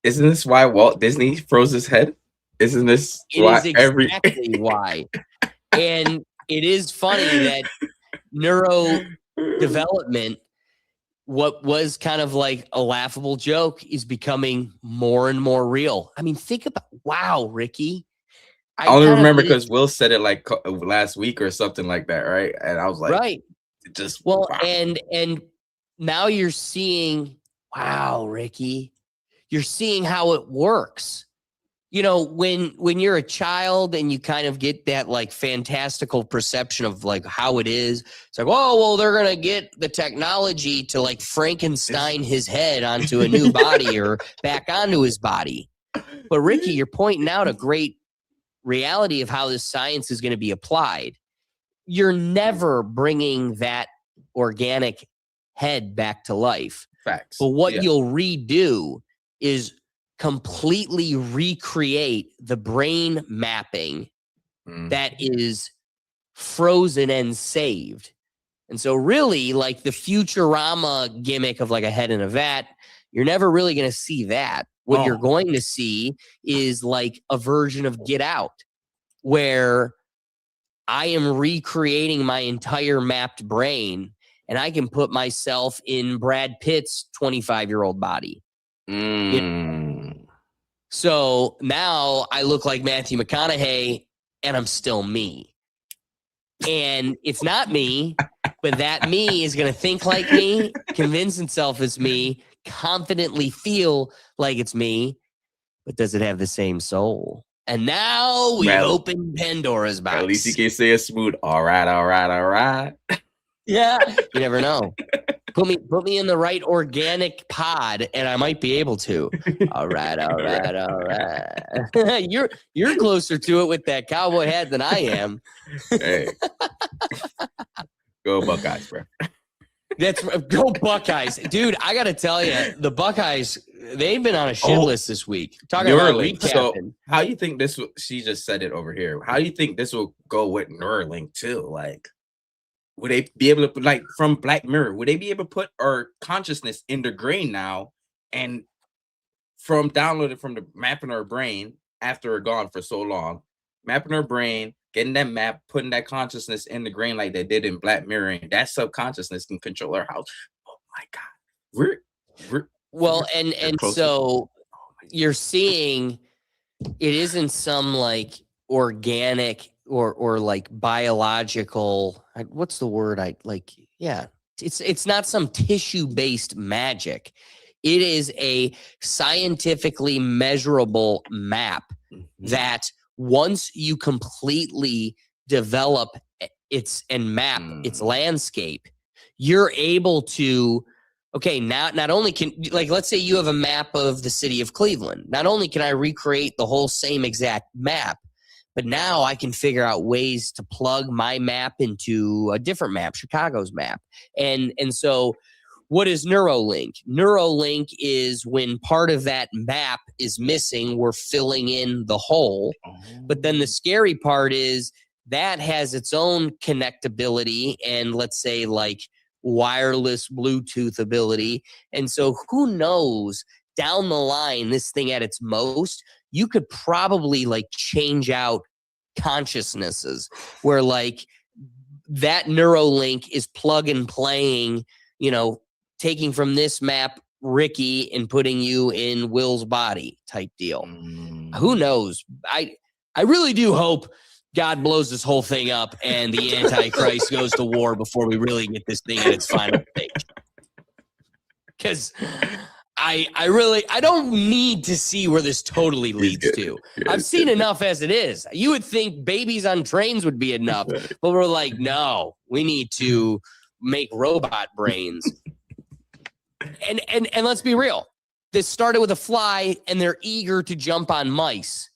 Isn't this why Walt Disney froze his head? Isn't this It why is exactly why. And it is funny that neuro development what was kind of like a laughable joke is becoming more and more real. I mean, think about, wow, Ricky. I only remember because Will said it like last week or something like that, right? And I was like, right. Just well, wow. and now you're seeing, wow, Ricky, you're seeing how it works. You know, when you're a child and you kind of get that like fantastical perception of like how it is, it's like, oh, well, they're going to get the technology to like Frankenstein his head onto a new body or back onto his body. But Ricky, you're pointing out a great reality of how this science is going to be applied. You're never bringing that organic head back to life. Facts. But what you'll redo is completely recreate the brain mapping that is frozen and saved. And so really, like the Futurama gimmick of like a head in a vat, you're never really going to see that. What you're going to see is like a version of Get Out, where I am recreating my entire mapped brain and I can put myself in Brad Pitt's 25-year-old body. You know? So now I look like Matthew McConaughey and I'm still me. And it's not me, but that me is going to think like me, convince itself it's me, confidently feel like it's me, but does it have the same soul? And now we've opened Pandora's box. At least you can say it smooth. All right. Yeah, you never know. Put me in the right organic pod, and I might be able to. All right. You're closer to it with that cowboy hat than I am. Hey, go Buckeyes, bro. Go Buckeyes, dude. I gotta tell you, the Buckeyes, they've been on a shit list this week. Talking about recapping. So how you think this? She just said it over here. How do you think this will go with Neuralink too? Like, would they be able to put, like, from Black Mirror? Would they be able to put our consciousness in the grain now, and from downloaded from the map in our brain after we're gone for so long, mapping our brain, getting that map, putting that consciousness in the grain like they did in Black Mirror, and that subconsciousness can control our house. Oh my God, so you're seeing it isn't some like organic or like biological. What's the word? It's not some tissue-based magic. It is a scientifically measurable map that once you completely develop its landscape, you're able to, okay, now not only can, like, let's say you have a map of the city of Cleveland. Not only can I recreate the whole same exact map, but now I can figure out ways to plug my map into a different map, Chicago's map. And so what is Neuralink? Neuralink is when part of that map is missing, we're filling in the hole. But then the scary part is that has its own connectability and, let's say, like wireless Bluetooth ability. And so who knows, down the line, this thing at its most, you could probably like change out consciousnesses where like that Neuralink is plug and playing, you know, taking from this map Ricky and putting you in Will's body type deal. Who knows? I really do hope God blows this whole thing up and the Antichrist goes to war before we really get this thing at its final stage. Because I don't need to see where this totally leads to. I've seen enough as it is. You would think babies on trains would be enough, but we're like, no, we need to make robot brains. And let's be real. This started with a fly and they're eager to jump on mice.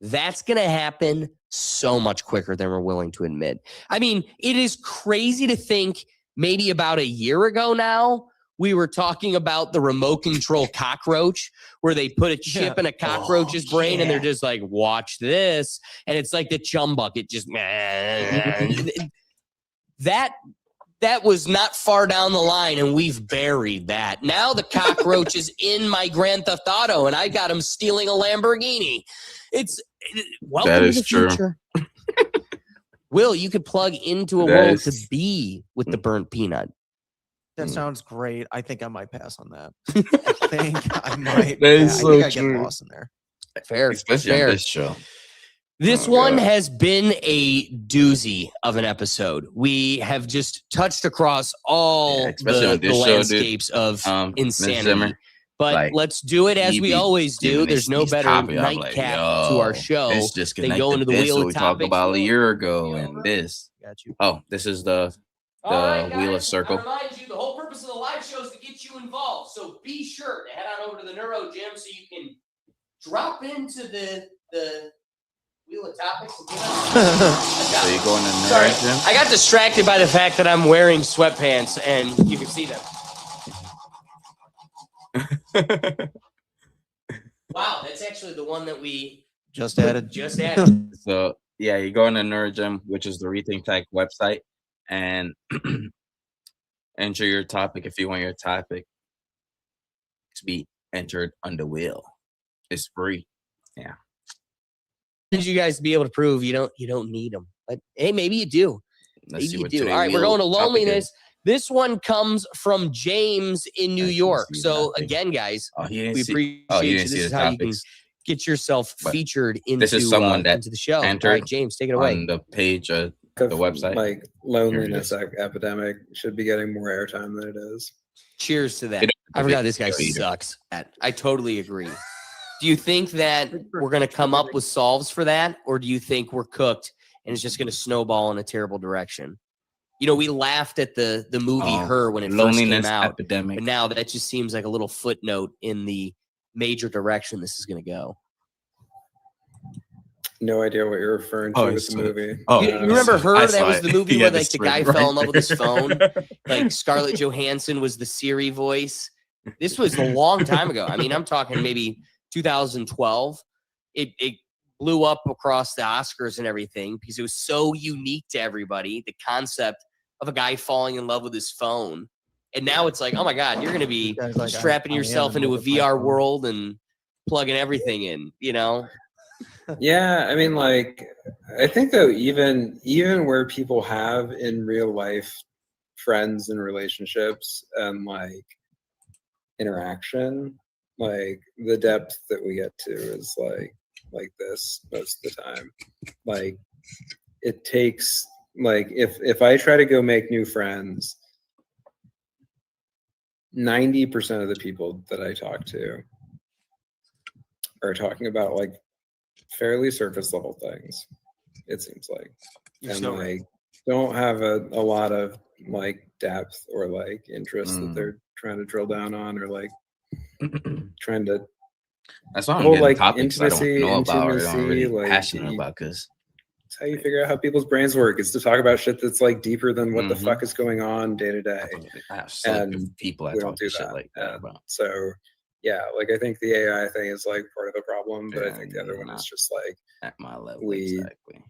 That's going to happen so much quicker than we're willing to admit. I mean, it is crazy to think maybe about a year ago now, we were talking about the remote control cockroach where they put a chip in a cockroach's brain and they're just like, watch this. And it's like the chum bucket just, that was not far down the line and we've buried that. Now the cockroach is in my Grand Theft Auto and I got him stealing a Lamborghini. Welcome that is to the future. Will, you could plug into a world to be with the burnt peanut. That sounds great. I think I might pass on that. I think I might. That is I so think I true. get lost in there. Fair. Especially fair. on this show. This Oh, one God. has been a doozy of an episode. We have just touched across all especially on the this show, dude. landscapes of Miss insanity. Zimmer, But like, let's do it as he we be always do. giving There's no these better topics. I'm like, nightcap to our yo, show Let's just than connect go to into the this wheel what of we talked topics. about a year ago and this. Got you. Oh, this is the All right, Wheel of guys, Circle. I remind you, the whole purpose of the live show is to get you involved. So be sure to head on over to the Neuro Gym so you can drop into the Wheel of Topics. So you going to the Sorry, Neuro Gym? I got distracted by the fact that I'm wearing sweatpants and you can see them. Wow, that's actually the one that we just added. So yeah, you go on the Neuro Gym, which is the Rethink Tech website, and enter your topic if you want your topic to be entered on the wheel. It's free. Yeah. Did you guys be able to prove you don't need them? But hey, maybe you do. Let's see Maybe you what do. today's All right, we're wheel going to topic is. loneliness. This one comes from James in New York. see So nothing. again, guys, Oh, he didn't we see. appreciate Oh, you you. didn't This see is the how you can topics. get yourself But featured into this is someone that into the show. All entered right, James, take it away. on the page of the website. Like loneliness epidemic should be getting more airtime than it is. Cheers to that. I forgot this guy sucks. I totally agree. Do you think that we're going to come up with solves for that, or do you think we're cooked and it's just going to snowball in a terrible direction? You know, we laughed at the movie Her when it first came out, epidemic. but now that just seems like a little footnote in the major direction this is going to go. No idea what you're referring to with the movie. Oh, you remember Her? That was the movie where like the guy right fell in love with his phone. Like Scarlett Johansson was the Siri voice. This was a long time ago. I mean, I'm talking maybe 2012. It blew up across the Oscars and everything because it was so unique to everybody. The concept of a guy falling in love with his phone. And now it's like, oh my God, you're going to be like, strapping I am yourself in into a love with my VR phone. world and plugging everything in, you know? Yeah, I mean, like, I think though, even where people have in real life friends and relationships and like interaction, like the depth that we get to is like this most of the time. Like it takes like if I try to go make new friends, 90% of the people that I talk to are talking about like fairly surface level things, it seems like. You're and so like right. don't have a lot of like depth or like interest that they're trying to drill down on or like trying to That's why I'm whole, getting like topics I don't intimacy, know about or don't really like, passionate about because it's how you figure out how people's brains work. It's to talk about shit that's like deeper than what the Mhm. fuck is going on day to day. I have selective And people that we talk don't do shit that. like that about. So yeah, like I think the AI thing is like part of the problem, but I Yeah, think the other one is just like At my level, we exactly.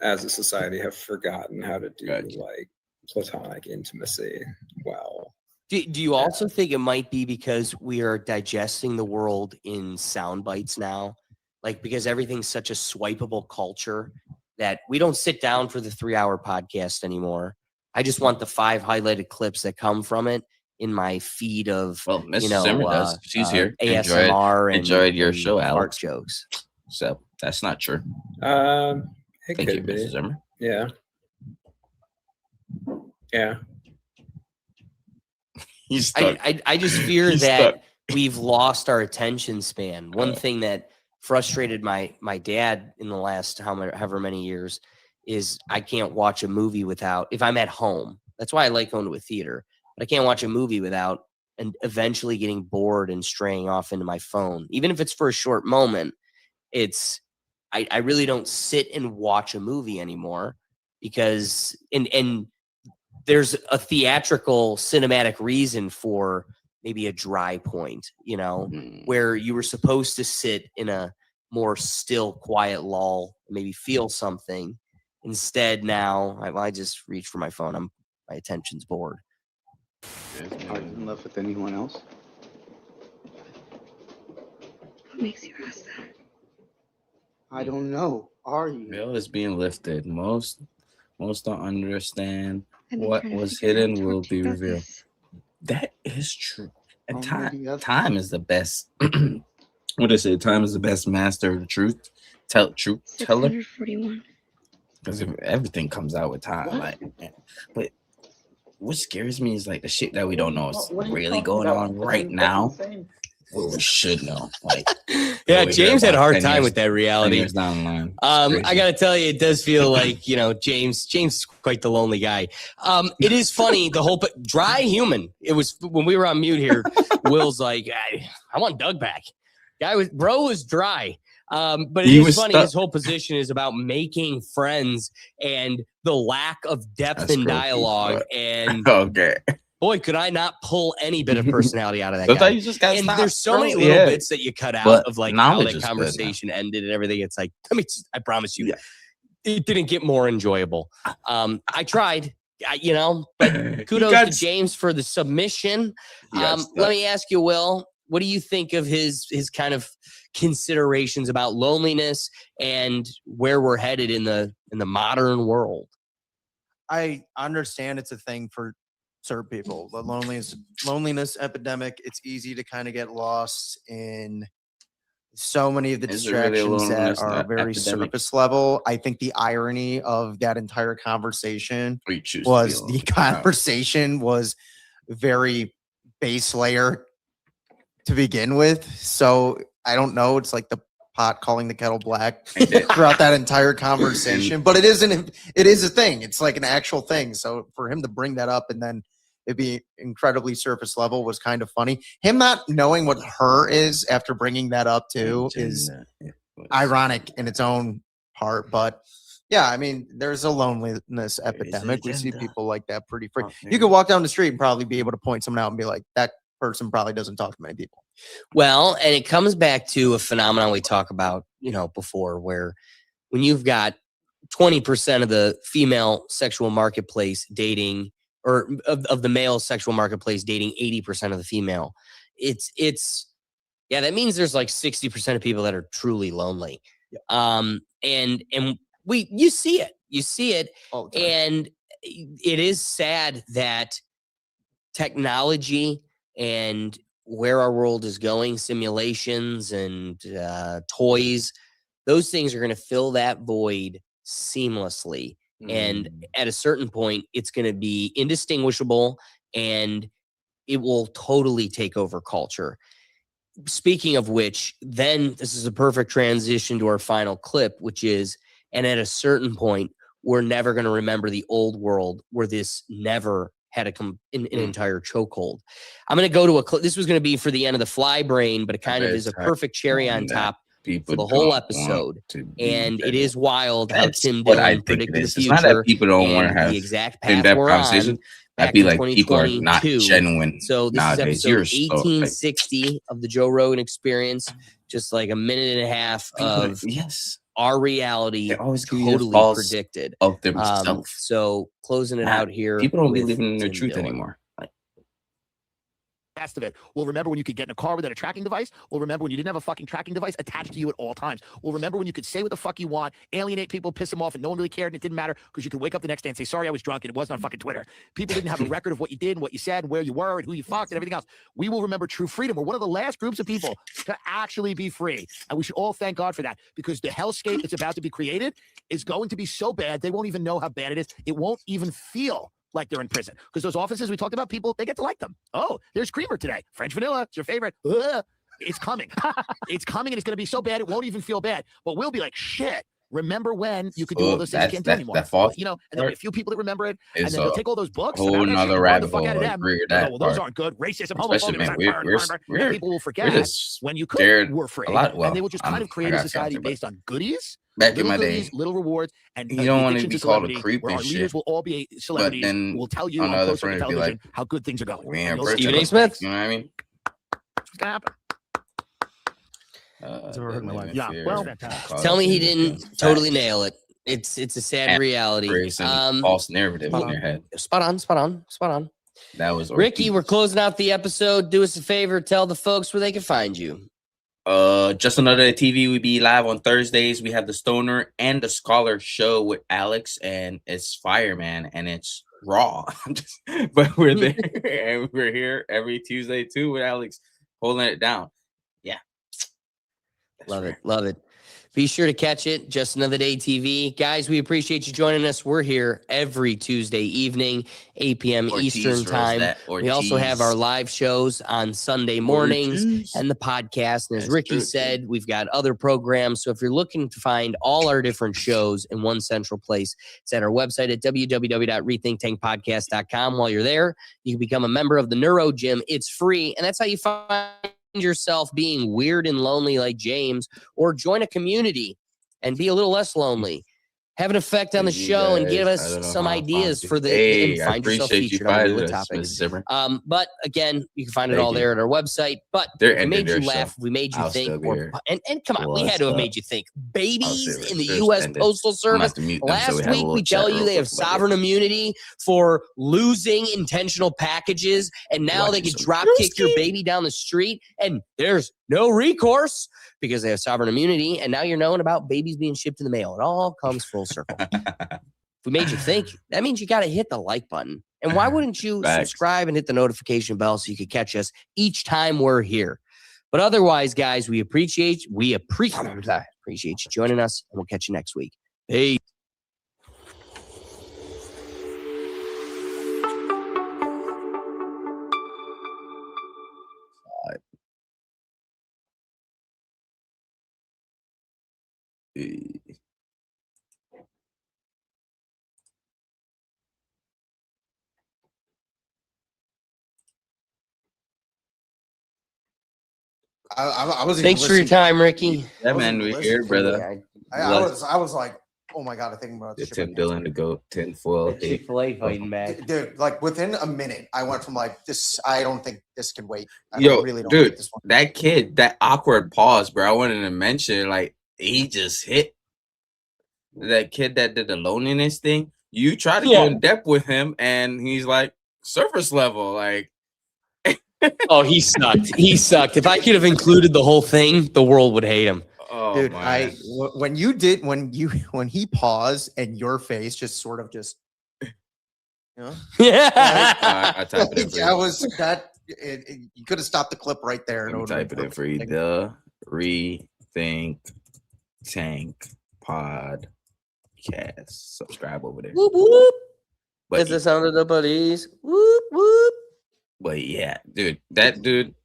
as a society have forgotten how to do like platonic intimacy well. Do you also think it might be because we are digesting the world in sound bites now? Like, because everything's such a swipeable culture that we don't sit down for the 3-hour podcast anymore. I just want the 5 highlighted clips that come from it in my feed of, Miss you know, Zimmer does. She's here. ASMR Enjoyed your and show, fart Alex. jokes. So that's not true. It Thank you, could be. Mrs. Zimmer. Yeah. Yeah. He's stuck. I just fear He's that stuck. we've lost our attention span. One thing that frustrated my dad in the last however many years is I can't watch a movie without, if I'm at home. That's why I like going to a theater. But I can't watch a movie without and eventually getting bored and straying off into my phone. Even if it's for a short moment, I really don't sit and watch a movie anymore because and there's a theatrical cinematic reason for maybe a dry point, you know, where you were supposed to sit in a more still, quiet lull, maybe feel something. Instead, now I just reach for my phone. My attention's bored. Are you in love with anyone else? What makes you ask that? I don't know. Are you? Veil is being lifted. Most don't understand. What was hidden will be revealed. That is true. And time is the best. What they say? Time is the best master of the truth. Truth teller. 641. Because if everything comes out with time, like, but what scares me is like the shit that we don't know is really going on right now. Well, we should know. Like, yeah, James had a hard time with that 10 reality. years down the line. I gotta tell you, it does feel like, you know, James is quite the lonely guy. It is funny, the whole dry human. It was when we were on mute here. Will's like, I want Doug back. Bro was dry. But it is funny. His whole position is about making friends and the lack of depth in dialogue. And okay. Boy, could I not pull any bit of personality out of that guy. You just got and there's so many little bits that you cut out of like how that conversation ended and everything. It's like, I promise you, it didn't get more enjoyable. I tried, but kudos to James for the submission. Let me ask you, Will, what do you think of his kind of considerations about loneliness and where we're headed in the modern world? I understand it's a thing for certain people. The loneliness epidemic, it's easy to kind of get lost in so many of the distractions that are very surface level. I think the irony of that entire conversation was the conversation was very base layer to begin with. So I don't know. It's like the pot calling the kettle black throughout that entire conversation, but it is a thing. It's like an actual thing. So for him to bring that up and then it'd be incredibly surface level was kind of funny. Him not knowing what her is after bringing that up too is ironic in its own part. But yeah, I mean, there's a loneliness epidemic. We see people like that pretty free. You could walk down the street and probably be able to point someone out and be like, that person probably doesn't talk to many people. Well, and it comes back to a phenomenon we talked about, before, where when you've got 20% of the female sexual marketplace dating, or of the male sexual marketplace dating 80% of the female, that means there's like 60% of people that are truly lonely. And you see it, and it is sad that technology and where our world is going, simulations and toys, those things are going to fill that void seamlessly. And at a certain point, it's going to be indistinguishable and it will totally take over culture. Speaking of which, then this is a perfect transition to our final clip, which is, and at a certain point, we're never going to remember the old world where this never had an entire chokehold. I'm going to go to a clip. This was going to be for the end of the Fly Brain, but it kind of is a perfect cherry on top for the whole episode. And it is wild how Tim Dillon predicted the future. It's not that people don't want to have the exact path we're conversation. I'd be like, people are not genuine. So this nowadays. is episode 1860 of the Joe Rogan Experience. Just like a minute and a half of our reality, totally predicted of themselves. So closing it out here. People don't be living in their truth anymore. Best of it. We'll remember when you could get in a car without a tracking device. We'll remember when you didn't have a fucking tracking device attached to you at all times. We'll remember when you could say what the fuck you want, alienate people, piss them off, and no one really cared, and it didn't matter because you could wake up the next day and say, sorry, I was drunk, and it wasn't on fucking Twitter. People didn't have a record of what you did and what you said and where you were and who you fucked and everything else. We will remember true freedom. We're one of the last groups of people to actually be free. And we should all thank God for that, because the hellscape that's about to be created is going to be so bad, they won't even know how bad it is. It won't even feel like they're in prison, because those offices we talked about, people, they get to like them. Oh, there's creamer today. French vanilla. It's your favorite. Ugh. It's coming. It's coming, and it's going to be so bad it won't even feel bad. But we'll be like, shit. Remember when you could do all those things you can't do anymore? And there'll be a few people that remember it, and then they'll take all those books. Whole another rabbit hole. Well, those aren't good. Racism, homophobia. People will forget when you were free, and they will just kind of create a society based on goodies. Back in my day, little rewards, and you don't want to be called a creep and shit. Leaders will all be celebrities. Who will tell you on close-up television like, how good things are going. Stephen A. Smith. You know what I mean? What's gonna happen? Well, tell me he didn't totally nail it. It's a sad reality. False narrative in your head. Spot on. That was Ricky. We're closing out the episode. Do us a favor. Tell the folks where they can find you. Just Another TV. We be live on Thursdays. We have the Stoner and the Scholar show with Alex, and it's fire, man. And it's raw. But we're there and we're here every Tuesday too with Alex holding it down. Yeah. Love it. Love it. Be sure to catch it. Just Another Day TV. Guys, we appreciate you joining us. We're here every Tuesday evening, 8 p.m. Eastern time. We also have our live shows on Sunday mornings and the podcast. And as Ricky said, we've got other programs. So if you're looking to find all our different shows in one central place, it's at our website at www.rethinktankpodcast.com. While you're there, you can become a member of the Neuro Gym. It's free. And that's how you find yourself being weird and lonely like James, or join a community and be a little less lonely. Have an effect on the show and give us some ideas for and find yourself featured on the topics. But again, you can find it all there at our website. But if we made you laugh, we made you think, and come on, we had to have made you think. Babies in the U.S. Postal Service. Last week, we tell you they have sovereign immunity for losing intentional packages, and now they can drop kick your baby down the street, and there's no recourse because they have sovereign immunity. And now you're knowing about babies being shipped in the mail. It all comes full circle. If we made you think, that means you got to hit the like button. And why wouldn't you subscribe and hit the notification bell so you could catch us each time we're here? But otherwise, guys, we appreciate you joining us, and we'll catch you next week. Peace. I was. Thanks for your time, Ricky. Yeah, man, we're here, brother. I was like, oh my god, I think I'm about to ship Tim Dillon to go tinfoil. Chick-fil-A fighting back. Dude, like within a minute, I went from like this. I don't think this can wait. Dude, this one. That kid, that awkward pause, bro. I wanted to mention, like, he just hit that kid that did the loneliness thing. You try to go in depth with him, and he's like surface level, like. Oh, he sucked. He sucked. If I could have included the whole thing, the world would hate him. Oh, dude, when he paused and your face just sort of just, you know, I type it in for you. That was that. You could have stopped the clip right there. Let me type it in for you. The Rethink Tank Podcast. Subscribe over there. Whoop whoop. It's the sound of the police. Whoop whoop. But yeah, dude, that dude,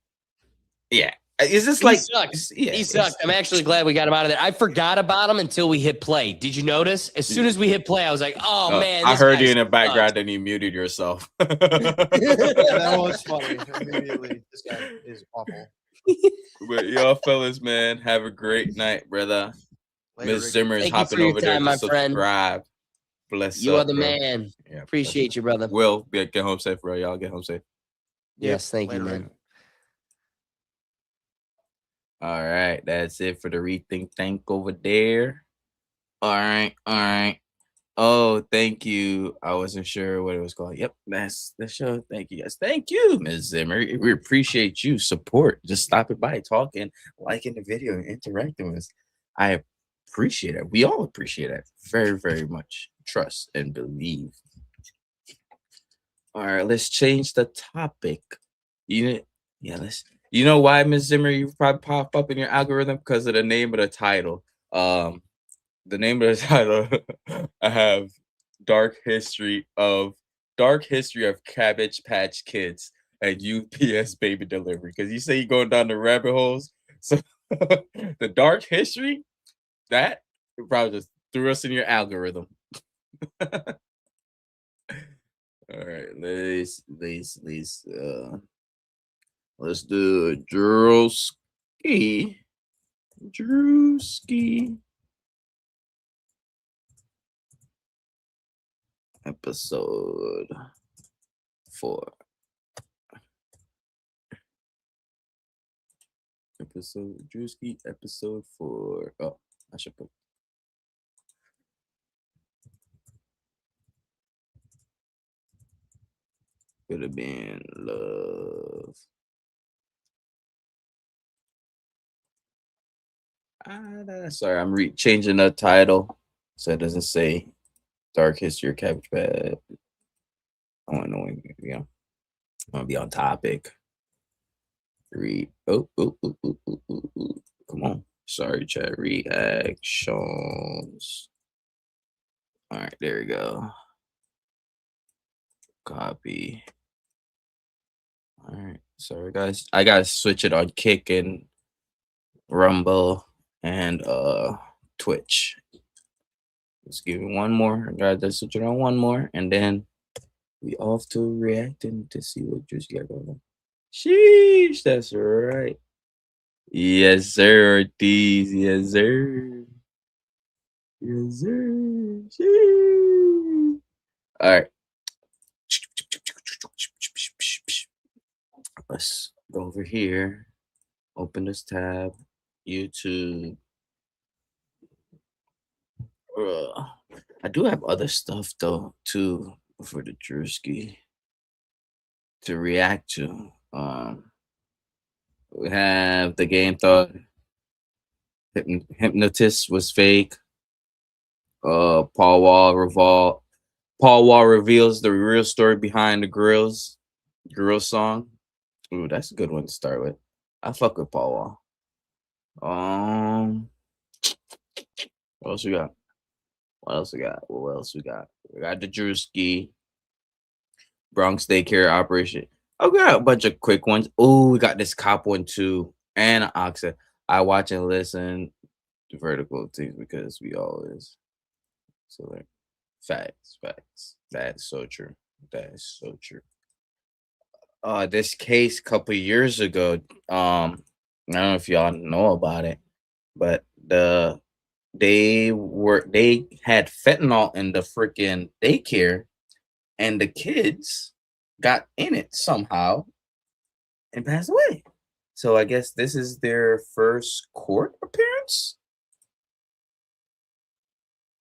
yeah. Is this like sucks? Yeah, he sucked. I'm actually glad we got him out of there. I forgot about him until we hit play. Did you notice? As soon as we hit play, I was like, oh man. I heard you in the background and you muted yourself. That was funny. Immediately, this guy is awful. But y'all fellas, man, have a great night, brother. Miss Zimmer is hopping over there to subscribe. Bless you. Are the man. Yeah, appreciate you, brother. Will, get home safe, bro. Y'all get home safe. Yes, thank you, man. All right, that's it for the Rethink Tank over there. All right. Oh, thank you. I wasn't sure what it was called. Yep, that's the show. Thank you, guys. Thank you, Ms. Zimmer. We appreciate you support. Just stopping by, talking, liking the video, and interacting with us. I appreciate it. We all appreciate it very, very much. Trust and believe. All right, let's change the topic. You know why, Ms. Zimmer, you probably pop up in your algorithm because of the name of the title. The name of the title, I have Dark History of Cabbage Patch Kids and UPS baby delivery. Because you say you're going down the rabbit holes. So the dark history, that probably just threw us in your algorithm. All right, let's do Druski. Episode 4. Episode 4. Oh, I should put. Could have been love. Sorry, I'm changing the title so it doesn't say Dark History of Cabbage Patch. I want to know. Yeah, I want to be on topic. Read. Oh, come on. Sorry, chat. Reactions. All right, there we go. Copy. All right, sorry guys. I gotta switch it on Kick and Rumble and Twitch. Let's give it one more. I gotta switch it on one more, and then we off to reacting to see what Druski got going on. Sheesh, that's right. Yes, sir, Ortiz. Yes, sir. Yes, sir. Sheesh. All right. Let's go over here. Open this tab. YouTube. I do have other stuff though too for the Druski to react to. We have the game thought Hypnotist was fake. Paul Wall reveals the real story behind the Grill song. Ooh, that's a good one to start with. I fuck with Paul Wall. What else we got? What else we got? We got the Druski. Bronx Daycare Operation. Oh, we got a bunch of quick ones. Oh, we got this cop one too. And Oxa. I watch and listen to vertical things because we always. So like facts. That is so true. This case a couple years ago, I don't know if y'all know about it, but they had fentanyl in the freaking daycare, and the kids got in it somehow and passed away. So I guess this is their first court appearance.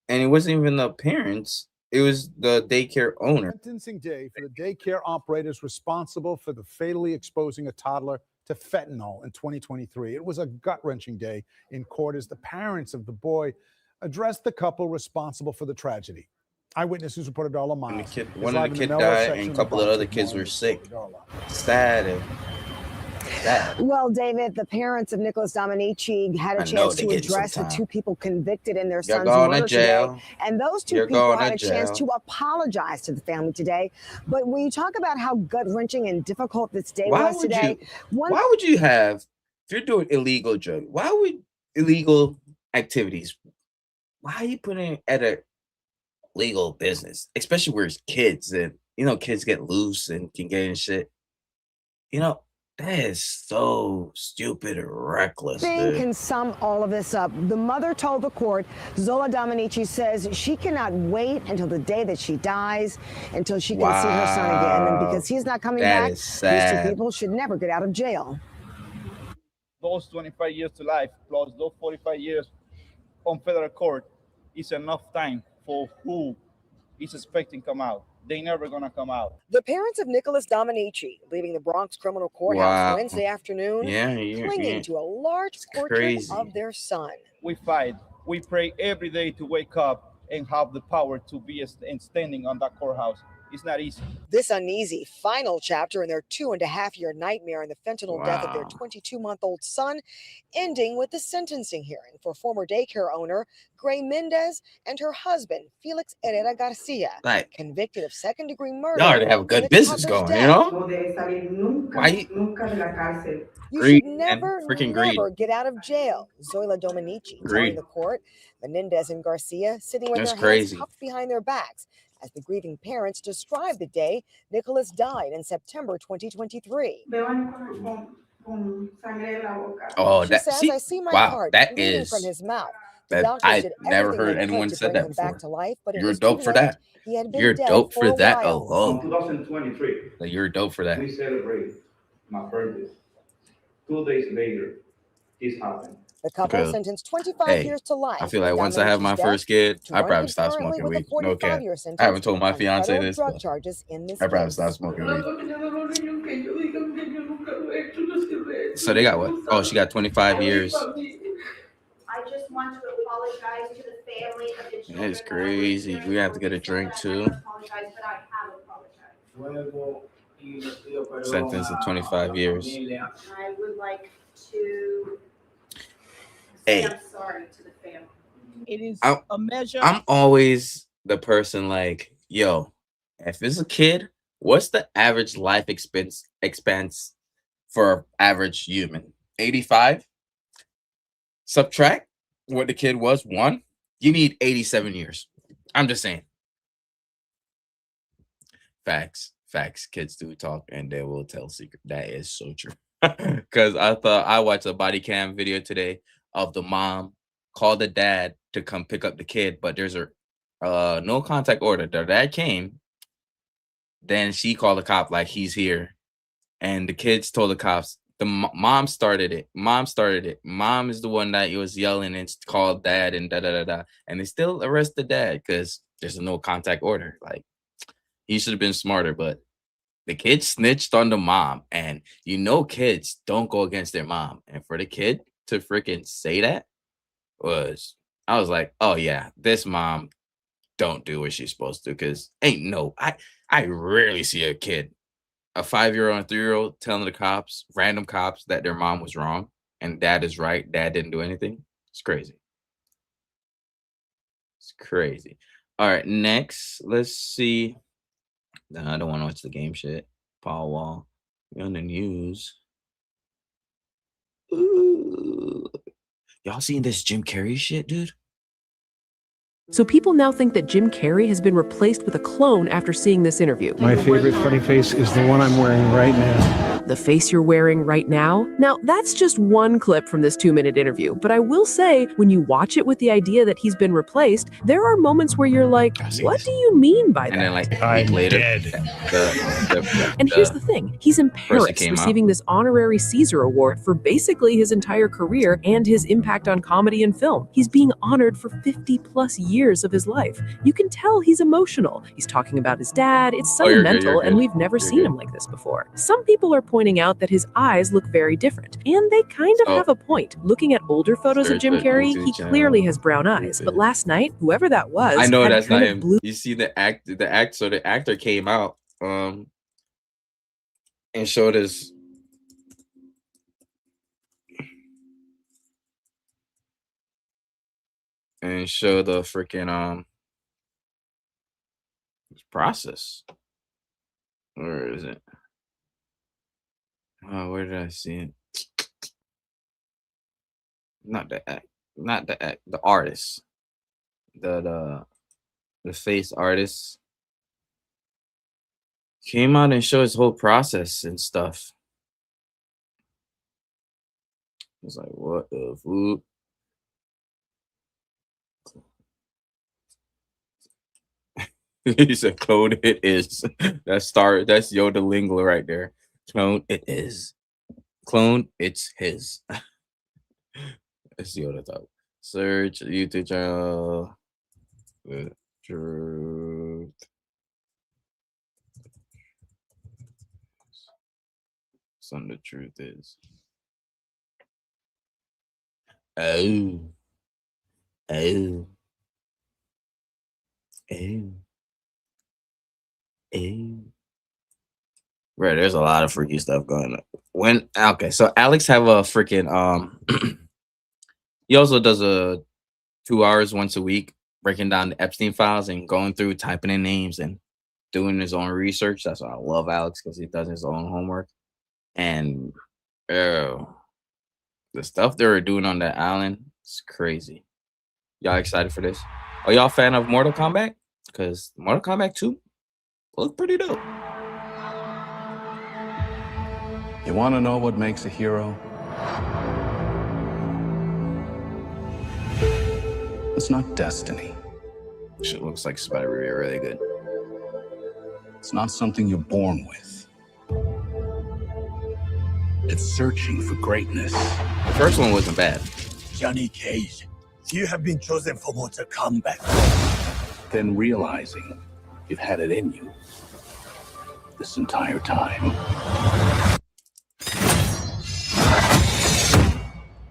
And it wasn't even the parents. It was the daycare owner. Sentencing day for the daycare operators responsible for the fatally exposing a toddler to fentanyl in 2023. It was a gut-wrenching day in court as the parents of the boy addressed the couple responsible for the tragedy. Eyewitness News reporter Darla Miles. One of the kids died and a couple of other kids were sick. Sad. Well, David, the parents of Nicholas Dominici had a chance to address the two people convicted in their son's murder today. And those two people had a chance to apologize to the family today. But when you talk about how gut-wrenching and difficult this day was today, why would you have, if you're doing illegal drug, why would illegal activities, why are you putting it at a legal business, especially where it's kids and, kids get loose and can get in shit, that is so stupid and reckless. Thing can sum all of this up. The mother told the court, Zola Dominici says she cannot wait until the day that she dies, until she can see her son again. And because he's not coming back, these two people should never get out of jail. Those 25 years to life plus those 45 years on federal court is enough time for who is expecting come out. They never gonna come out. The parents of Nicholas Dominici leaving the Bronx criminal courthouse Wednesday afternoon, clinging to a large portrait of their son. We fight. We pray every day to wake up and have the power to be standing on that courthouse. It's not easy. This uneasy final chapter in their 2.5-year nightmare in the fentanyl death of their 22-month-old son, ending with the sentencing hearing for former daycare owner Gray Mendez and her husband, Felix Herrera Garcia, convicted of second-degree murder. Y'all already have a good business going, Why? You should never get out of jail. Zoila Dominici telling the court, Menendez and Garcia sitting with their hands cupped behind their backs as the grieving parents described the day Nicholas died in September 2023. Oh, she says, I see my heart bleeding from his mouth. I never heard anyone say that before. Back to life, but you're dope for that. You're dope for that alone. 2023. Like, you're dope for that. We celebrate my birthday. 2 days later, this happened. The couple sentenced 25 years to life. I feel like once I have my first kid, I probably stop smoking weed. No cap. I haven't told my fiance this. Drug charges in this I probably stop smoking weed. So they got what? Oh, she got 25 years. I just want to apologize to the family of the children. It's crazy. We have to get a drink too. Apologize, but I have apologized. Sentence of 25 years. I would like to Hey. say I'm sorry to the family. It is I'm- a measure. I'm always the person like, yo, if it's a kid, what's the average life expense for an average human? 85? Subtract what the kid was, 1. You need 87 years. I'm just saying. Facts. Kids do talk and they will tell secret. That is so true. Because I watched a body cam video today of the mom called the dad to come pick up the kid, but there's a no contact order. The dad came, then she called the cop like he's here, and the kids told the cops. The mom started it. Mom is the one that was yelling and called dad and da. And they still arrest the dad because there's a no contact order. Like, he should have been smarter, but the kid snitched on the mom, and kids don't go against their mom. And for the kid to freaking say that I was like, oh yeah, this mom don't do what she's supposed to, because I rarely see a kid, a 5-year-old and a 3-year-old telling the random cops that their mom was wrong and dad is right. Dad didn't do anything. It's crazy. All right, next, let's see. No, I don't want to watch the game shit. Paul Wall. We're on the news. Ooh. Y'all seen this Jim Carrey shit, dude? So people now think that Jim Carrey has been replaced with a clone after seeing this interview. My favorite funny face is the one I'm wearing right now. The face you're wearing right now? Now, that's just one clip from this 2-minute interview, but I will say, when you watch it with the idea that he's been replaced, there are moments where you're like, what do you mean by that? And then like a week later, And here's the thing, he's in Paris receiving this honorary Caesar Award for basically his entire career and his impact on comedy and film. He's being honored for 50 plus years of his life. You can tell he's emotional. He's talking about his dad. It's sentimental, and we've never seen him like this before. Some people are pointing out that his eyes look very different, and they kind of have a point. Looking at older photos of Jim Carrey, he clearly has brown eyes, but last night, whoever that was, I know had that's kind not of him. blue. You see the actor came out and showed his the freaking process. Where is it? Oh, where did I see it? Not the artist. The face artist came out and showed his whole process and stuff. I was like, what the food? He said, clone it is. That's Yoda lingo right there. Clone it is. Clone, it's his. That's Yoda talk. Search YouTube channel. The truth. Some the truth is. Oh. Right, there's a lot of freaky stuff going on. So Alex have a freaking he also does 2 hours once a week breaking down the Epstein files and going through typing in names and doing his own research. That's why I love Alex, because he does his own homework. And the stuff they were doing on that island is crazy. Y'all excited for this? Are y'all a fan of Mortal Kombat? Because Mortal Kombat 2 look pretty dope. You want to know what makes a hero? It's not destiny. Shit looks like it's about to be really good. It's not something you're born with. It's searching for greatness. The first one wasn't bad. Johnny Cage, you have been chosen for Mortal Kombat. Then realizing you've had it in you this entire time.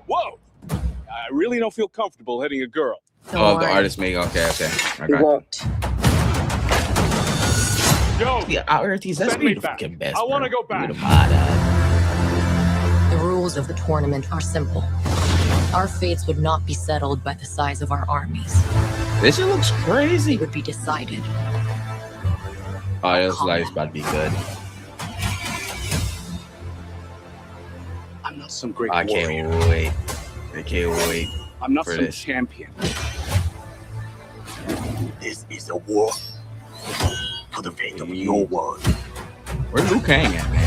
Whoa! I really don't feel comfortable hitting a girl. Oh, the artist made okay. I got you. Yo, Yeah, Ortiz, that's send me me the back. fucking best. I want to bro. go back. You the mod, The rules of the tournament are simple. Our fates would not be settled by the size of our armies. This shit looks crazy. It would be decided. Oh, this life's about to be good. I'm not some great I warrior. can't wait. I can't wait. I'm not for some this. champion. This is a war for the fate of your world. Where's Liu Kang at, man?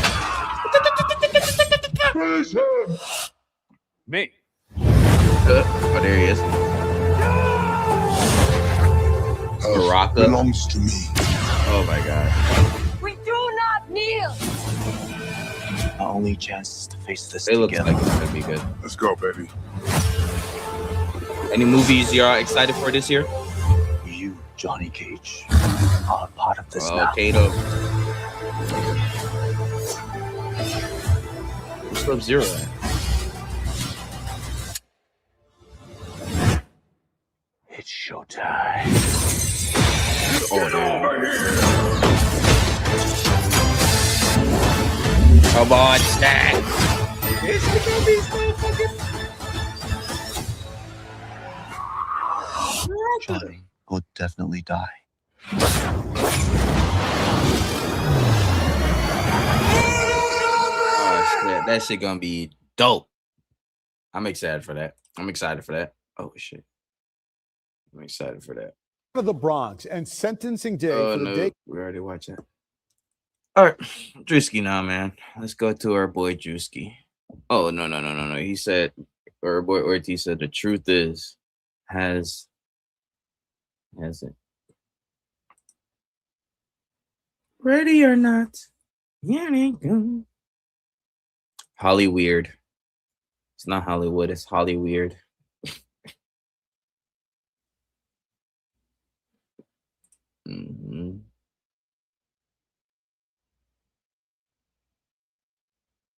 Me. Oh, there he is. Baraka belongs to me. Oh my god. We do not kneel! Our only chance is to face this It looks together. like it's gonna be good. Let's go, baby. Any movies y'all excited for this year? You, Johnny Cage, are part of this now. Kato. Where's Sub-Zero at? It's showtime. Get over here! Come on, Stack! It's gonna be so fucking... Johnny will definitely die. Oh shit, that shit gonna be dope. I'm excited for that. Oh shit. I'm excited for that. Of the Bronx and sentencing day for the day. We already watched that. All right, Druski now, man. Let's go to our boy Druski. Oh no. He said, or our boy Ortiz said, the truth is, has it? Ready or not? Yeah, Holly Weird. It's not Hollywood. It's Holly Weird.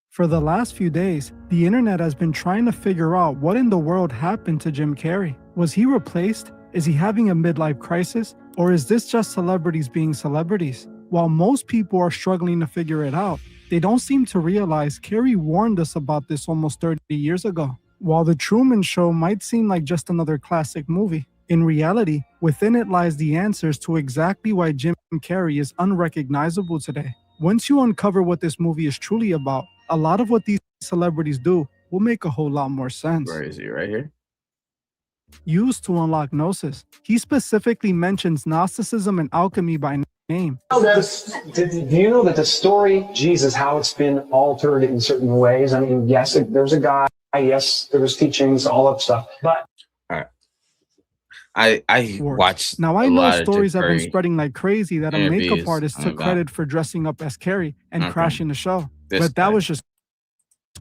For the last few days, the internet has been trying to figure out what in the world happened to Jim Carrey. Was he replaced? Is he having a midlife crisis? Or is this just celebrities being celebrities? While most people are struggling to figure it out, they don't seem to realize Carrey warned us about this almost 30 years ago. While The Truman Show might seem like just another classic movie, in reality, within it lies the answers to exactly why Jim Carrey is unrecognizable today. Once you uncover what this movie is truly about, a lot of what these celebrities do will make a whole lot more sense. Where is he? Right here? Used to unlock Gnosis, he specifically mentions Gnosticism and alchemy by name. Do you know that the story, Jesus, how it's been altered in certain ways? I mean, yes, there's a guy, yes, there was teachings, all that stuff, but... All right. I watched. Now I know stories have been spreading like crazy that a makeup artist took credit for dressing up as Carrey and crashing the show, but that was just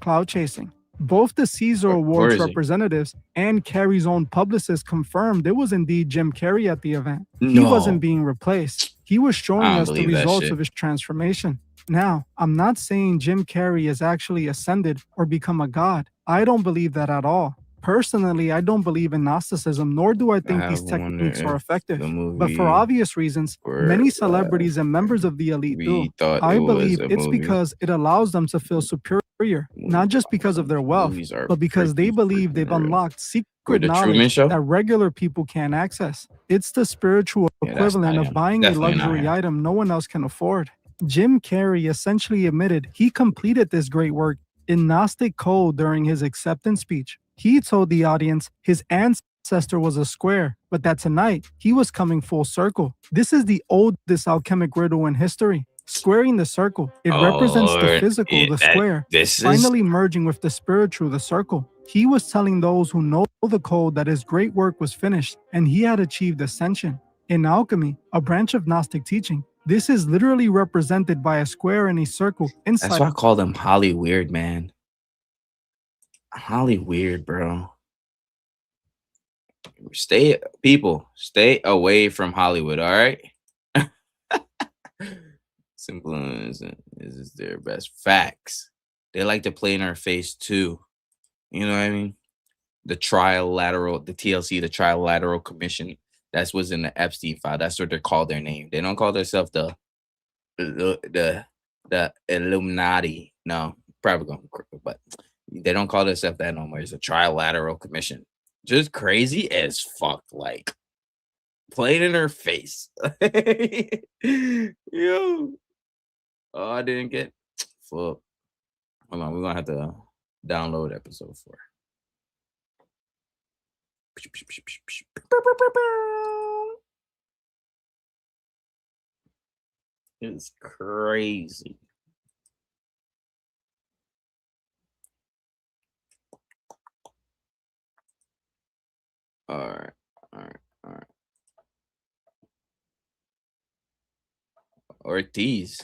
cloud chasing. Both the Caesar Awards representatives and Carrey's own publicist confirmed it was indeed Jim Carrey at the event. He wasn't being replaced. He was showing us the results of his transformation. Now, I'm not saying Jim Carrey has actually ascended or become a god. I don't believe that at all. Personally, I don't believe in Gnosticism, nor do I think these techniques are effective. But for obvious reasons, many celebrities and members of the elite do. I believe it's because it allows them to feel superior, not just because of their wealth, but because they believe they've unlocked secret knowledge that regular people can't access. It's the spiritual equivalent of buying a luxury item no one else can afford. Jim Carrey essentially admitted he completed this great work in Gnostic code during his acceptance speech. He told the audience his ancestor was a square, but that tonight he was coming full circle. This is the oldest alchemic riddle in history. Squaring the circle, it represents the physical, the square, finally merging with the spiritual, the circle. He was telling those who know the code that his great work was finished and he had achieved ascension. In alchemy, a branch of Gnostic teaching, this is literally represented by a square and a circle inside. That's why I call them Holly Weird, man. Holly Weird, bro. Stay away from Hollywood, all right? Simple as is their best facts. They like to play in our face too. You know what I mean? The TLC, the Trilateral Commission. That's what's in the Epstein file. That's what they call their name. They don't call themselves the the Illuminati. No, probably going, but they don't call themselves that no more. It's a trilateral commission. Just crazy as fuck. Like plain in her face. Yo. Oh, I didn't get fuck. Hold on, we're gonna have to download episode 4. It's crazy. All right. Ortiz.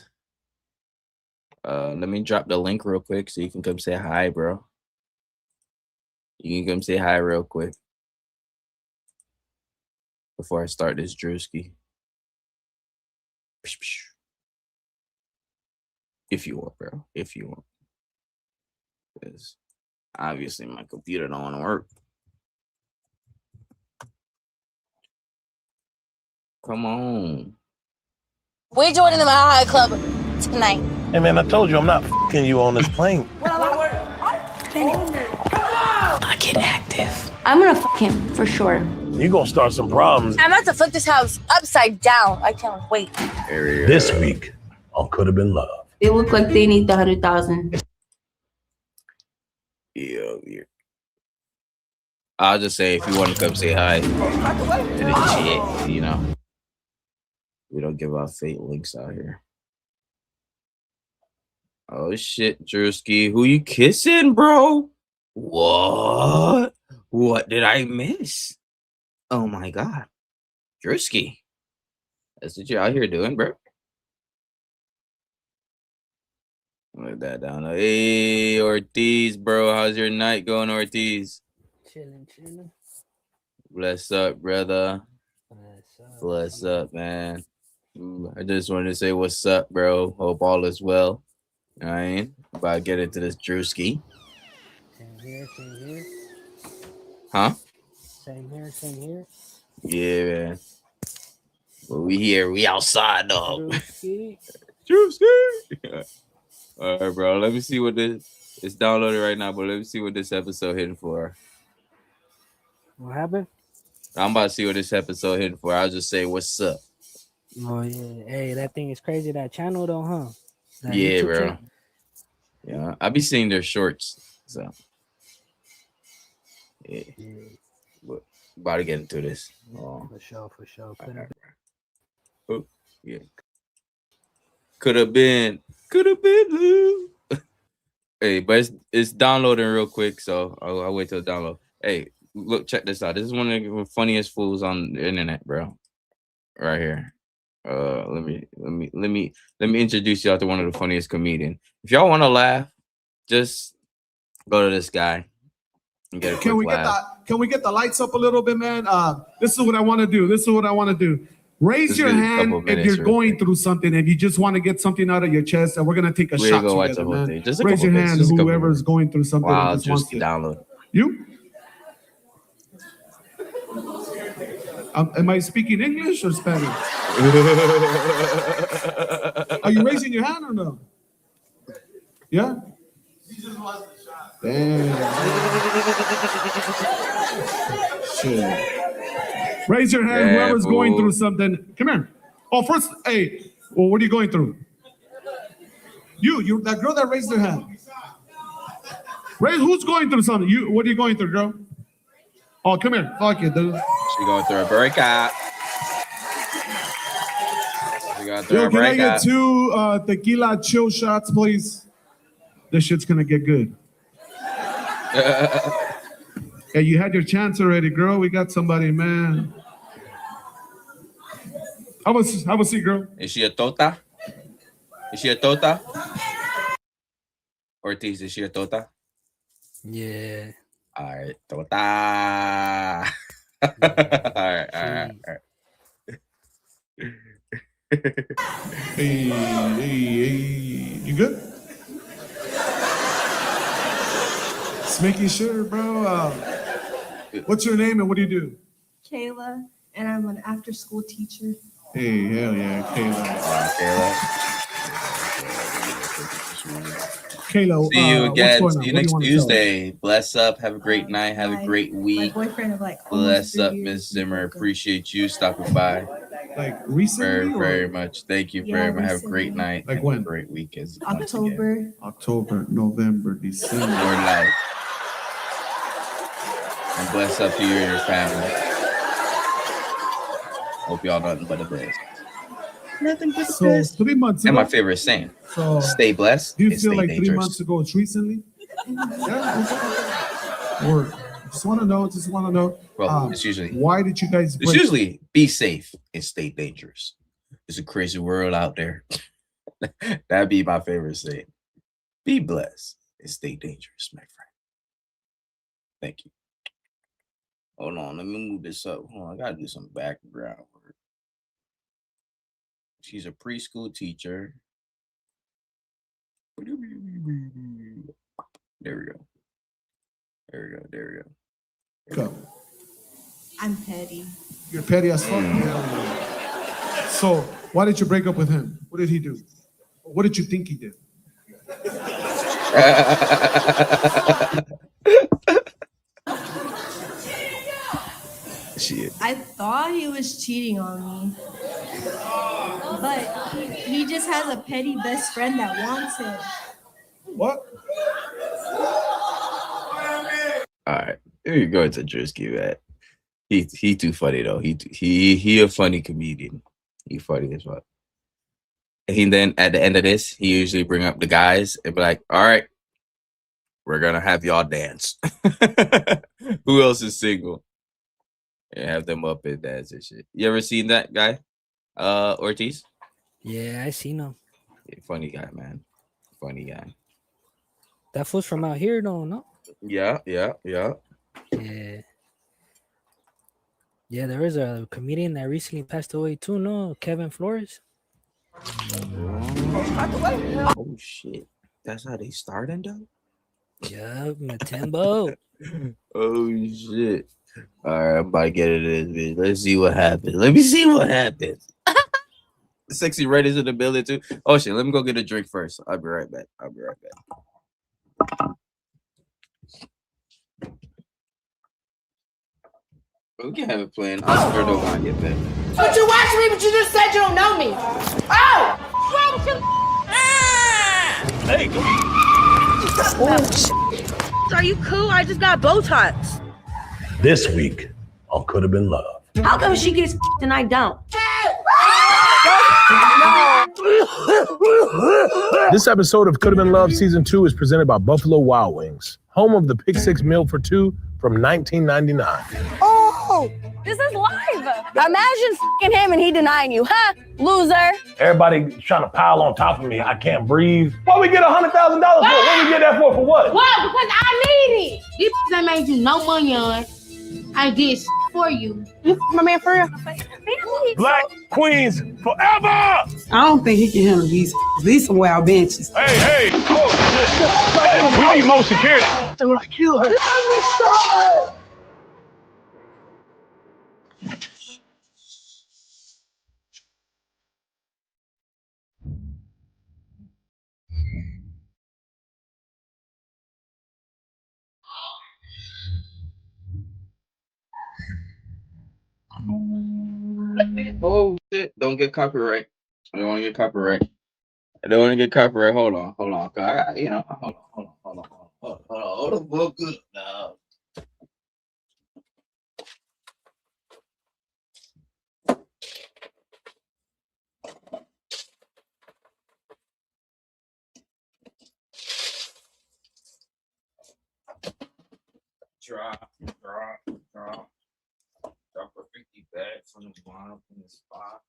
Let me drop the link real quick so you can come say hi, bro. You can come say hi real quick before I start this Druski. If you want, bro. If you want. Because obviously my computer don't want to work. Come on. We're joining the Mile High Club tonight. Hey, man, I told you I'm not f***ing you on this plane. I get active. I'm gonna f*** him for sure. You're going to start some problems. I'm about to flip this house upside down. I can't wait. This week on Coulda Been Love. They look like they need the 100,000. Yeah. I'll just say if you want to come say hi in the chat, you know. We don't give out fake links out here. Oh shit, Druski. Who you kissing, bro? What? What did I miss? Oh my god. Druski. That's what you're out here doing, bro. Look that down. Hey, Ortiz, bro. How's your night going, Ortiz? Chilling. Bless up, brother. Bless up, man. I just wanted to say what's up, bro. Hope all is well. All right. About to get into this Druski. Same here. Huh? Same here. Yeah, man. But we here. We outside, dog. Druski. All right, bro. Let me see what this... It's downloaded right now, but let me see what this episode hitting for. What happened? I'm about to see what this episode hitting for. I'll just say, what's up? Oh, yeah. Hey, that thing is crazy, that channel, though, huh? That yeah, YouTube bro. channel? Yeah, I be seeing their shorts. So, yeah. But about to get into this. For sure. Right. Oh, yeah. Could have been Lou. Hey, but it's downloading real quick, so I'll wait till it download. Hey, look, check this out. This is one of the funniest fools on the internet, bro. Right here. Let me introduce y'all to one of the funniest comedians. If y'all want to laugh, just go to this guy and get a quick laugh. Can we get the lights up a little bit, man? This is what I want to do. Raise your hand if you're going through something and you just want to get something out of your chest, and we're gonna take a shot together, man. Raise your hand, whoever's going through something. Wow, just download. You? Am I speaking English or Spanish? Are you raising your hand or no? Yeah? Damn. Shit. Raise your hand, whoever's going through something. Come here. Oh, first, hey, well, what are you going through? You, that girl that raised her hand. Who's going through something? What are you going through, girl? Oh, come here. Fuck it, dude. She going through a breakout. Can I get 2 tequila chill shots, please? This shit's gonna get good. Hey, you had your chance already, girl. We got somebody, man. Have a seat, girl. Is she a tota? Ortiz, is she a tota? Yeah. All right, tota. All right. Hey, you good? Just making sure, bro. What's your name and what do you do? Kayla, and I'm an after-school teacher. Hey, hell yeah, Kayla. Kayla, see you again. what's going on? See you What next do you Tuesday. Bless up. Have a great night. Have a great week. My boyfriend of like Bless up, Miss Zimmer. Appreciate you stopping by. Like recently, very much. Thank you very much. Have a great night. Like have when? A great weekend. October, November, December. More life. And bless up to you and your family. Hope y'all nothing but the best. Nothing but So 3 months ago. And my favorite saying. So stay blessed. Do you feel like dangerous. 3 months ago it's recently? Yeah. Or just want to know. Well, it's usually. Why did you guys? It's usually be safe and stay dangerous. It's a crazy world out there. That'd be my favorite saying. Be blessed and stay dangerous, my friend. Thank you. Hold on, let me move this up. Hold on, I gotta do some background work. She's a preschool teacher. There we go. Go. I'm petty. You're petty as fuck. So why did you break up with him? What did he do? What did you think he did? Shit. I thought he was cheating on me, but he just has a petty best friend that wants him. What? All right, here you go to Druski, man. He too funny though. He a funny comedian. He funny as well. And then at the end of this, he usually bring up the guys and be like, "All right, we're gonna have y'all dance." Who else is single? And have them up and dance and shit. You ever seen that guy, Ortiz? Yeah, I seen him. Yeah, funny guy, man. Funny guy. That fool's from out here, though, no? Yeah. Yeah, there was a comedian that recently passed away too, no? Kevin Flores. Oh shit. That's how they started though? Yeah, Matembo. Oh shit. Alright, I'm about to get into this bitch. Let's see what happens. Let me see what happens. Sexy Red is in the building too. Oh shit, let me go get a drink first. I'll be right back. We can have it playing. I swear nobody get that. But you watch me, but you just said you don't know me. Oh! Hey, Oh, shit. Are you cool? I just got Botox. this week on Could Have Been Love. How come she gets and I don't? This episode of Could Have Been Love Season 2 is presented by Buffalo Wild Wings, home of the Pick Six Meal for Two from 1999. Oh, this is live. Imagine f***ing him and he denying you, huh? Loser. Everybody trying to pile on top of me. I can't breathe. What we get $100,000 for? What we get that for? For what? What? Because I need it. These that made you no money on. I did for you. You my man for real? Black Queens forever! I don't think he can handle these. These some wild benches. Hey! Oh, shit. Hey, we need more security. They want to kill her. Oh shit! Don't get copyright. I don't want to get copyright. Hold on. Hold on. Hold the book up now. Drop a 50 bag from the bottom in the spot.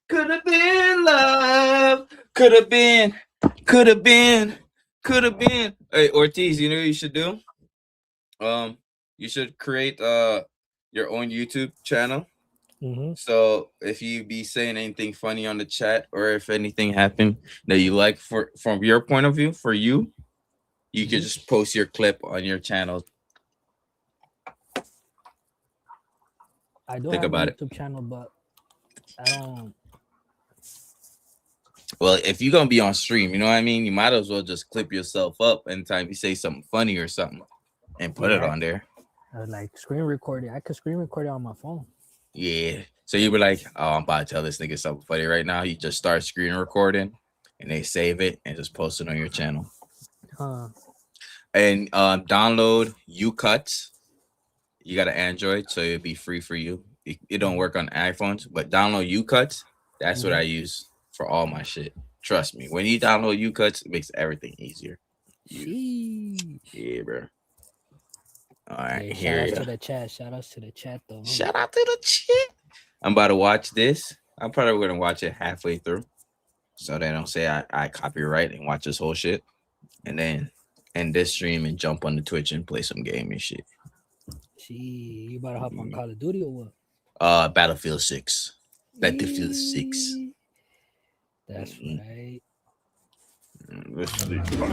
Could have been love. Could have been. Hey, Ortiz, you know what you should do? You should create your own YouTube channel. Mm-hmm. So if you be saying anything funny on the chat, or if anything happened that you like from your point of view, for you, You could just post your clip on your channel. I do Think have about a YouTube channel, but I don't. Well, if you're gonna be on stream, you know what I mean. You might as well just clip yourself up anytime you say something funny or something, and put it on there. Like screen recording. I could screen record it on my phone. Yeah. So you be like, "Oh, I'm about to tell this nigga something funny right now." You just start screen recording, and they save it and just post it on your channel. And download UCuts. You got an Android, so it'll be free for you. It don't work on iPhones, but download UCuts. That's what I use for all my shit. Trust me. When you download UCuts, it makes everything easier. Yeah, bro. All right, Shout out to the chat. Shout out to the chat, though. Shout out to the chat. I'm about to watch this. I'm probably gonna watch it halfway through, so they don't say I copyright and watch this whole shit, and then end this stream and jump on the Twitch and play some game and shit. You about to hop on Call of Duty or what? Battlefield 6. Battlefield 6. That's right.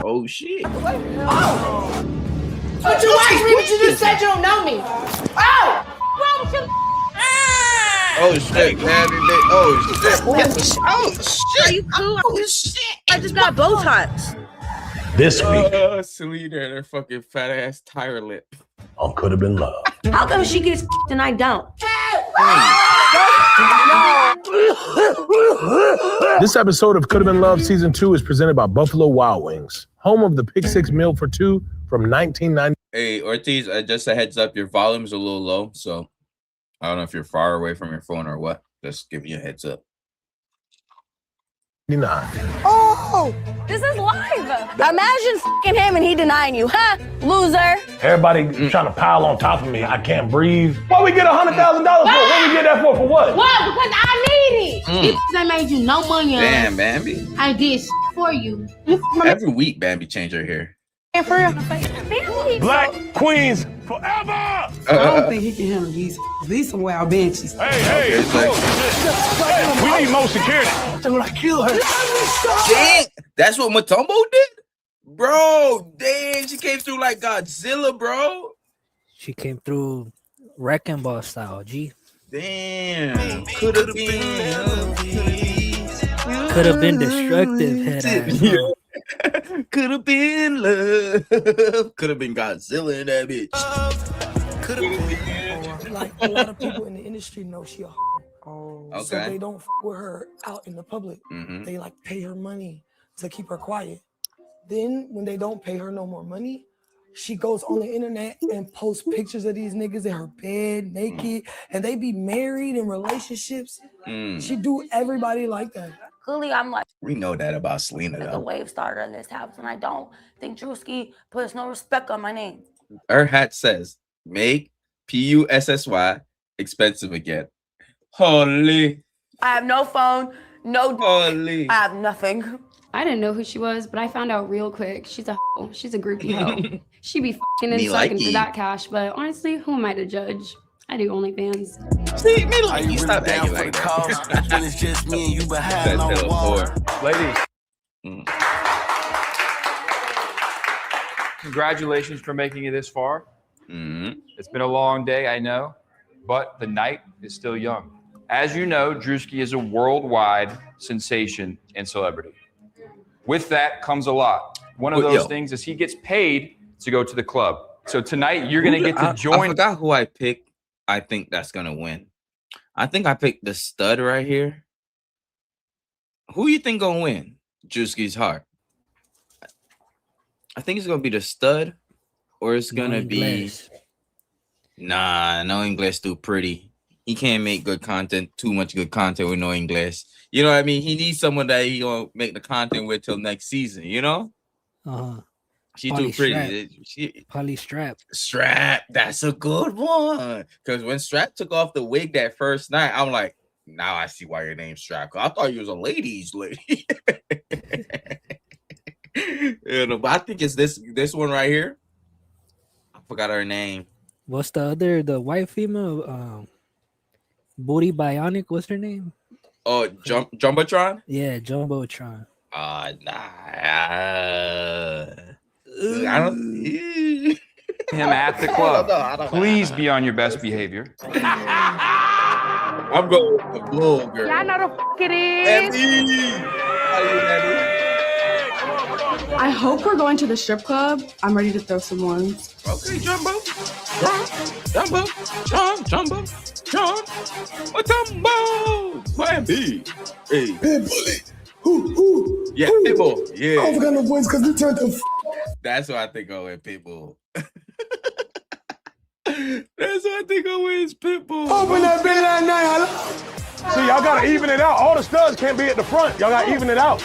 Oh shit! Oh! But you watch me, but you just said you don't know me. Oh! Wrong with you? Oh shit, man! Oh shit! Oh shit! Are you cool? Oh shit! I just got Botox. This week Selena and her fucking fat ass tire lip. on Could Have Been Love. How come she gets and I don't? This episode of Could Have Been Love Season 2 is presented by Buffalo Wild Wings, home of the Pick Six Meal for Two from 1990. Hey, Ortiz, just a heads up, your volume's a little low, so I don't know if you're far away from your phone or what. Just give you a heads up. Oh! This is live! Imagine f***ing him and he denying you, huh? Loser! Everybody trying to pile on top of me. I can't breathe. What we get $100,000 for? What we get that for what? What? Because I need it! These I made you no money. Damn, Bambi. I did for you. Every week, Bambi change her hair. For real. Bambi. Black Queens forever! I don't think he can handle these some wild benches. Hey, we need more security. Until I kill her. Dang, that's what Mutombo did? Bro, dang, she came through like Godzilla, bro. She came through Wrecking Ball style, G. Damn. Could have been destructive, head ass. Yeah. Could have been love. Could have been Godzilla in that bitch. Like a lot of people in the industry know she a Okay. so they don't f with her out in the public. They like pay her money to keep her quiet. Then when they don't pay her no more money, she goes on the internet and posts pictures of these niggas in her bed naked, and they be married in relationships. She do everybody like that. Clearly, I'm like, We know that about Selena, the though. wave starter in this house, and I don't think Druski puts no respect on my name. Her hat says, make PUSSY expensive again. Holy. I have no phone, no Holy. I have nothing. I didn't know who she was, but I found out real quick. She's a hoe. She's a groupie hoe. She be fucking and Me sucking likey. for that cash, but honestly, who am I to judge? I do OnlyFans. See, me like you stop acting like that. When it's just me and you behind That's on the hella wall. poor. Ladies. Congratulations for making it this far. It's been a long day, I know, but the night is still young. As you know, Druski is a worldwide sensation and celebrity. With that comes a lot. One of those things is he gets paid to go to the club. So tonight you're going to get to join. I forgot who I picked. I think that's going to win. I think I picked the stud right here. Who you think going to win? Druski's heart. I think it's going to be the stud, or it's going to be... Nah, no English too pretty. He can't make good content, too much good content with no English. You know what I mean? He needs someone that he gonna make the content with till next season, you know? She too pretty. Polly Strap. Strap, that's a good one. Because when Strap took off the wig that first night, I'm like, now I see why your name's Strap. 'Cause I thought you was a ladies lady. You know, but I think it's this one right here. I forgot her name. What's the white female? Booty Bionic, what's her name? Oh, Jumbotron? Yeah, Jumbotron. Nah. I don't. Him at the club. Please be on your best behavior. I'm going with the bull, girl. Yeah, I know the it is. I hope we're going to the strip club. I'm ready to throw some ones. Okay, Jumbo. Jumbo. Plan B. Hey. Pitbull. Who? Yeah, Pitbull. Yeah. I don't forgot no voice because we turned to That's what I think of with Pitbull. That's what I think of with Pitbull. Open that bitch at night. See, y'all gotta even it out. All the studs can't be at the front. Y'all gotta even it out.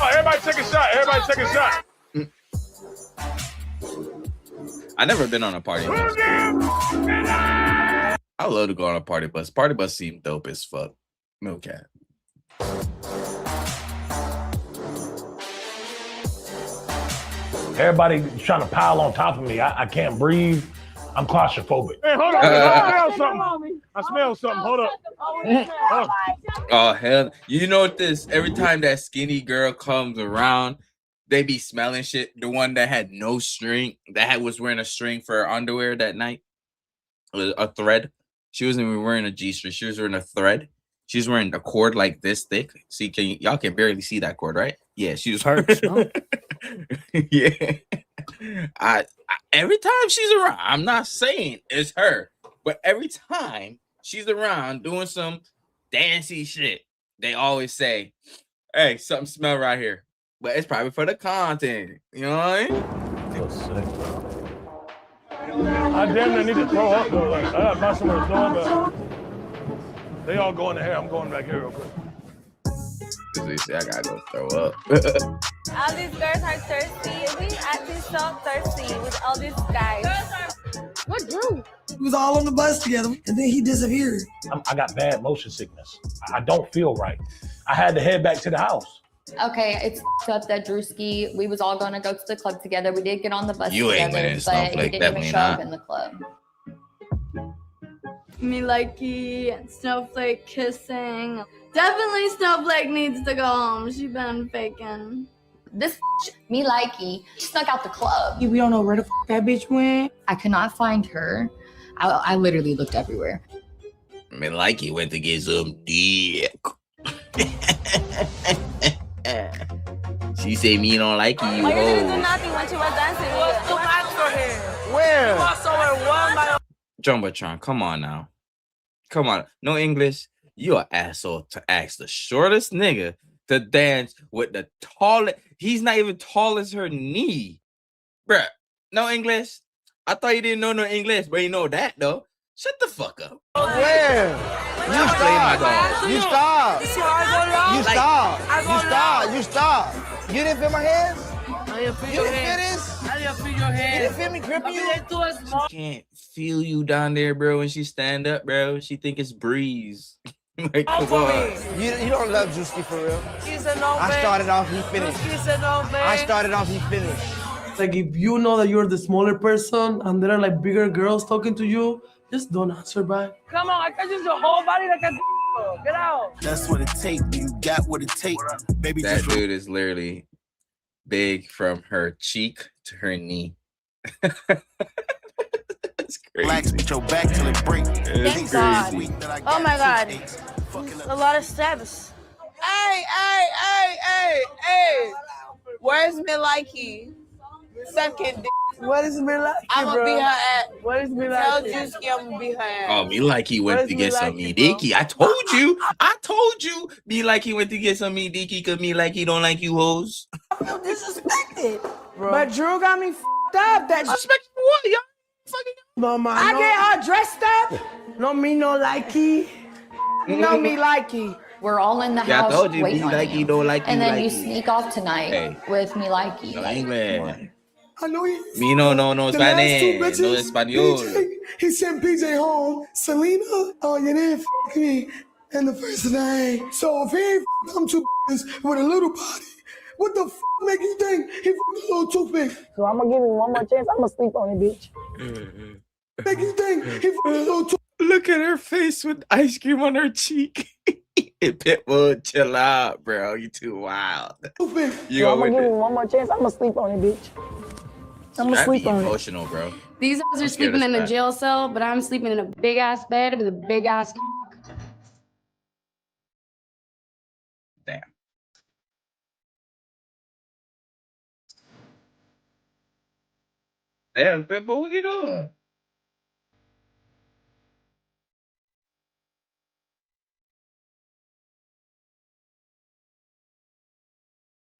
Oh, everybody take a shot. Everybody take a shot. I never been on a party bus. I love to go on a party bus. Party bus seem dope as fuck. No cap. Everybody trying to pile on top of me. I can't breathe. I'm claustrophobic. Hey, hold on. I smell something. Hold up. Oh, hell. You know what this? Every time that skinny girl comes around, they be smelling shit. The one that had no string, was wearing a string for her underwear that night. A thread. She wasn't even wearing a G-string. She was wearing a thread. She was wearing a cord like this thick. See, y'all can barely see that cord, right? Yeah, she was hurt. Yeah. I every time she's around, I'm not saying it's her, but every time she's around doing some dancey shit, they always say, "Hey, something smell right here." But it's probably for the content. You know what I mean? Feel sick, bro. I damn near need to throw up though. Like I gotta find somewhere to throw up. They all go in the hair. I'm going back here real quick. They say I gotta go throw up. All these girls are thirsty. We acting so thirsty with all these guys. What Drew? We was all on the bus together, and then he disappeared. I got bad motion sickness. I don't feel right. I had to head back to the house. Okay, it's up that Druski. We was all gonna go to the club together. We did get on the bus You ain't together, winning but he Snowflake, didn't even definitely show up not. in the club. Me likey and Snowflake kissing. Definitely Snowflake needs to go home. She been faking. This me likey snuck out the club. We don't know where the that bitch went. I could not find her. I literally looked everywhere. Me like he went to get some dick. She say me don't like you. Why you didn't do nothing when she was dancing? It was too much for her. Where? She was somewhere one by Jumbotron, come on now. Come on. No English. You an asshole to ask the shortest nigga to dance with the tallest. He's not even tall as her knee. Bruh, no English. I thought you didn't know no English, but you know that though. Shut the fuck up. Where? You stop. You stop. You stop. You stop. You stop. You didn't feel my hands? I didn't feel You your didn't feel hands. this? I didn't feel your You hands. didn't feel me gripping you? Can't feel you down there, bro. When she stand up, bro, she think it's breeze. Like, come on. You don't love Druski for real. He said no, I man. started off, he finished. He said no, man. I started off, he finished. Like if you know that you're the smaller person and there are like bigger girls talking to you, just don't answer back. Come on, I can use your whole body like a get out. That's what it takes. You got what it takes, baby. That dude is literally big from her cheek to her knee. That's crazy. Relax with your back till it breaks. Thank God. Oh my God. A lot of steps. Hey. Where's Miliki? Second. What is Milaki, I'm gonna bro? be her at. What is Milaki? Tell Druski I'm gonna be her at. Oh, me like he went Where's to get some Miliki, Mediki. I told you. Me like he went to get some Mediki because me like he don't like you hoes. I feel disrespected, bro. But Drew got me f***ed up. That Disrespect what? Y'all fucking. Mama, I get her dressed up. No, me no likey. No, me likey. We're all in the Yeah, I house told you, waiting me on like you. you, don't like and you, then like you you. sneak off tonight Hey. with me likey. No English. I know he. Me no The last two Spanish. bitches, No español. PJ, he sent PJ home. Selena, oh, you didn't f me. And the first night. So if he ain't them two bitches with a little body, what the f make you think he f a little toothpick? So I'm gonna give him one more chance. I'm gonna sleep on it, bitch. Make you think he f a little toothpick? Look at her face with ice cream on her cheek. Pitbull, chill out, bro. You too wild. You I'm go gonna give with him it. one more chance. I'm gonna sleep on it, bitch. I'm gonna That'd sleep be on it. emotional, bro. These guys I'm are scared sleeping of in a that. jail cell, but I'm sleeping in a big ass bed with a big ass. Damn. Damn, Pitbull, what you doing?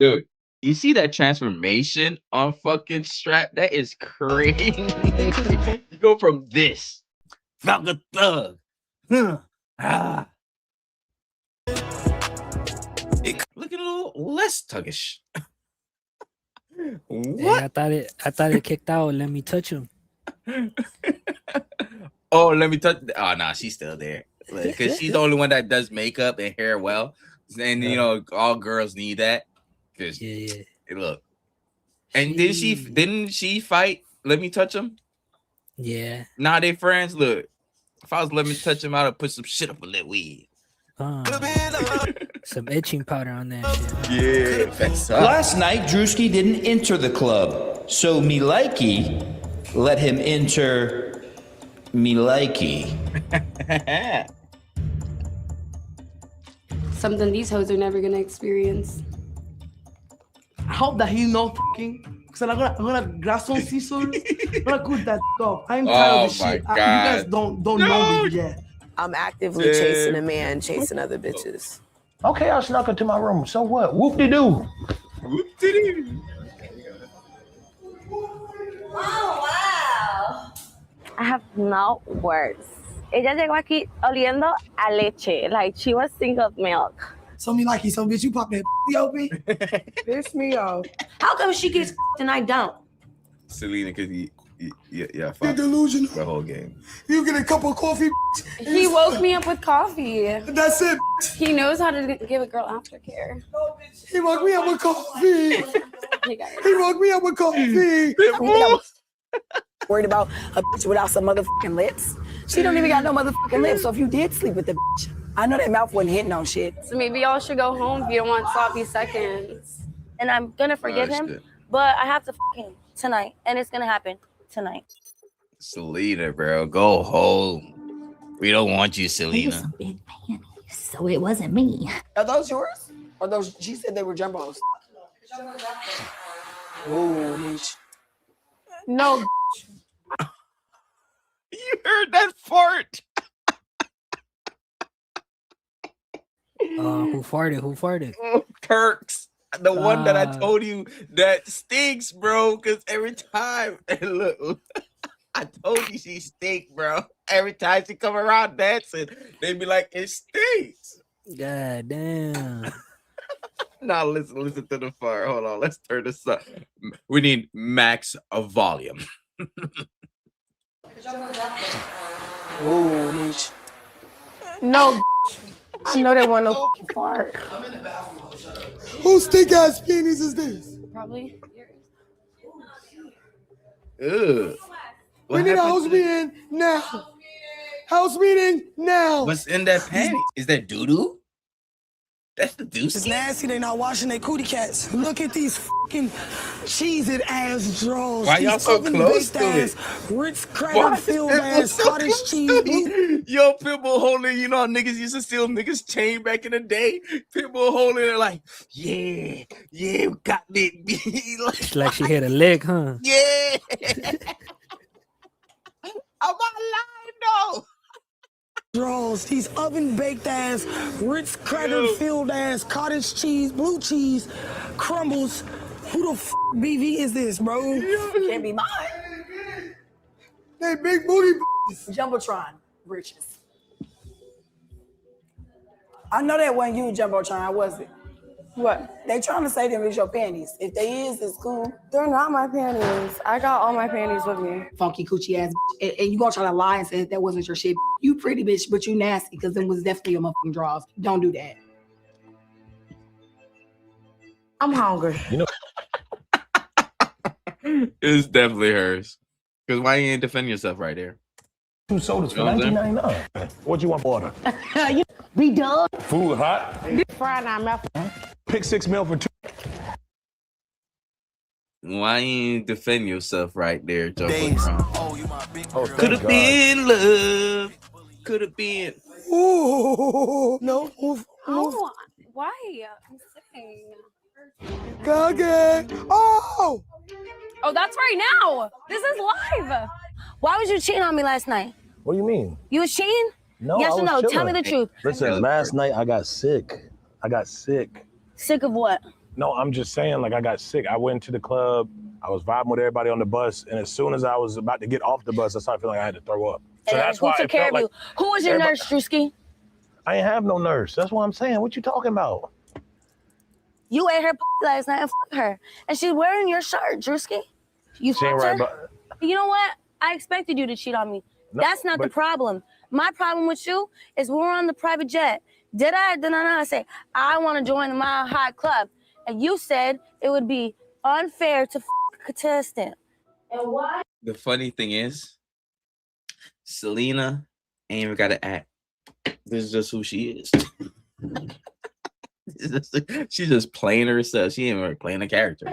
Dude, you see that transformation on fucking Strap? That is crazy. You go from this, Falcon Thug. Ah. Look at a little less tuggish. Hey, I thought it kicked out. Let me touch him. Oh, let me touch. Oh, nah, she's still there. Because she's the only one that does makeup and hair well. And, you know, all girls need that. Because, look. And didn't she fight Let Me Touch Him? Yeah. Now they friends. Look, if I was Let Me Touch Him, I'd have put some shit up a little weed. Some itching powder on that shit. Yeah, that's up. Last night, Druski didn't enter the club, so Milaiki let him enter Milaiki. Something these hoes are never gonna experience. I hope that he knows fucking. Because I'm gonna grab some scissors. I'm gonna cut that off. I'm tired of this shit. You guys don't know me yet. I'm actively chasing a man, chasing other bitches. Okay, I snuck into my room. So what? Whoop-de-doo. Whoop-de-doo. Oh, wow. I have no words. Ella llegó aquí oliendo a leche, like she was single milk. So me like you, so bitch, you pop that open. Piss me off. How come she gets and I don't? Selena, because yeah, You're fuck delusional. the whole game. You get a cup of coffee. He woke me up with coffee. That's it. He knows how to give a girl aftercare. He woke me up with coffee. He woke me up with coffee. Worried about a bitch without some motherfucking lips. She don't even got no motherfucking lips. So if you did sleep with the bitch, I know that mouth wasn't hitting on shit. So maybe y'all should go home if you don't want sloppy seconds. And I'm gonna forgive him, but I have to him tonight, and it's gonna happen tonight. Selena, bro, go home. We don't want you, Selena. So it wasn't me. Are those yours? Or those? She said they were jumbos. Oh, bitch. No. You heard that fart? Who farted? Oh, Perks. The one that I told you that stinks, bro. Because every time, and look, I told you she stink, bro. Every time she come around dancing, they be like, it stinks. God damn. Now listen to the fart. Hold on, let's turn this up. We need max of volume. Oh, bitch. No. I know they want no fart. Whose stink ass penis is this? Probably. Ugh. We need a house meeting now. House meeting now. What's in that panty? Is that doo-doo? That's the It's deuce. nasty. They not washing their cootie cats. Look at these fucking cheesy ass drawers. Why y'all so close to it? Ritz cracker filled ass cottage cheese. Yo, Pitbull holding, you know how niggas used to steal niggas' chain back in the day? Pitbull holding it like, yeah, got it. It's like she had a leg, huh? Yeah. I'm not lying, though. Draws, these oven baked ass, Ritz cracker filled ass, cottage cheese, blue cheese, crumbles. Who the f BV is this, bro? Can't be mine. They big booty. Jumbotron, riches. I know that wasn't you, Jumbotron, was it? What? They trying to say them is your panties. If they is, it's cool. They're not my panties. I got all my panties with me. Funky coochie ass bitch. And you gonna try to lie and say that wasn't your shit. You pretty bitch, but you nasty because them was definitely your motherfucking draws. Don't do that. I'm hungry. You know, it's definitely hers. Because why you ain't defend yourself right there? 2 sodas for $19.99. What you want for order? You be done. Food hot. Fried on my Pick 6 meal for 2. Why you defend yourself right there, Joe? Could have been love. Could have been. Ooh, no. Oh, why? I'm sitting. Okay. Oh! Oh, that's right now. This is live. Why was you cheating on me last night? What do you mean? You was cheating? No, Yes I or was no? chilling. Tell me the truth. Listen, last night I got sick. Sick of what? No, I'm just saying, like, I got sick. I went to the club. I was vibing with everybody on the bus. And as soon as I was about to get off the bus, I started feeling like I had to throw up. So that's who why took care of you? Who was your nurse, Druski? I ain't have no nurse. That's what I'm saying. What you talking about? You ate her last night and fucked her. And she's wearing your shirt, Druski. You She ain't fucked right, her? You know what? I expected you to cheat on me. No, That's not the problem. My problem with you is we were on the private jet. Did I not say, I want to join the Mile High Club? And you said it would be unfair to a contestant. And why? The funny thing is, Selena ain't even got to act. This is just who she is. She's just playing herself. She ain't even playing a character.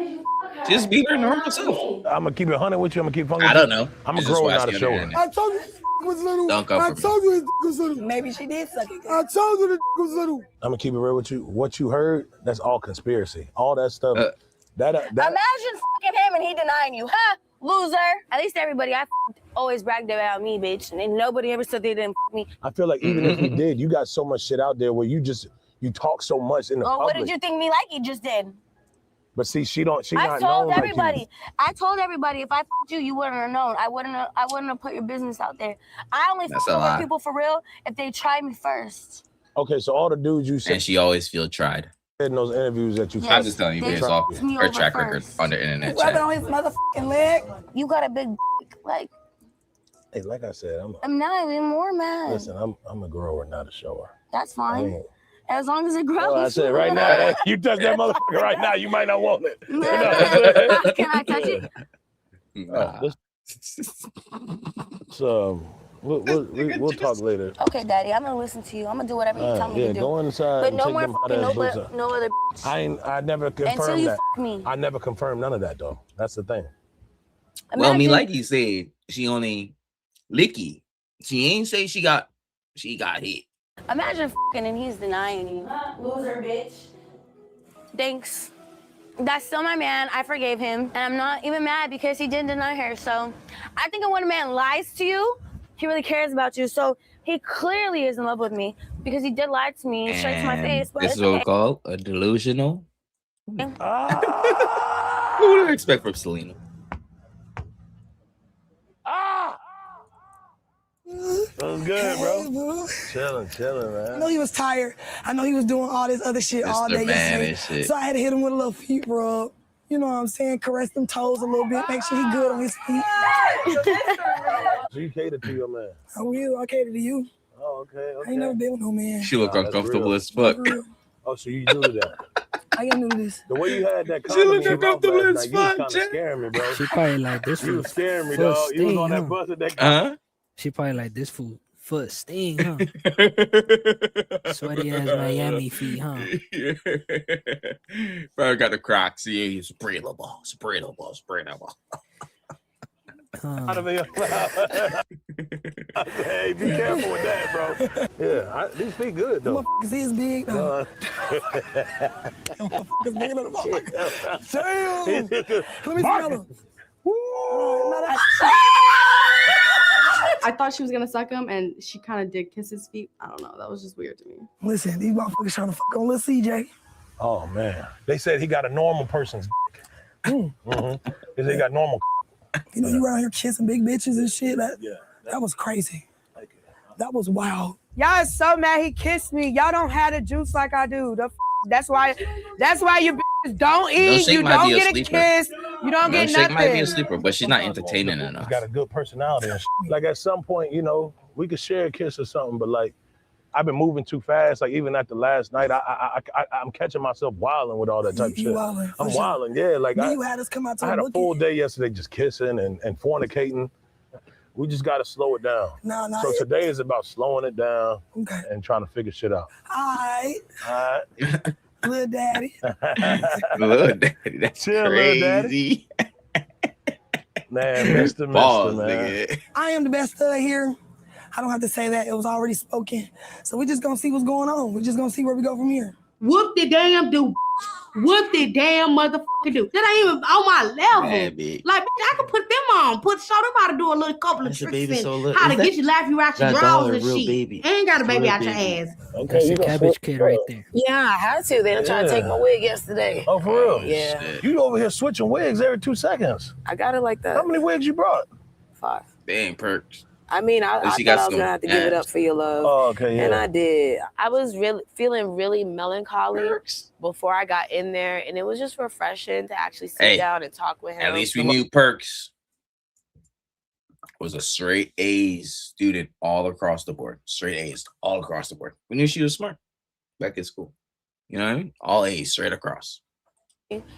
She just being her normal self. I'm gonna keep it 100 with you. I'm gonna keep funny. I don't know. I'm gonna grow it out of show her. I told you was little. Don't go I for me. told you his was little. Maybe she did suck it. I told you the was little. I'm gonna keep it real with you. What you heard, that's all conspiracy. All that stuff. That Imagine fucking him and he denying you, huh? Loser. At least everybody I always bragged about me, bitch. And nobody ever said they didn't me. I feel like even if you did, you got so much shit out there where you talk so much in the public. What did you think me like you just did? But see, she I not known told everybody. like you. I told everybody if I fucked you, you wouldn't have known. I wouldn't have put your business out there. I only That's fuck a with lie. people for real if they try me first. Okay, so all the dudes you said And she always feel tried. in those interviews that you I'm just telling you, based off me her over track record first. on the internet Rubbing chat. on his motherfucking leg. You got a big like. Hey, like I said, I'm not even more mad. listen, I'm a grower, not a shower. That's I fine. ain't- As long as it grows. Well, I said right now, you touch that motherfucker right now, you might not want it. Can I touch it? We'll talk later. Okay, Daddy, I'm gonna listen to you. I'm gonna do whatever you tell me to do. Go inside. But and no take more them hot fucking ass boots up. no other bitch. I never Until confirmed you that. fuck me. I never confirmed none of that though. That's the thing. Well, me like you said, she only licky. She ain't say she got hit. Imagine fucking and he's denying you. Loser, bitch. Thanks. That's still my man. I forgave him. And I'm not even mad because he didn't deny her. So I think when a man lies to you, he really cares about you. So he clearly is in love with me because he did lie to me straight to my face. But This it's is what we okay. call a delusional. What do you expect from Selena? That was good, bro. Chilling, man. I know he was tired. I know he was doing all this other shit all day Man yesterday. and shit. So I had to hit him with a little feet rub. You know what I'm saying? Caress them toes a little bit. Make sure he good on his feet. So you cater to your man. I will. I cater to you. Oh, okay. I ain't never been with no man. She look Nah, that's uncomfortable real. as fuck. Oh, so you do that. I got new to this. The way you had that She look comedy uncomfortable last as night, you was fuck, kind of scaring me, bro. She probably like this You food. was scaring me, foot dog. You was on sting, that bus at that. Huh? She probably like this food. Foot sting, huh? Sweaty ass Miami feet, huh? Bro, got the Crocs. Yeah, he's spreadable. Hey, be careful with that, bro. Yeah, these feet good though. Motherfuckers is big though. Motherfuckers big than a motherfucker. Damn. Let me smell them. I thought she was gonna suck him, and she kind of did kiss his feet. I don't know. That was just weird to me. Listen, these motherfuckers trying to fuck on little CJ. Oh man, they said he got a normal person's dick. They said he got normal. You know, you around here kissing big bitches and shit. That was crazy. That was wild. Y'all is so mad he kissed me. Y'all don't have the juice like I do. That's why you bitches don't eat. You don't get a kiss. You don't get Milkshake nothing. might be a sleeper, but she's not entertaining enough. Got a good personality. And shit. Like at some point, you know, we could share a kiss or something. But like, I've been moving too fast. Like even after last night, I'm catching myself wilding with all that type of shit. wilding, I'm for sure. wilding, yeah. Like Then you had us come out to I the had a bookie. full day yesterday just kissing and fornicating We just got to slow it down. No. So today is about slowing it down Okay. and trying to figure shit out. All right. All right. Little daddy. Little daddy, that's Chill, crazy. Man, Mr. Balls, man. nigga. I am the best stud here. I don't have to say that. It was already spoken. So we're just going to see what's going on. We're just going to see where we go from here. Whoop the damn do. Whoop the damn motherfucker do. That ain't even on my level. Man, bitch. Like, I can put them on. Show them how to do a little couple of tricks baby and so little. how to Is get you laugh you out your that drawers dollar and real shit. baby? Ain't got a baby Real out your baby. ass. That's a cabbage kid right there. Yeah, I had to. They done tried to take my wig yesterday. Oh, for real? Yeah. Shit. You over here switching wigs every 2 seconds. I got it like that. How many wigs you brought? 5. Dang, perks. I mean, I thought I was gonna have to give it up for your love. Oh, okay, yeah. And I did. I was really feeling really melancholy before I got in there, and it was just refreshing to actually sit down and talk with him. At least we knew Perks was a straight A's student all across the board. Straight A's all across the board. We knew she was smart back in school. You know what I mean? All A's straight across.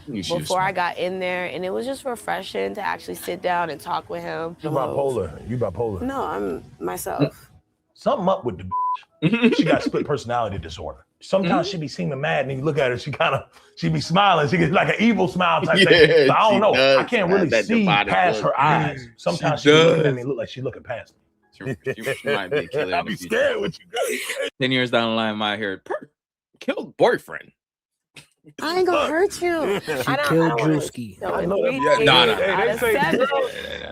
Before I got in there, and it was just refreshing to actually sit down and talk with him. You bipolar. You bipolar. No, I'm myself. Something up with the bitch. She got split personality disorder. Sometimes she be seeming mad, and you look at her, she be smiling. She gets like an evil smile type thing. But I don't know. I can't really see past her eyes. Sometimes she looking at me, look like she looking past me. She might be a killer. I'll be scared with you guys. 10 years down the line, might hear Perk killed boyfriend. I ain't gonna hurt you. She killed Druski. I know that. Hey, they say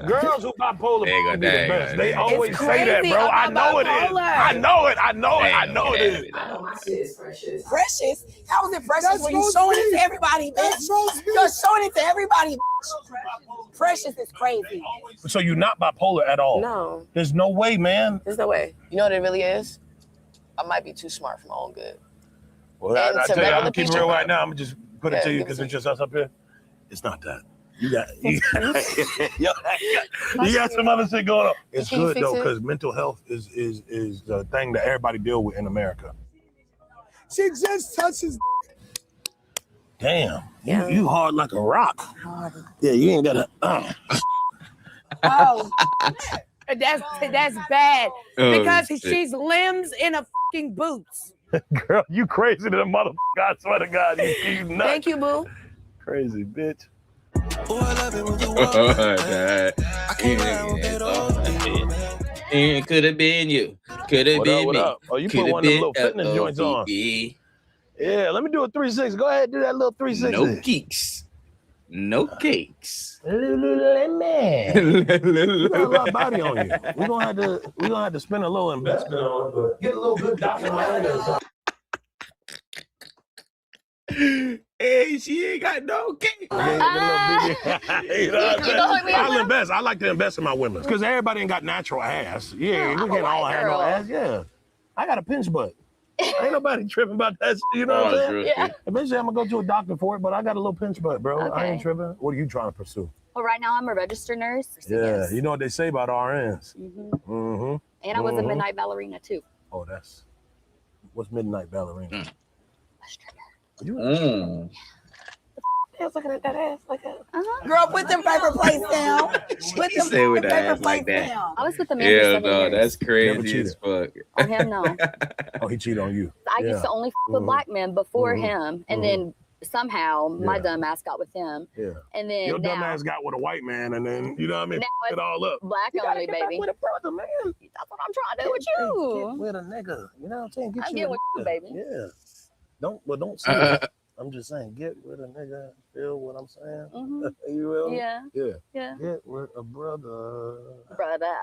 girls who bipolar be the best. They always say that, bro. I know it is. I know it. I know it is. My shit is precious. Precious? How is it precious when you showing it to everybody, bitch? You're showing it to everybody, bitch. Precious is crazy. So you're not bipolar at all? No. There's no way, man. There's no way. You know what it really is? I might be too smart for my own good. Well, I tell you, I'm gonna keep it real right now. I'm gonna just put it to you because it's just us up here. It's not that. You got some other shit going on. It's good though, because mental health is the thing that everybody deal with in America. She just touches. Damn, you hard like a rock. Yeah, you ain't gotta. Oh, that's bad because she's limbs in a fucking boots. Girl, you crazy to the motherfucker. I swear to God, you nuts. Thank you, boo. Crazy bitch. It could have been you. Could have been me. Oh, you put one of them little fitness joints on. Yeah, let me do a 360. Go ahead, do that little 360. No geeks. No cakes. Man. You got a lot of body on you. We're gonna have to spend a little investment on it, but get a little good doctor behind us. Hey, she ain't got no cake. I'll invest. I like to invest in my women. Because everybody ain't got natural ass. Yeah, we can't all have no ass. Yeah. I got a pinch butt. Ain't nobody tripping about that. You know what I'm saying? Yeah. Eventually, I'm gonna go to a doctor for it, but I got a little pinch butt, bro. Okay. I ain't tripping. What are you trying to pursue? Well, right now I'm a registered nurse. Yeah, you know what they say about RNs. Mm-hmm. And I was a midnight ballerina too. Oh, what's midnight ballerina? I was looking at that ass like that. Girl, put them paper plates down. Put them paper plates down. I was with the man for 7 years. That's crazy as fuck. On him, no. Oh, he cheated on you. I used to only f with black men before him, and then somehow my dumb ass got with him. Yeah. And then your dumb now, ass got with a white man, and then you know what I mean. Now F it all up. black You only, gotta get back baby. with a brother, man. That's what I'm trying to do with you. Get with a nigga. You know what I'm saying? Get I'm you getting a with you, nigga. baby. Yeah. Don't say that. I'm just saying, get with a nigga. Feel what I'm saying? You will? Yeah. Yeah. Yeah. Get with a brother. Brother.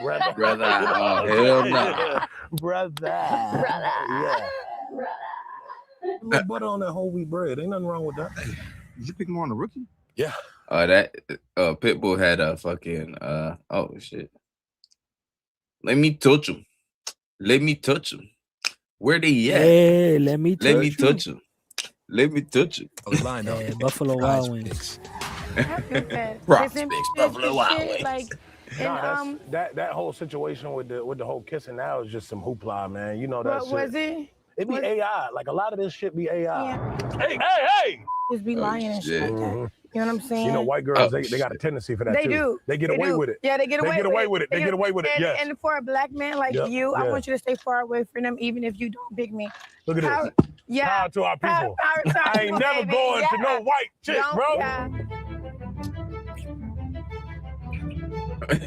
Brother. Oh, hell no. Brother. Yeah. A little butter on that whole wheat bread. Ain't nothing wrong with that. Did you pick more on the rookie? Yeah. That Pitbull had a fucking oh shit. Let me touch him. Let me touch him. Where they at? Hey, let me touch him. Let me touch him. Buffalo Wild Wings. Prospects, Buffalo Wild Wings. Like, Nah, that whole situation with the whole kissing now is just some hoopla, man. You know that what shit. was it? It be AI. Like a lot of this shit be AI. Yeah. Hey! Just be lying and shit like that. You know what I'm saying? You know, white girls, they got a tendency for that They too. do. They get away with it. Yeah, they get away with it. They get away with it. Yes. And for a black man like you, I want you to stay far away from them, even if you don't pick me. Look at this. Yeah. Power to our people. Power to our I ain't people, never baby. going to no white chick, bro. Yeah.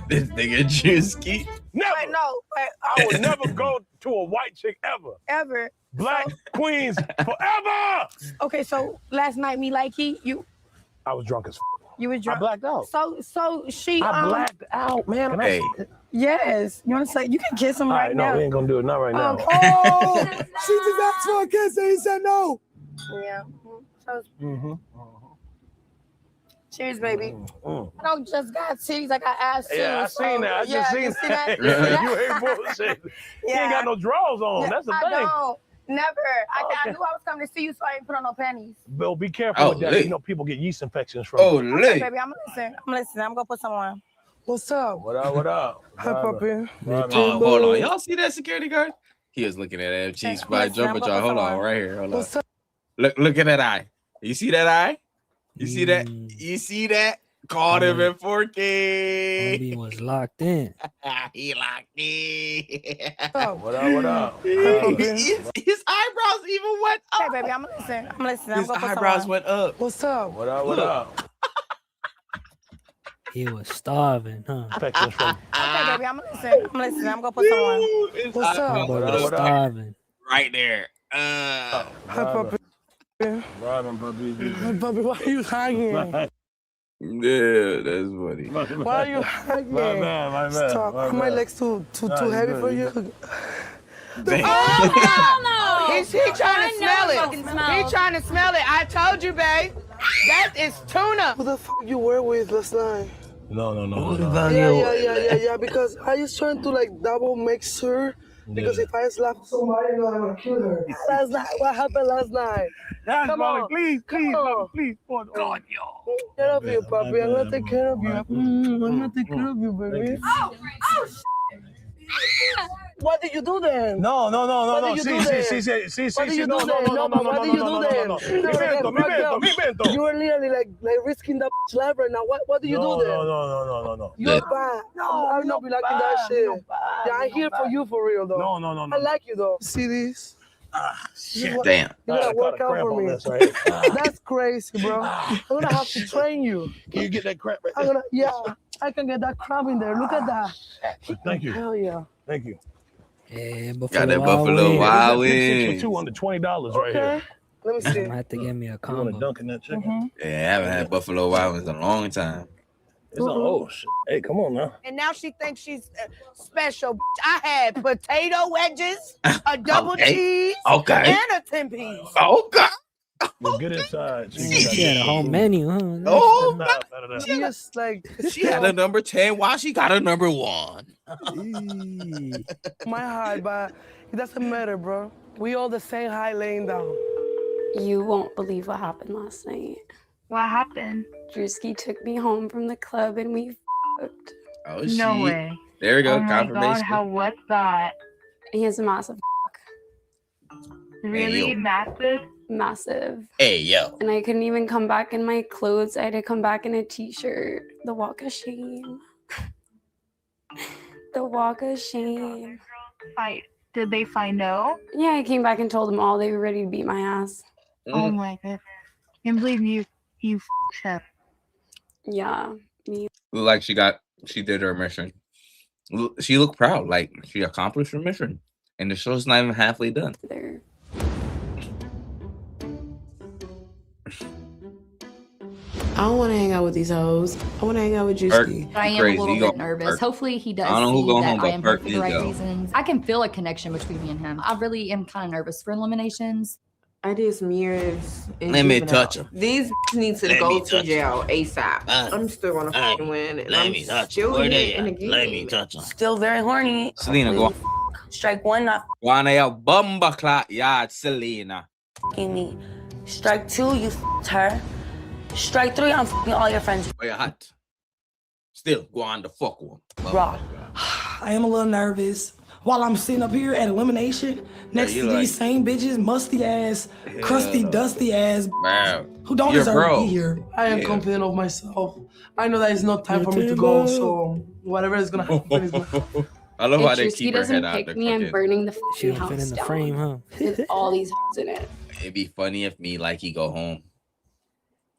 This nigga Druski. Never. I would never go to a white chick ever. Ever. Black queens forever. Okay, so last night, me like you. I was drunk as f. You was drunk. I blacked out. So she. I blacked out, man. Hey. Yes. You want to say you can kiss him right now? No, we ain't gonna do it. Not right now. Oh, she just asked for a kiss and he said no. Yeah. Cheers, baby. I don't just got titties, I got ass too. Yeah, I seen that. I just seen that. You ain't bullshit. You ain't got no drawers on. Yeah, That's the I thing. don't. Never. I knew I was coming to see you, so I didn't put on no panties. Bill, be careful with that. lit. You know, people get yeast infections from. Oh, Okay, lit. baby, I'm listening. I'm gonna put some on. What's up? What up? What up? Hi, puppy. Oh, hold on. Y'all see that security guard? He was looking at MG spot jumping y'all. Hold on, right here. Hold on. What's up? Look at that eye. You see that eye? You see that? You see that? Caught him in 4K. He was locked in. He locked in. What up? What up? His eyebrows even went up. Hey, baby, I'm listening. His eyebrows went up. What's up? What up? What up? He was starving, huh? Infections from. Okay, baby, I'm listening. I'm gonna put some on. What's up? He was starving. Right there. Hi, puppy. Robin, puppy. Hi, puppy. Why are you hanging? Yeah, that's funny. Why are you hanging? My bad. Stop. Are my legs too heavy for you? Oh, no. He's trying to smell it. He's trying to smell it. I told you, babe. That is tuna. Who the fuck you were with last night? No. Yeah. Because I was trying to like double make sure. Because if I slap somebody, I know I'm gonna kill her. Last night, what happened last night? Come on, please, on. please. Take care of you, puppy. I'm gonna take care of you. I'm gonna take care of you, baby. Oh, What did you do then? No. What did you do then? What did you do then? No, what did you do then? Mi vento. You were literally like risking that life right now. What did you do then? No. You're bad. I'm not be liking that shit. Yeah, I'm here for you for real though. No. I like you though. See this? Shit. Damn. You gotta work out for me. That's crazy, bro. I'm gonna have to train you. Can you get that crap right I'm there? gonna, yeah, I can get that crab in there. Look at that. Thank you. Hell yeah. Thank you. Yeah, Got that Buffalo Wild Wings. $220 right here. Let me see. I have to give me a You want combo. to dunk in that chicken? Yeah, I haven't had Buffalo Wild Wings in a long time. It's a oh shit. Hey, come on now. And now she thinks she's special. I had potato wedges, a double cheese, and a 10-piece. Okay. Well, get inside. She had a whole menu, huh? Oh, She had a number 10 while she got a number 1. My height, but it doesn't matter, bro. We all the same height laying down. You won't believe what happened last night. What happened? Druski took me home from the club and we f***ed. Oh, No shit. way. There we go. Oh my Confirmation. God, how was that? He has a massive Really yo. massive? massive. Hey, yo. And I couldn't even come back in my clothes. I had to come back in a t-shirt. The walk of shame. The walk of shame. Did they find out? Yeah, I came back and told them all they were ready to beat my ass. Oh my God. Can't believe you f***ed up. Yeah. Me. Looked like she did her mission. She looked proud, like she accomplished her mission. And the show's not even halfway done. There. I don't want to hang out with these hoes. I want to hang out with Druski. I am a little bit nervous. Hopefully he does I don't know who see go that home, I but am here Perk for the is right go. reasons. I can feel a connection between me and him. I really am kind of nervous for eliminations. I did some years. Let me touch him. These need to Let go me to touch jail ASAP. I'm still gonna fucking win. And I'm still here in the game. Let me touch him. Still very horny. Selena, go on. Strike one, not Wanna ya bomba clock yard, Selena. fucking me. Strike two, you f***ed her. Strike three, I'm fucking all your friends. Oh, you're hot. Still, go on the fuck one. Raw. I am a little nervous, while I'm sitting up here at elimination next to these same bitches, musty ass, crusty, dusty ass, Wow. who don't deserve to be here. I am confident of myself. I know that it's not time for me to go, so whatever is gonna happen is gonna happen. I love If how they Druski keep her head doesn't out. pick me, I'm burning the She fucking don't fit house in the down frame, huh? with all these in it. It'd be funny if me like he go home.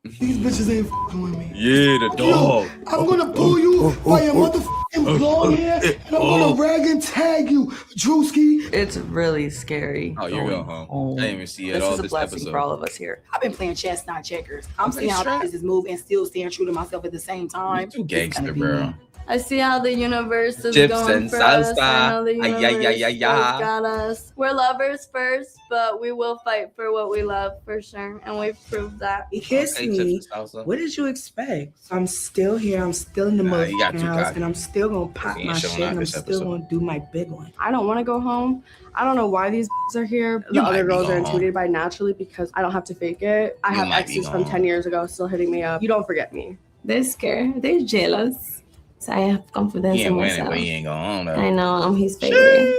These bitches ain't fucking with me. Yeah, the dog. I'm gonna pull you by your motherfucking blonde hair, and I'm gonna rag and tag you, Druski. It's really scary. Oh, you go home. I didn't even see it all This is a this blessing episode. for all of us here. I've been playing chess, not checkers. I'm seeing how straight. business move and still staying true to myself at the same time. You too gangster, bro. I see how the universe is Chips going and for us. I know salsa. the Ay, universe ay, ay, ay, ay. has got us. We're lovers first, but we will fight for what we love for sure, and we've proved that. He kissed me. What did you expect? I'm still here. I'm still in the you got motherfucking too house, cocky. and I'm still gonna pop He ain't my showing shit, out and I'm this still episode. gonna do my big one. I don't want to go home. I don't know why these are here. The You might other be girls are going intimidated by naturally because I don't have to fake it. I You have might be exes from going 10 years ago still hitting me up. You don't forget me. They're scared. They're jealous. So I have confidence He in ain't winning, myself. but he ain't going home, though. I know I'm his favorite.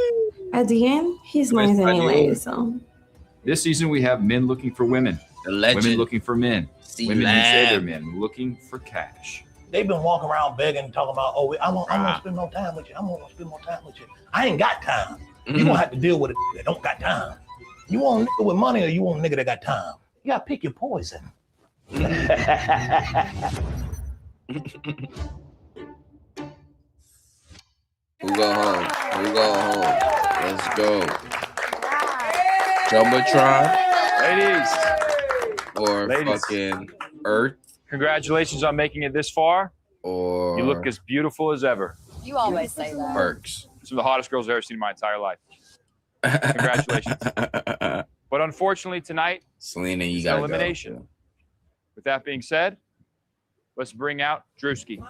At the end, he's nice Where's anyway. Daniel? So This season, we have men looking for women, The legend. women looking for men, See women who say they're Lamb. men looking for cash. They've been walking around begging, talking about, oh, I'm gonna spend more time with you. I'm gonna spend more time with you. I ain't got time. You gonna have to deal with it that don't got time. You want a nigga with money or you want a nigga that got time? You gotta pick your poison. Who go home? Who go home? Let's go. Jumbotron Ladies, or fucking Earth congratulations on making it this far. or You look as beautiful as ever. You always say that. Perks. Some of the hottest girls I've ever seen in my entire life. Congratulations. But unfortunately tonight, Selena, you it's got an elimination. With that being said, let's bring out Druski.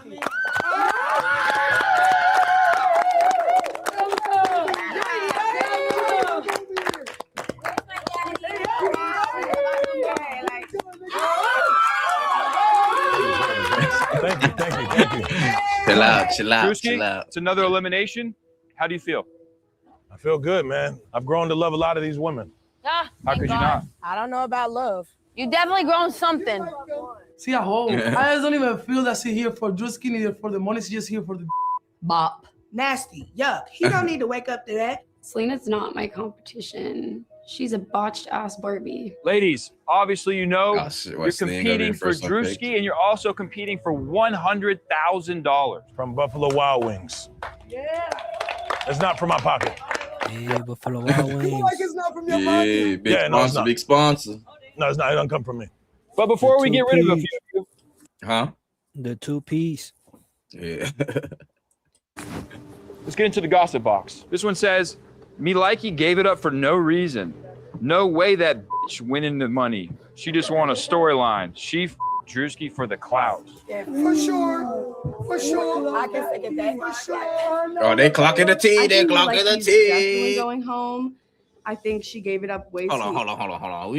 Thank you. Chill out, chill out, Druski, chill out. it's another elimination. How do you feel? I feel good, man. I've grown to love a lot of these women. Ah, How could you not? I don't know about love. You definitely grown something. See, at home, I just don't even feel that she's here for Druski, neither for the money. She's just here for the Bop. Nasty. Yuck. He don't need to wake up to that. Selena's not my competition. She's a botched ass Barbie. Ladies, obviously you know Oh, shit, you're Wesley ain't gonna be competing the for first one picked. Druski and you're also competing for $100,000. From Buffalo Wild Wings. Yeah. It's not from my pocket. Yeah, Buffalo Wild Wings. Like it's not from your Yeah, pocket. big Yeah, no, it's sponsor, not. big sponsor. No, it's not. It doesn't come from me. But before we The get rid of a two-piece. few of you, Huh? The 2-piece. Yeah. let's get into the gossip box. This one says, Miliki gave it up for no reason. No way that bitch winning the money. She just won a storyline. She f***ed Druski for the clout. Yeah, for sure. For sure. I can second that. For sure. Oh, they clocking the T. I They think clocking the Miliki's definitely T. going home. I think she gave it up way Hold too. on.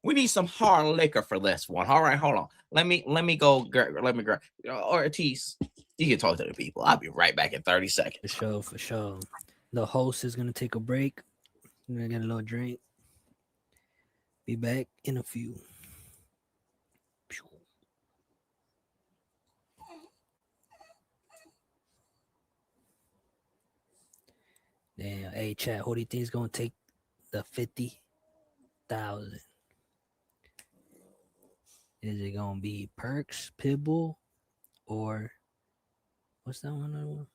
We need some hard liquor for this one. All right, hold on. Let me go. Let me grab. Ortiz, you can talk to the people. I'll be right back in 30 seconds. For sure. The host is gonna take a break. We're gonna get a little drink. Be back in a few. Damn, hey chat, who do you think is gonna take the 50,000? Is it gonna be Perks, Pitbull, or what's that one?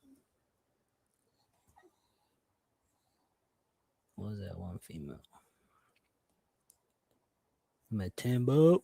What was that one female? Matimbo.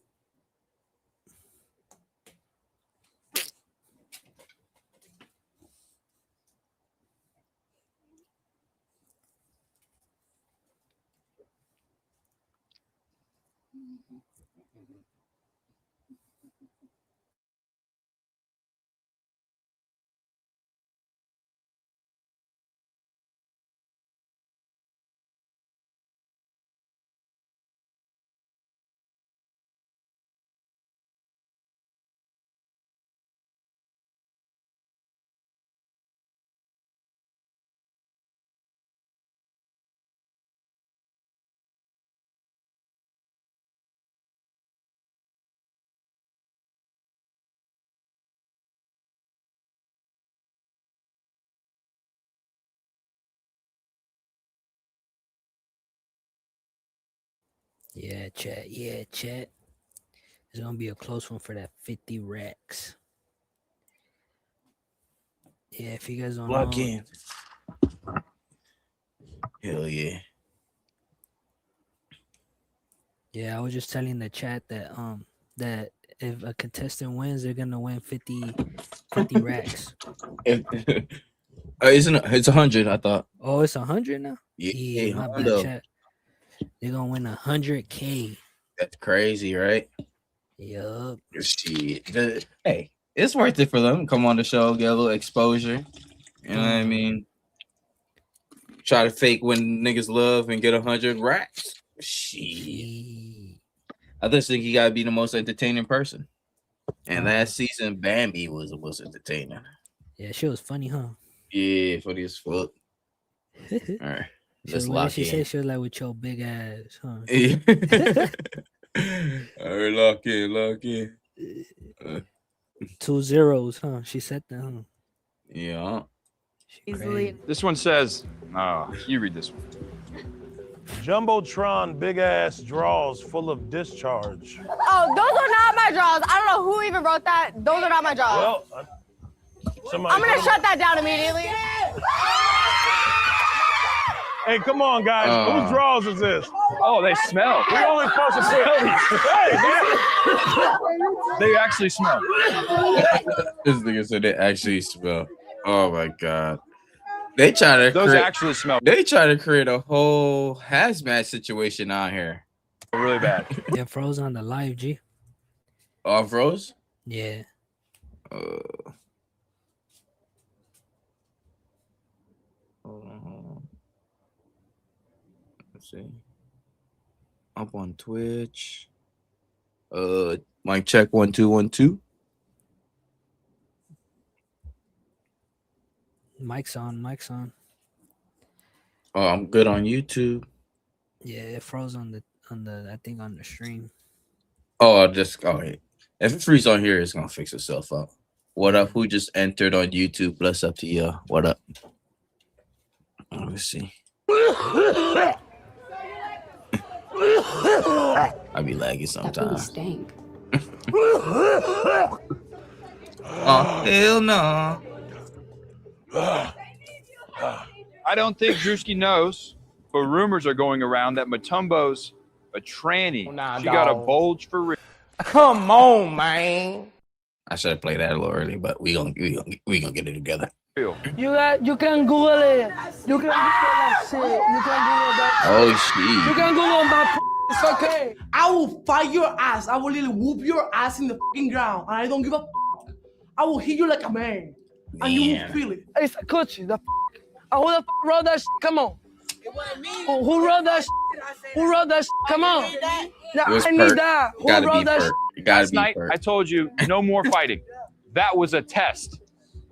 Yeah, chat. Yeah, chat. It's gonna be a close one for that 50 racks. Yeah, if you guys don't Lock know. in. Hell yeah. Yeah, I was just telling the chat that that if a contestant wins, they're gonna win 50 racks. Isn't it? It's 100, I thought. Oh, it's 100 now? Yeah, my bad, chat. They're gonna win 100K. That's crazy, right? Yup. Shit. Hey, it's worth it for them. Come on the show, get a little exposure. You know what I mean? Try to fake win niggas love and get 100 racks. Shit. I just think you gotta be the most entertaining person. And last season, Bambi was the most entertaining. Yeah, she was funny, huh? Yeah, funny as fuck. All right. Let's lock she in. said she was like with your big ass, huh? Yeah. All right, lock in. 2 zeros, huh? She said that, huh? Yeah. Easily. This one says, you read this one. Jumbotron big ass draws full of discharge. Oh, those are not my draws. I don't know who even wrote that. Those are not my draws. Well, I'm gonna shut that down immediately. Hey, come on, guys. Whose draws is this? Oh, they smell. We only supposed to smell these. Hey, man. They actually smell. This nigga said they actually smell. Oh my god. They try to actually smell. They try to create a whole hazmat situation out here. Really bad. Yeah, froze on the live, G. Oh, froze? Yeah. Hold on. Let's see. Up on Twitch. Mic check 1 2 1 2. Mic's on. Oh, I'm good on YouTube. Yeah, it froze on the I think on the stream. Oh, wait. If it freezes on here, it's gonna fix itself up. What up? Who just entered on YouTube? Bless up to you. What up? Let me see. I be laggy sometimes. Stink. Oh, hell no. I don't think Druski knows, but rumors are going around that Matumbo's a tranny. She got a bulge for real. Come on, man. I should have played that a little early, but we gonna get it together. You can Google it. You can Google that shit. You can Google that. Oh shit. You can Google my. It's okay. I will fight your ass. I will literally whoop your ass in the fucking ground, and I don't give a. I will hit you like a man, and you will feel it. It's a coochie. The. Who the wrote that shit? Come on. Who wrote that shit? Who wrote that shit? Come on. I need that. Who wrote that shit? Last night, I told you no more fighting. That was a test,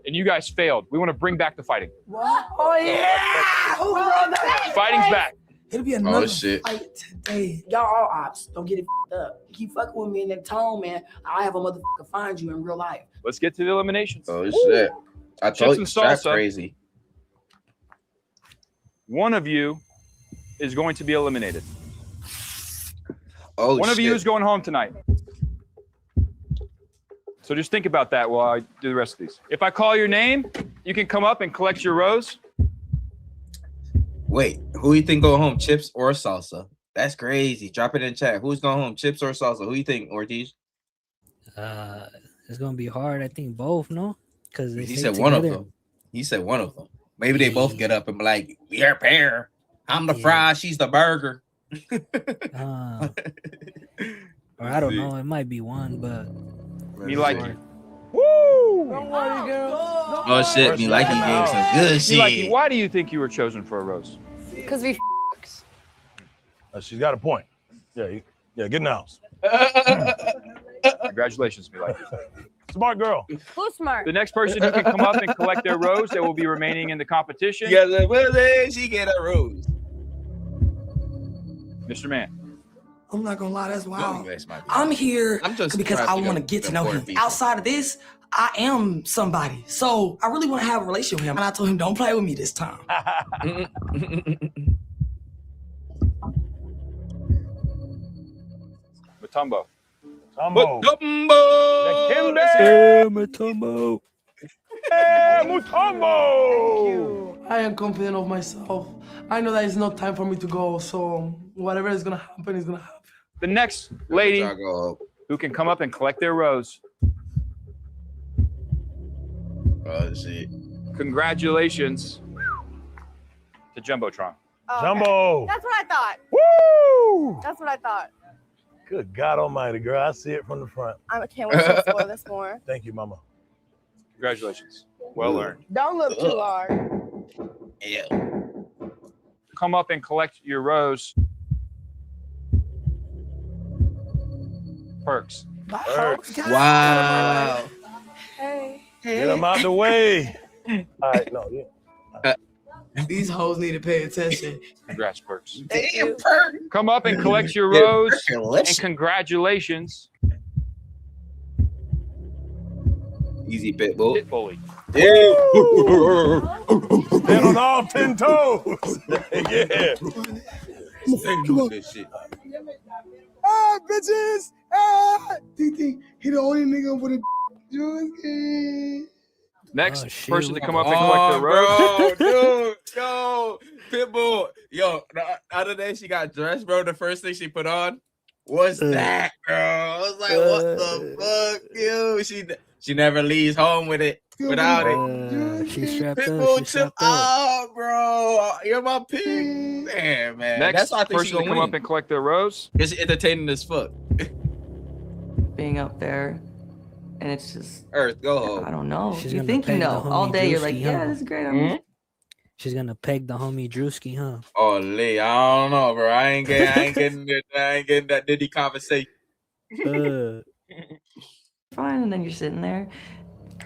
and you guys failed. We want to bring back the fighting. What? Oh, yeah. Who wrote that? Fighting's back. It'll be another fight today. Y'all all ops. Don't get it up. You keep fucking with me in that tone, man. I'll have a motherfucker find you in real life. Let's get to the eliminations. Oh shit. I told you that's crazy. One of you is going to be eliminated. Oh, One of you is going home tonight. So just think about that while I do the rest of these. If I call your name, you can come up and collect your rose. Wait, who you think go home, chips or salsa? That's crazy. Drop it in chat. Who's going home, chips or salsa? Who you think, Ortiz? It's gonna be hard. I think both, no? Because he said one of them. He said one of them. Maybe they both get up and be like, "We're a pair. I'm the fry. She's the burger." Or I don't know. It might be one, but me like you. Woo! Don't worry, girl. Oh shit, me like he gave some good shit. Like, why do you think you were chosen for a rose? Because we She's got a point. Yeah, get in the house. Congratulations, me like you. Smart girl. Who's smart? The next person who can come up and collect their rose that will be remaining in the competition. She get a rose. Mr. Man. I'm not gonna lie, that's wild. I'm here because I want to get to know him. Outside of this, I am somebody. So I really want to have a relationship with him. And I told him, don't play with me this time. Mutombo. Mutombo. Mutombo. Hey, Mutombo. Hey, Mutombo. Thank you. I am confident of myself. I know that it's not time for me to go, so whatever is gonna happen is gonna happen. The next lady who can come up and collect their rose. Oh shit! Congratulations to Jumbotron. Oh, Jumbo. That's what I thought. Woo! That's what I thought. Good God Almighty, girl! I see it from the front. I can't wait to explore this more. Thank you, Mama. Congratulations. Well earned. Don't look too hard. Yeah. Come up and collect your rose. Perks. Wow. Hey. Get them out the way. All right, no, yeah. These hoes need to pay attention. Congrats, Perks. Damn, Perk. Come up and collect your rose. And congratulations. Easy, Pitbull. Pit bully. Yeah. Stand on all 10 toes. Yeah. Come on. This shit. Ah, bitches! Ah! TT, he the only nigga with a Druski. Next person to come up and collect their rose. Bro, dude, yo, Pitbull, yo. The other day she got dressed, bro. The first thing she put on was that, bro. I was like, what the fuck, yo? She never leaves home with it without it. She's strapped Pitbull, up. chill out, bro. You're my pig, man. Next That's why I think person to come up and collect their rose. It's entertaining as fuck. Being up there, and it's just Earth, go home. I don't know. She's You gonna think you peg know the all homie day. You're like, Druski, yeah, huh? this is great. She's gonna peg the homie Druski, huh? Oh, Lee, I don't know, bro. I ain't getting that Diddy conversation. Fine, and then you're sitting there.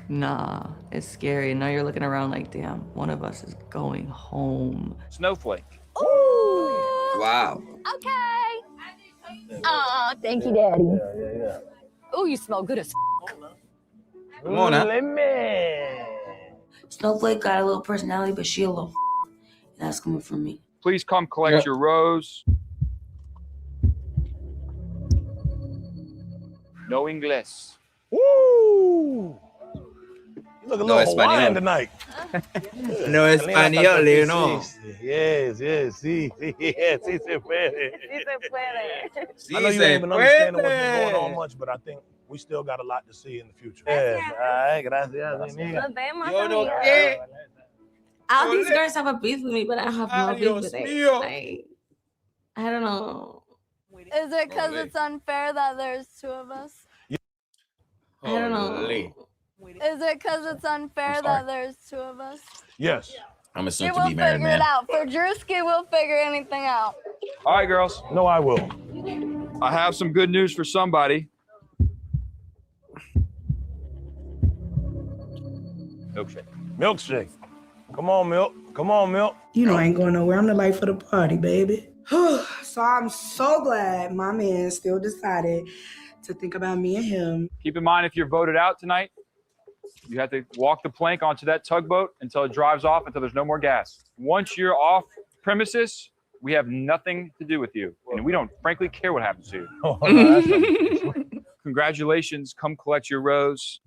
Nah, it's scary. Now you're looking around like, damn, one of us is going home. Snowflake. Ooh. Wow. Okay. Oh, thank you, Daddy. Yeah. Oh, you smell good as Come on now. Snowflake got a little personality, but she a little. That's coming from me. Please come collect your rose. No English. Woo! You look a little Hawaiian tonight. No español, you know. Yes, sí, se puede. Sí, I know you se ain't even understanding what's puede. been going on much, but I think we still got a lot to see in the future. Yes. Ay, gracias, amiga. Yo no sé. All these girls have a beef with me, but I have no beef Dios with it. mío. Like, I don't know. Is it because it's unfair that there's two of us? I don't know. Holy. Is it because it's unfair that there's two of us? Yes. I'm a We soon will to be married figure man. it out. For Druski, we'll figure anything out. All right, girls. No, I will. I have some good news for somebody. Milkshake. Milkshake. Come on, Milk. Come on, Milk. You know I ain't going nowhere. I'm the life of the party, baby. So I'm so glad my man still decided to think about me and him. Keep in mind, if you're voted out tonight, you have to walk the plank onto that tugboat until it drives off, until there's no more gas. Once you're off premises, we have nothing to do with you. And we don't frankly care what happens to you. Oh, no, that's Congratulations. Come collect your rose.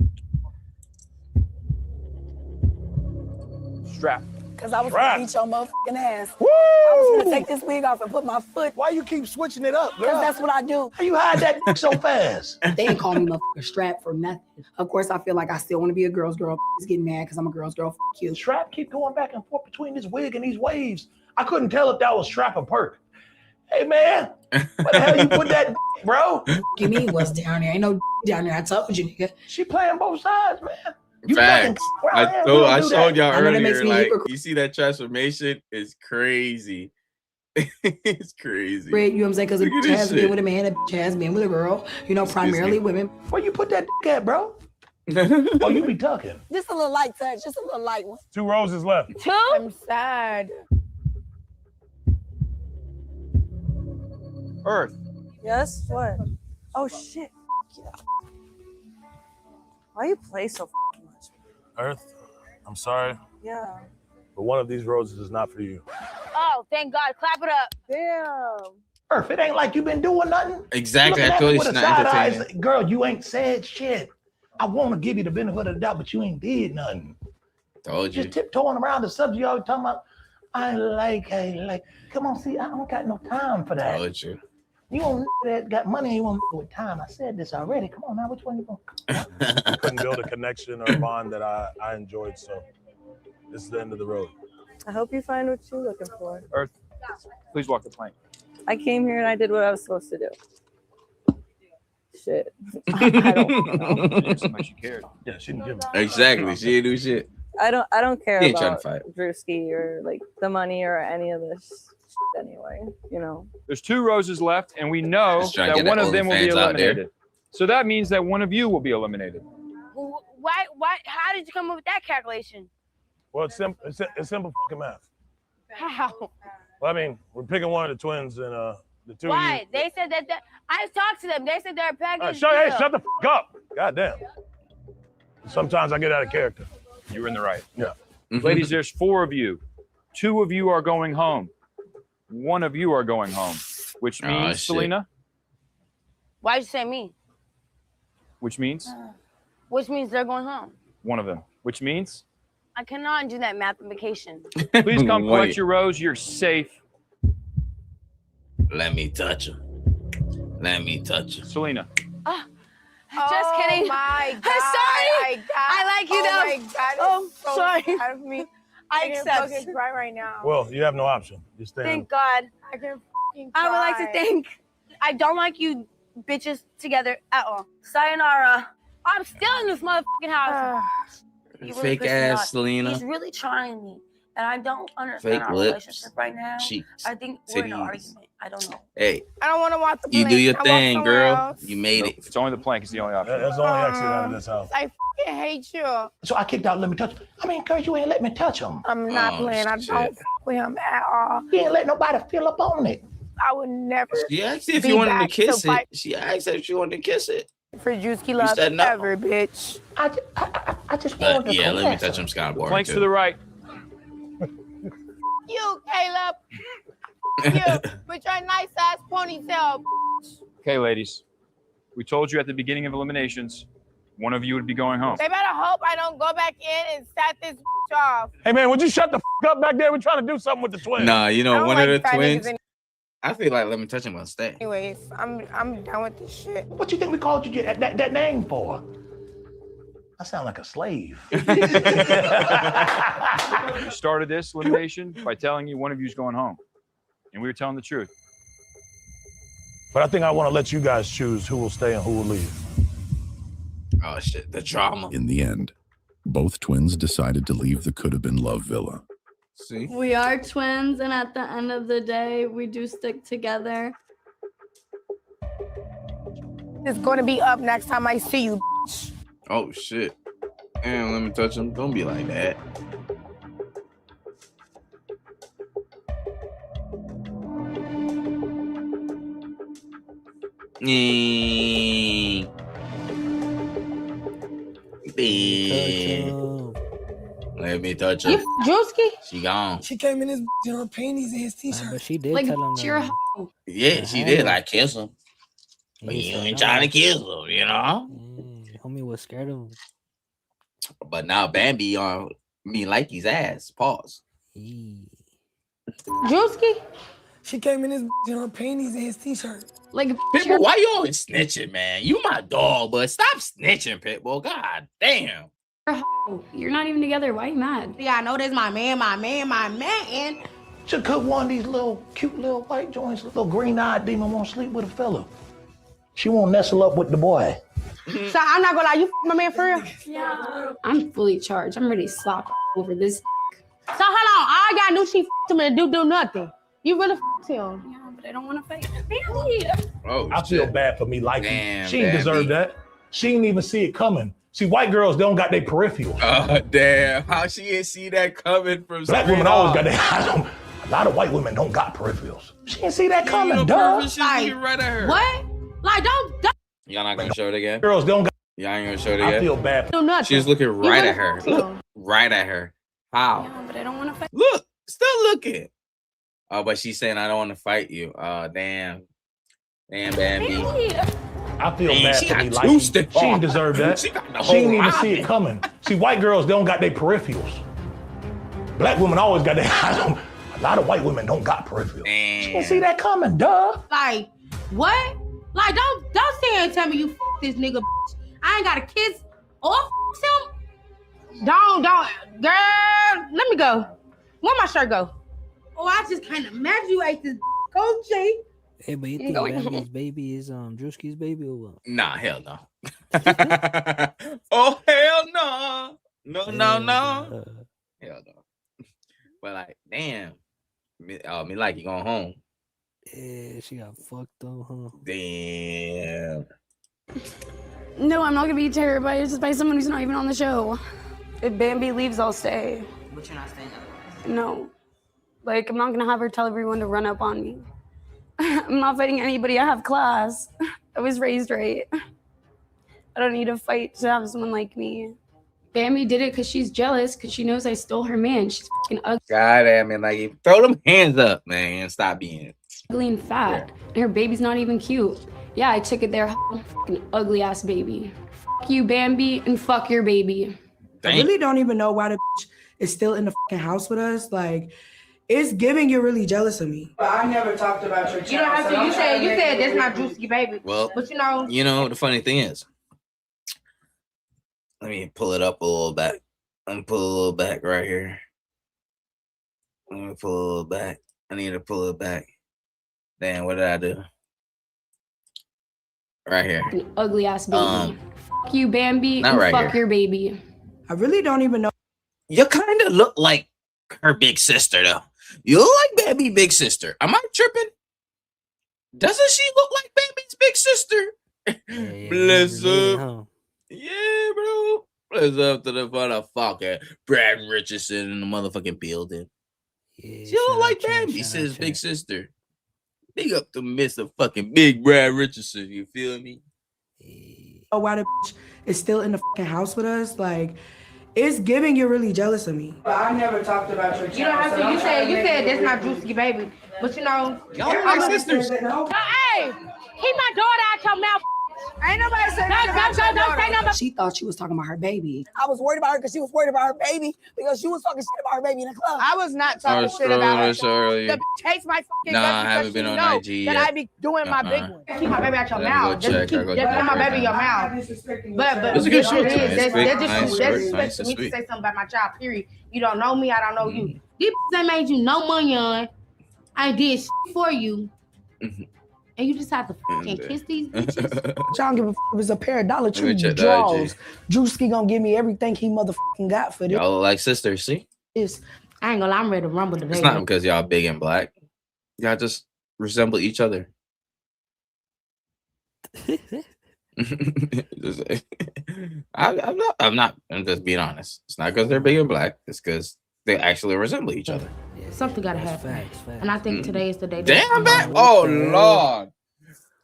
Strap. Because I was Right. going to beat your motherfucking ass. Woo! I was going to take this wig off and put my foot. Why you keep switching it up, girl? Because that's what I do. How you hide that so fast? They ain't call me motherfucking strap for nothing. Of course, I feel like I still want to be a girl's girl. He's getting mad because I'm a girl's girl. You. Strap keep going back and forth between this wig and these waves. I couldn't tell if that was Strap or Perk. Hey, man, where the hell you put that, bro? You mean what's down there? Ain't no down there. I told you, nigga. She playing both sides, man. You Facts. fucking- I showed y'all I know that makes earlier. me Like, hypocrite. you see that transformation is crazy. It's crazy. Red, you know what I'm saying? Because a Look at bitch this has shit. been with a man, a bitch has been with a girl. You know, primarily women. Where you put that at, bro? Oh, you be talking. Just a little light touch. Just a little light one. 2 roses left. Two? I'm sad. Earth. Yes? What? Oh, shit. Yeah. Why you play so much? Earth, I'm sorry, Yeah. but one of these roses is not for you. Oh, thank God. Clap it up. Damn. Earth, it ain't like you been doing nothing. Exactly. Looking I at feel me it's with a not side eye, entertaining. it's, girl, you ain't said shit. I want to give you the benefit of the doubt, but you ain't did nothing. Told you. Just tiptoeing around the subject you always talking about. I like. Come on, see, I don't got no time for that. Told you. You want that got money, you want with time. I said this already. Come on now, which one you going? We couldn't build a connection or a bond that I enjoyed, so this is the end of the road. I hope you find what you're looking for. Earth, please walk the plank. I came here and I did what I was supposed to do. Shit. I don't know. So much you cared. Yeah, she didn't give me. Exactly. She didn't do shit. I don't care He ain't trying about to fight. Druski or like the money or any of this shit anyway, you know. There's 2 roses left, and we know Just trying to that get one that of them will be OnlyFans out there. eliminated. So that means that one of you will be eliminated. Why? How did you come up with that calculation? Well, it's simple. It's simple fucking math. How? Well, I mean, we're picking one of the twins, and the two. Why? Of you, They said that. I talked to them. They said they're a package. Hey, shut the fuck up. Goddamn. Sometimes I get out of character. You were in the right. Yeah. Ladies, there's 4 of you. 2 of you are going home. 1 of you are going home, which means, shit. Selena, Why'd you say me? which means Which means they're going home. one of them, which means I cannot do that mathematician. please come collect Wait. your rose. You're safe. Let me touch him. Let me touch him. Selena. Just kidding. My God. I'm sorry. My God. I like you Oh though. my God. Oh, it's so sorry. sad of me. I can accept. fucking cry right now. Well, you have no option. You're staying. Thank God. I can fucking cry. I would like to thank. I don't like you bitches together at all. Sayonara. I'm still in this motherfucking house. You really Fake pissed me ass off. Selena. He's really trying me, and I don't understand Fake our lips, relationship right now. cheeks, I think we're in an titties. argument. I don't know. Hey, I don't want to watch the you do plane. your I want thing, somewhere girl. else. You made Nope, it. it's only the plank is the only option. That's the only exit out of this house. I fucking hate you. So I kicked out. Let me touch him. I mean, girl, you ain't let me touch him. I'm not Oh, playing. I shit. don't fuck with him at all. You ain't let nobody feel up on it. I would never. She asked if be you wanted to back kiss to fight it. She asked if you wanted to kiss it. for Druski love said no. ever, bitch. I just But wanted to yeah, let me caress touch him. him. Scott boring Planks to too. the right. You, Caleb. You with your nice ass ponytail. Okay, ladies. We told you at the beginning of eliminations, one of you would be going home. They better hope I don't go back in and set this off. Hey man, would you shut the up back there? We're trying to do something with the twins. Nah, you I know, don't one like of the fat twins. niggas I feel like let me touch him gonna stay. Anyways, I'm done with this shit. What you think we called you that name for? I sound like a slave. We started this elimination by telling you one of you is going home. And we were telling the truth. But I think I want to let you guys choose who will stay and who will leave. Oh shit, the drama. In the end, both twins decided to leave the Coulda Been Love Villa. See? We are twins, and at the end of the day, we do stick together. It's gonna be up next time I see you, bitch. Oh shit. Damn, let me touch him. Don't be like that. Let me touch her. Druski? She gone. She came in his in her panties and his t-shirt. But she did Like, tell him. you're a that. hoe. Yeah, she did. Like kiss him. He But you said ain't no. trying to kiss him, you know? Homie was scared of him. But now Bambi on me like his ass. Pause. Druski? She came in his in her panties and his t-shirt. Like, Pitbull, why you always snitching, man? You my dog, but stop snitching, Pitbull. God damn. you're not even together. Why are you mad? Yeah, I know that's my man. Should cook one of these little cute little white joints. Little green-eyed demon won't sleep with a fella. She won't nestle up with the boy. So I'm not gonna lie, you my man for real? Yeah. I'm fully charged. I'm ready to slap over this. So hold on, I got new she him and do nothing. You really him. Yeah, but I don't want to fight. Baby. Oh, I feel bad for me liking. Damn, She didn't deserve that. She didn't even see it coming. See, white girls, they don't got their peripheral. Oh, damn. How she didn't see that coming from Black women always got their A lot of white women don't got peripherals. She didn't see that coming, duh. Like, right at her. What? Like, don't Y'all not gonna show it again? Girls, they don't got. Y'all ain't gonna show it I again? feel bad. do nothing. She was looking right really at her. feel. Look, right at her. How? Yeah, but I don't want to fight. Look, still looking. Oh, but she's saying I don't want to fight you. Oh, damn. Damn, Bambi. I feel Man, bad she for me. got Like two she stiff didn't arms. deserve that. She got the She didn't whole even see ride. it coming. See, white girls, they don't got their peripherals. Black women always got their eyes on. A lot of white women don't got peripherals. She didn't see that coming, duh. Like, what? Like, don't sit here and tell me you f this nigga, bitch. I ain't got a kiss or f him. Don't. Girl, let me go. Where my shirt go? Oh, I just can't imagine you ate this Coach. Hey, but you think Bambi's baby is Druski's baby or what? Nah, hell no. Oh, hell no. No. Hell no. But like, damn. Me like you going home. Yeah, she got fucked up, huh? Damn. No, I'm not gonna be terrorized by someone who's not even on the show. If Bambi leaves, I'll stay. But you're not staying otherwise. No. Like, I'm not gonna have her tell everyone to run up on me. I'm not fighting anybody. I have class. I was raised right. I don't need to fight to have someone like me. Bambi did it because she's jealous, because she knows I stole her man. She's fucking ugly. God damn it, like throw them hands up, man. Stop being And fat. And her baby's not even cute. Yeah, I took it there. Fucking ugly ass baby. Fuck you, Bambi, and fuck your baby. I really don't even know why the bitch is still in the fucking house with us. Like, it's giving you're really jealous of me. But I never talked about your child. You don't have to. You said that's not Druski, baby. Well, but you know, the funny thing is, let me pull it up a little back. Let me pull a little back right here. Let me pull a little back. I need to pull it back. Damn, what did I do? Right here. An ugly ass baby. Fuck you, Bambi, not and right fuck here. your baby. I really don't even know. You kind of look like her big sister, though. You look like Bambi's big sister. Am I tripping? Doesn't she look like Bambi's big sister? Bless up. Yeah, bro. Bless up to the motherfucker. Brad Richardson in the motherfucking building. Yeah, She look like Bambi, says big sister. Big up to Mr. fucking Big Brad Richardson. You feel me? Oh, why the bitch is still in the fucking house with us? Like, it's giving you're really jealous of me. But I never talked about your child. You don't have to. You said that's not Druski, baby. But you know, y'all are my sisters. Hey, keep my daughter out your mouth. Ain't nobody saying Don't say nothing. She thought she was talking about her baby. I was worried about her because she was worried about her baby because she was talking shit about her baby in the club. I was not talking shit about her. Earlier. The bitch hates my fucking Nah, guts I haven't because been she on know IG that yet. I be doing my big one. Keep my baby out your Let me mouth. go check. Just keep my baby in your mouth. But It's a good show, that's too. It's quick, just nice, that's short, nice, for and me to sweet. say something about my child. Period. You don't know me. I don't know you. These ain't made you no money on. I did shit for you. And you just have to fucking kiss these bitches. I don't give a f. It was a pair of Dollar Let me Tree check the draws. IG. Drewski gonna give me everything he motherfucking got for this. Y'all look like sisters, see? I ain't gonna lie, I'm ready to rumble today. It's not because y'all big and black. Y'all just resemble each other. I'm just being honest. It's not because they're big and black. It's because they actually resemble each other. Something gotta happen. And I think today is the day. Damn, man. Oh, Lord.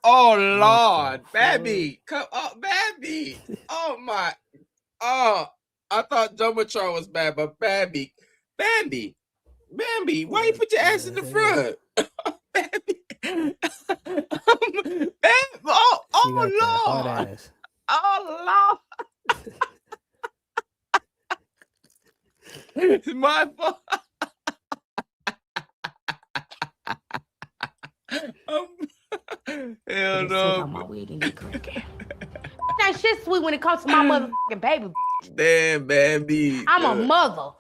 Oh, Lord. Babby. Come up, Babby. Oh, my. Oh, I thought Jumbotron was bad, but Babby. Bambi. Bambi, why you put your ass in the front? Bambi. Oh, Lord. Oh, Lord. It's my fault. Hell no. That shit sweet when it comes to my motherfucking baby. Damn, Bambi. I'm a mother.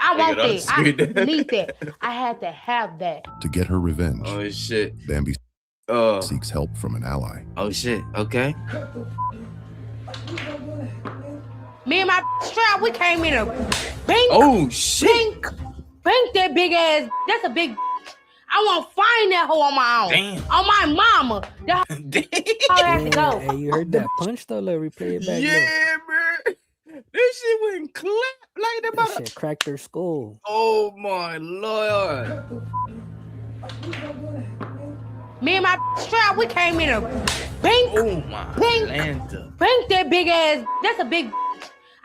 I want Nigga, that. don't I scream. need that. I had to have that. To get her revenge, Oh, shit. Bambi seeks help from an ally. Oh, shit. Okay. Me and my strap, we came in a bink. Oh, shit. Bink that big ass. That's a big. I want to find that hoe on my own. Damn. On my mama. That hoe had to go. Hey, you heard that punch though? Let me replay it back. Yeah, bro. This shit went clap like that. That shit cracked her skull. Oh, my Lord. Me and my strap, we came in a bink. Oh, my Atlanta. Bink that big ass. That's a big.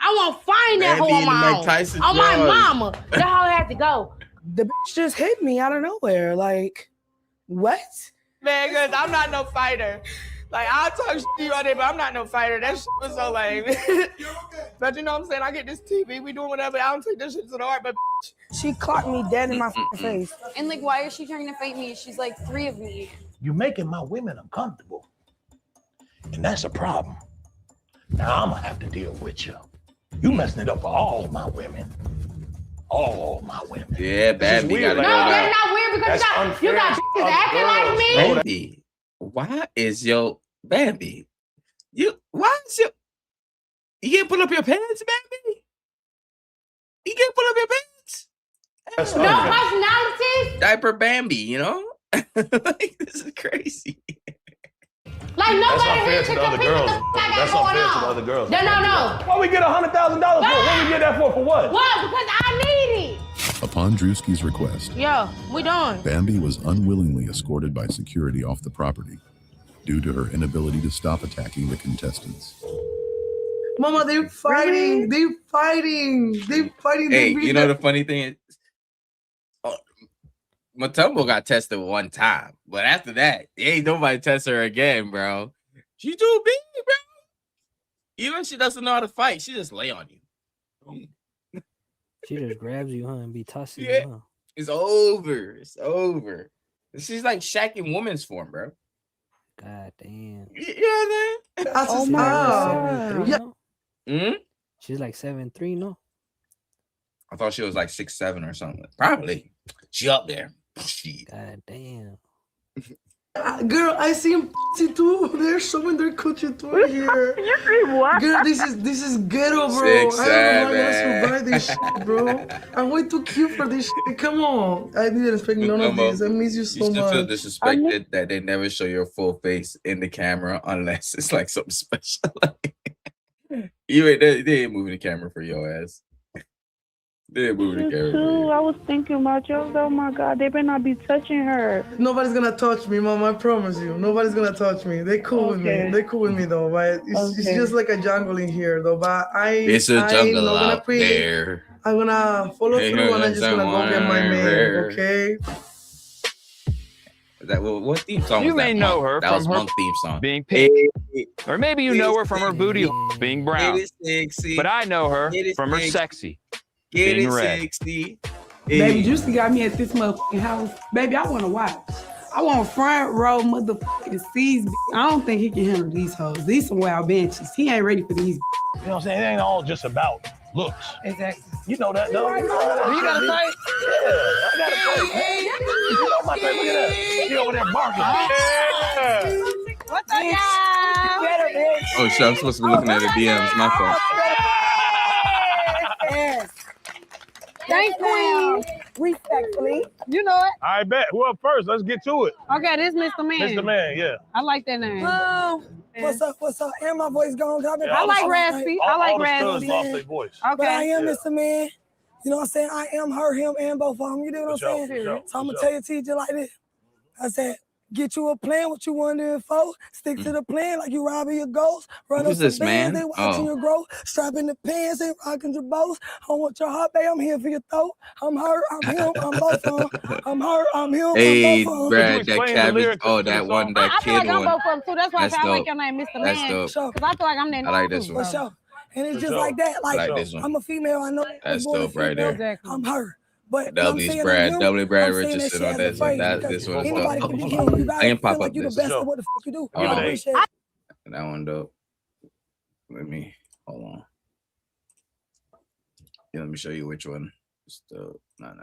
I want to find that hoe Bambi on in the my Mike own. Tyson On my drawers. mama. That hoe had to go. The bitch just hit me out of nowhere. Like, what? Man, cause I'm not no fighter. Like, I'll talk shit to you all day, but I'm not no fighter. That shit was so lame. But you know what I'm saying? I get this TV, we doing whatever. I don't take this shit to the heart, but She clocked me dead in my face. And like, why is she trying to fight me? She's like 3 of me. You're making my women uncomfortable. And that's a problem. Now I'm gonna have to deal with you. You messing it up for all my women. All my women. Yeah, Bambi gotta go No, down. that's not weird because you got bitches acting like me. Bambi, why is your Bambi? You can't pull up your pants, Bambi? You can't pull up your pants? That's No personalities. Diaper Bambi, you know? Like, this is crazy. Like That's nobody unfair here to can the other compete with girls. the I got That's going unfair to on. the other girls. No. Why we get $100,000 for? What we get that for what? What? Because I need it. Upon Druski's request, Yo, we done. Bambi was unwillingly escorted by security off the property due to her inability to stop attacking the contestants. Mama, they're fighting. They're fighting. They're fighting. Hey, you know the funny thing is, Matumbo got tested one time, but after that, ain't nobody test her again, bro. She too big, bro. Even if she doesn't know how to fight, she just lay on you. She just grabs you, huh, and be tossing Yeah. you, huh? It's over. It's over. She's like Shaq in woman's form, bro. God damn. You know what Oh She's my like 7'3", God. no? I'm She's like 7'3", no? I thought she was like 6'7" or something. Probably. She up there. Shit. God damn. Girl, I see him too. They're showing their coochie too here. You see what? Girl, this is ghetto, bro. 6'7". I don't know how to survive this shit, bro. I'm way too cute for this shit. Come on. I didn't expect none of this. I miss you You so still feel much. disrespected that they never show your full face in the camera unless it's like something special. They ain't moving the camera for your ass. They ain't moving the camera for you. I was thinking about you. Oh my God, they better not be touching her. Nobody's gonna touch me, mom. I promise you. Nobody's gonna touch me. They cool with me. Okay. They cool with me though. But it's Okay. just like a jungle in here though. But It's a I jungle not gonna out quit. there. I'm gonna follow through and I'm just gonna go get my man. Okay. Is that what theme song? You was may that? know Monk? her That from was her Monk theme song. being pink, Hey, or maybe you know her from her booty hole being brown. Get it sexy. But I know her Get it from her sexy. sexy Get being it red. sexy. Baby, Hey. Juicy got me at this motherfucking house. Baby, I want to watch. I want front row motherfucking seats. I don't think he can handle these hoes. These some wild benches. He ain't ready for these. You know what I'm saying? It ain't all just about looks. Exactly. You know that, though. You got a fight? Yeah, I got a fight. You know my thing. Look at that. She over there barking. What's up, y'all? Better, bitch. Oh shit! I'm supposed to be looking at the DMs. My fault. Yes. Thank you. Respectfully. You know it. I bet. Who up first? Let's get to it. Okay, this Mr. Man. Mr. Man, yeah. I like that name. What's up? What's up? And my voice gone. Yeah, I all like the- raspy. all- I like all the studs raspy. lost their voice. But I Okay. am Mr. Man. You know what I'm saying? I am her, him, and both of them. You know what I'm For sure, saying? for sure, So I'm for gonna sure. tell your teacher like this. I said, get you a plan, what you want to do for. Stick to the plan like you robbing your ghosts. Run Who's up some this, bands, man? they watching Oh. your growth. Strapping the pants, they rocking your bows. I want your heart, babe. I'm here for your throat. I'm her, I'm him, I'm both of them. I'm her, I'm him, Hey, I'm both of them. Brad, that explain the cabbage. lyrics Oh, to the that song? one, I that feel like kid I'm one. both of them too. That's why That's I like dope. your name, Mr. That's Man. dope. Sure. Because I feel like I'm that I like this too. one. For sure. And it's For just sure. like that. I Like, like this one. I'm a female. I know I was That's born a dope right female. there. Exactly. I'm her. But W's I'm Brad, saying I'm W him. Brad I'm saying that Richardson shit on as a this. phrase That because this one is anybody dope. can be him. You I gotta can pop feel up like you the this. best Sure. at what the fuck you do. All I right. appreciate it. That one dope. Let me hold on. Yeah, let me show you which one. It's dope. No.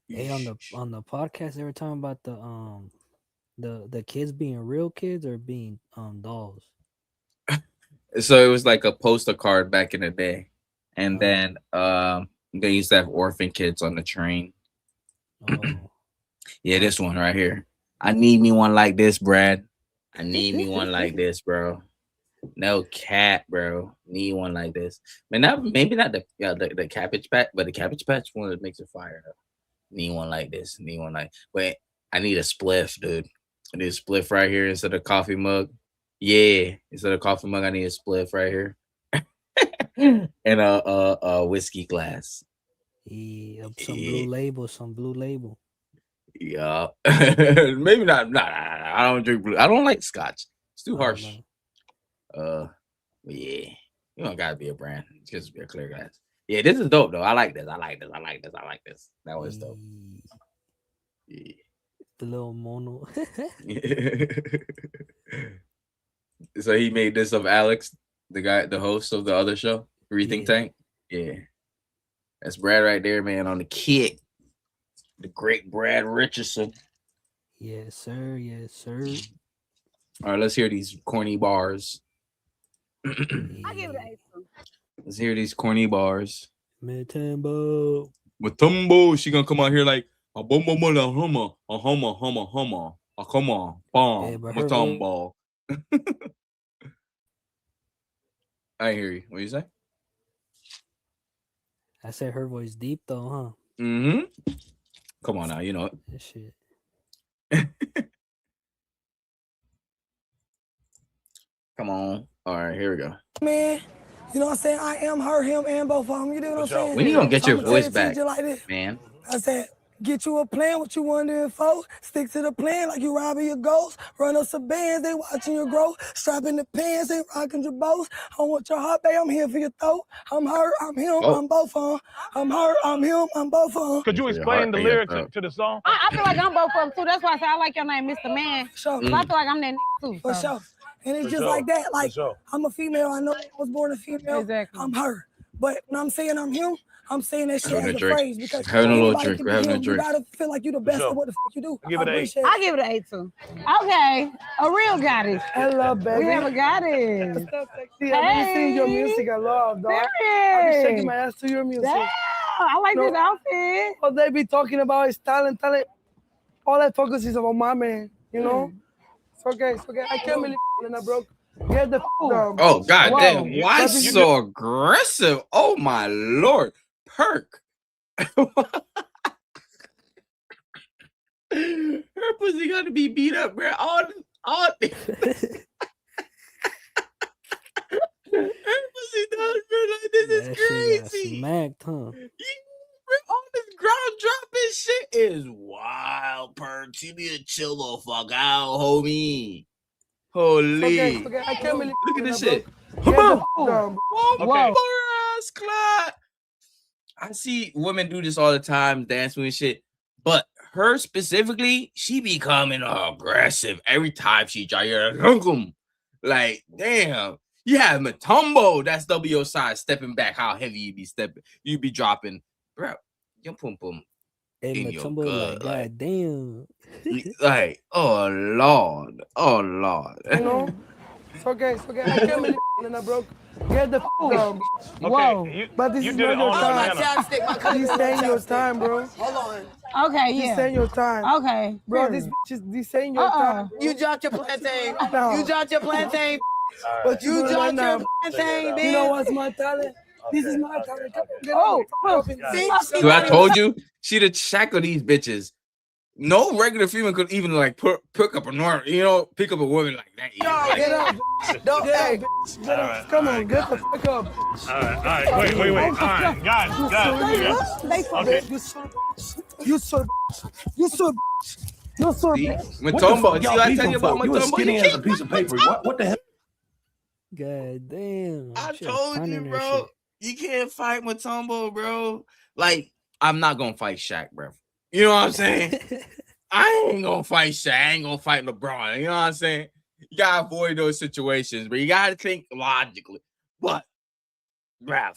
Hey, on the podcast, they were talking about the kids being real kids or being dolls. So it was like a poster card back in the day, and then they used to have orphan kids on the train. Oh. Yeah, this one right here. I need me one like this, Brad. I need me one like this, bro. No cat, bro. Need one like this. Man, maybe not the Cabbage Patch, but the Cabbage Patch one that makes it fire though. Need one like this. Need one like. But I need a spliff, dude. I need a spliff right here instead of coffee mug. Yeah, instead of coffee mug, I need a spliff right here, and a whiskey glass. Yeah, some blue label, some blue label. Yeah. Maybe not. Nah, I don't drink blue. I don't like scotch. It's too harsh. But yeah. You don't gotta be a brand. It's just be a clear glass. Yeah, this is dope though. I like this. I like this. I like this. I like this. That was dope. Yeah. The little mono. So he made this of Alex, the guy, the host of the other show, Rethink Tank. Yeah. That's Brad right there, man, on the kick. The great Brad Richardson. Yes, sir. Yes, sir. All right, let's hear these corny bars. I give it an 8. Let's hear these corny bars. Matumbo. She gonna come out here like a boom boom boom a humma, a humma, humma, humma, a come on, bomb, Matumbo. I hear you. What you say? I said her voice deep though, huh? Mm-hmm. Come on now, you know it. That shit. Come on. All right, here we go. Man, you know what I'm saying? I am her, him, and both of them. You know what I'm saying? When you gonna get So your I'ma voice tell back, you like this. man? I said, get you a plan, what you want to do for. Stick to the plan like you robbing your ghost. Run up some bands, they watching your growth. Strapping the pants, they rocking your bows. I want your heart, babe, I'm here for your throat. I'm her, I'm him, I'm both of them. I'm her, I'm him, I'm both of them. Could you explain the lyrics to the song? I feel like I'm both of them too. That's why I say I like your name, Mr. Man. Sure. So I feel like I'm that too. For sure. And it's just like that. Like, I'm a female. I know I was born a female. Exactly. I'm her. But when I'm saying I'm him, I'm saying that shit as a drink. phrase because Having a little anybody drink. can We're be having a him. You drink. gotta feel like you the best at what the fuck you do. Give it an 8. appreciate I give it an 8 too. Okay, a real goddess. Hello, baby. We have a goddess. See, I've been seeing your music. I love, dog. I've been shaking my ass to your music. Damn, I like this outfit. What they be talking about is talent. All that focus is about my man, you know? It's okay, it's okay. I can't believe and I broke. Get the down. Oh god damn! Why so aggressive? Oh my lord, Perk. Her pussy got to be beat up, bro. All her pussy does, bro. Like this is crazy. Smacked, huh? All this ground dropping shit is wild, Perk. You need to chill the fuck out, homie. Holy. Okay, I can't believe Look at this shit. Whoa. Ass clot. I see women do this all the time, dancing and shit. But her specifically, she becoming aggressive every time she try to like, damn. You have Matumbo, that's W side stepping back. How heavy you be stepping? You be dropping, bro. Your pum pum. And Matumbo like, god damn. Like, oh lord. You know? It's okay. I can't believe and I broke. Get the down. Whoa. But this is not your time. This ain't your time, bro. Hold on. Okay, yeah. This ain't your time. Okay. Bro, this ain't your time. You dropped your plantain. No. You dropped your plantain. But You dropped now. your plantain, bitch. You know what's my talent? This is my talent. See? Dude, I told you, she the shackle these bitches. No regular female could even like pick up a normal, pick up a woman like that. Get up. Don't get up. Come on, get the fuck up. All right. Wait. All right, guys. Okay. You so. Matumbo, see what I tell you about You were Matumbo? skinny as a piece of paper. What the hell? God damn. I told you, bro. You can't fight Matumbo, bro. Like, I'm not gonna fight Shaq, bro. You know what I'm saying? I ain't gonna fight Shaq. I ain't gonna fight LeBron. You know what I'm saying? You gotta avoid those situations, but you gotta think logically. But, bruh,